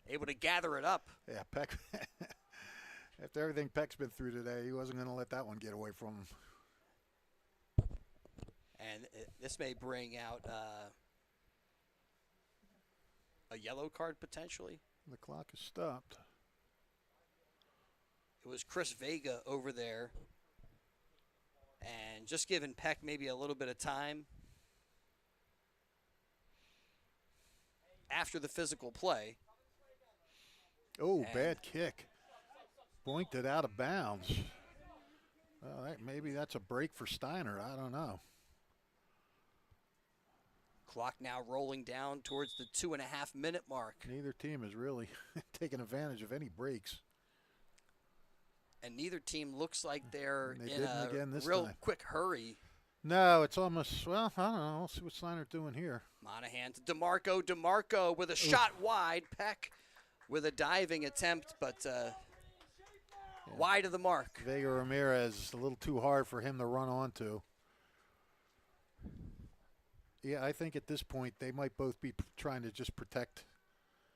able to gather it up. Yeah, Peck. After everything Peck's been through today, he wasn't going to let that one get away from him. And this may bring out a yellow card potentially. The clock is stopped. It was Chris Vega over there. And just giving Peck maybe a little bit of time after the physical play. Oh, And bad kick. Boinked it out of bounds. Well, maybe that's a break for Steinert. I don't know. Clock now rolling down towards the 2.5-minute mark. Neither team is really taking advantage of any breaks. And neither team looks like they're They in didn't again a this real time. quick hurry. No, it's almost, well, I don't know. We'll see what Steinert doing here. Monahan to DeMarco. DeMarco with a shot wide. Peck with a diving attempt, but wide of the mark. Vega Ramirez, a little too hard for him to run onto. Yeah, I think at this point they might both be trying to just protect.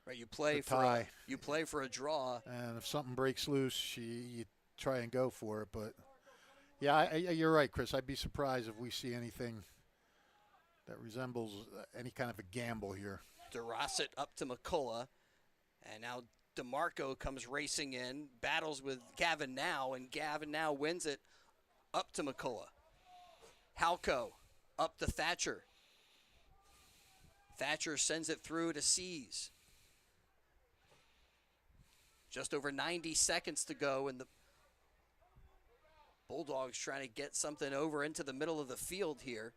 Right, you play the for tie. you play for a draw. And if something breaks loose, you try and go for it. But, yeah, you're right, Chris. I'd be surprised if we see anything that resembles any kind of a gamble here. DeRosset up to McCullough. And now DeMarco comes racing in, battles with Gavin Now, and Gavin Now wins it up to McCullough. Halko up to Thatcher. Thatcher sends it through to Seas. Just over 90 seconds to go, and the Bulldogs trying to get something over into the middle of the field here.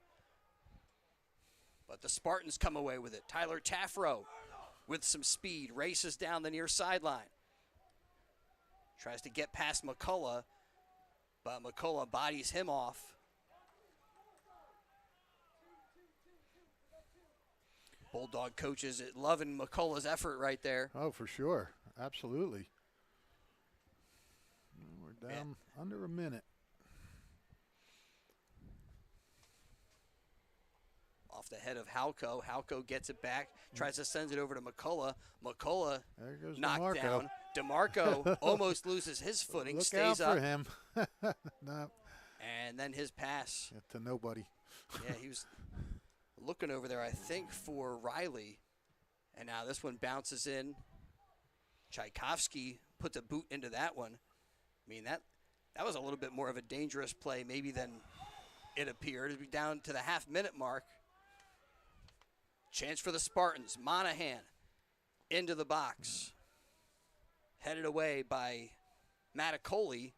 But the Spartans come away with it. Tyler Taffro with some speed, races down the near sideline. Tries to get past McCullough, but McCullough bodies him off. Bulldog coaches loving McCullough's effort right there. Oh, for sure. Absolutely. We're down under a minute. Off the head of Halco. Halco gets it back, tries to send it over to McCullough. McCullough There goes knocked DeMarco. down. DeMarco almost loses his footing, Look stays out up, for him. No, and then his pass. to nobody. Yeah, he was looking over there, I think, for Riley. And now this one bounces in. Tchaikovsky puts a boot into that one. I mean, that was a little bit more of a dangerous play maybe than it appeared. It'd be down to the half-minute mark. Chance for the Spartans. Monahan into the box. Headed away by Mattacoli,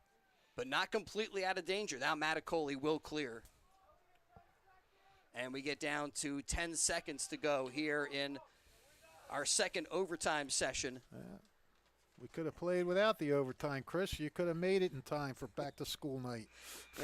but not completely out of danger. Now Mattacoli will clear. And we get down to 10 seconds to go here in our second overtime session. We could have played without the overtime, Chris. You could have made it in time for back-to-school night.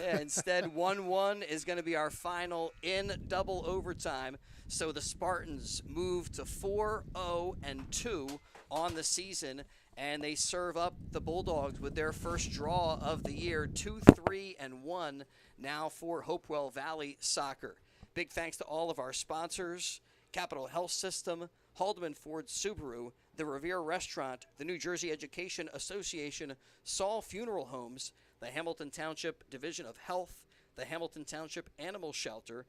Yeah, instead, 1-1 is going to be our final in double overtime. So the Spartans move to 4-0-2 on the season, and they serve up the Bulldogs with their first draw of the year, 2-3-1 now for Hopewell Valley Soccer. Big thanks to all of our sponsors, Capital Health System, Haldeman Ford Subaru, the Revere Restaurant, the New Jersey Education Association, Saul Funeral Homes, the Hamilton Township Division of Health, the Hamilton Township Animal Shelter,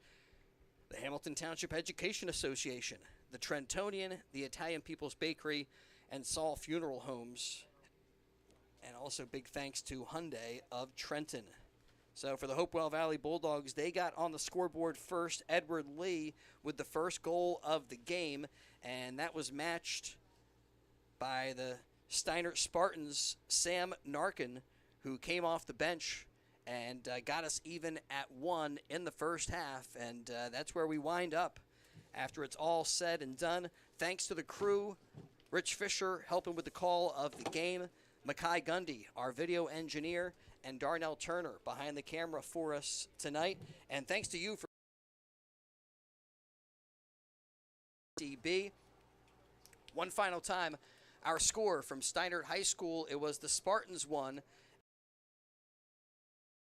the Hamilton Township Education Association, the Trentonian, the Italian People's Bakery, and Saul Funeral Homes. And also big thanks to Hyundai of Trenton. So for the Hopewell Valley Bulldogs, they got on the scoreboard first. Edward Lee with the first goal of the game, and that was matched by the Steinert Spartans' Sam Narkin, who came off the bench and got us even at 1 in the first half, and that's where we wind up after it's all said and done. Thanks to the crew, Rich Fisher helping with the call of the game, Makai Gundy, our video engineer, and Darnell Turner behind the camera for us tonight. And thanks to you for DB. One final time, our score from Steinert High School, it was the Spartans 1,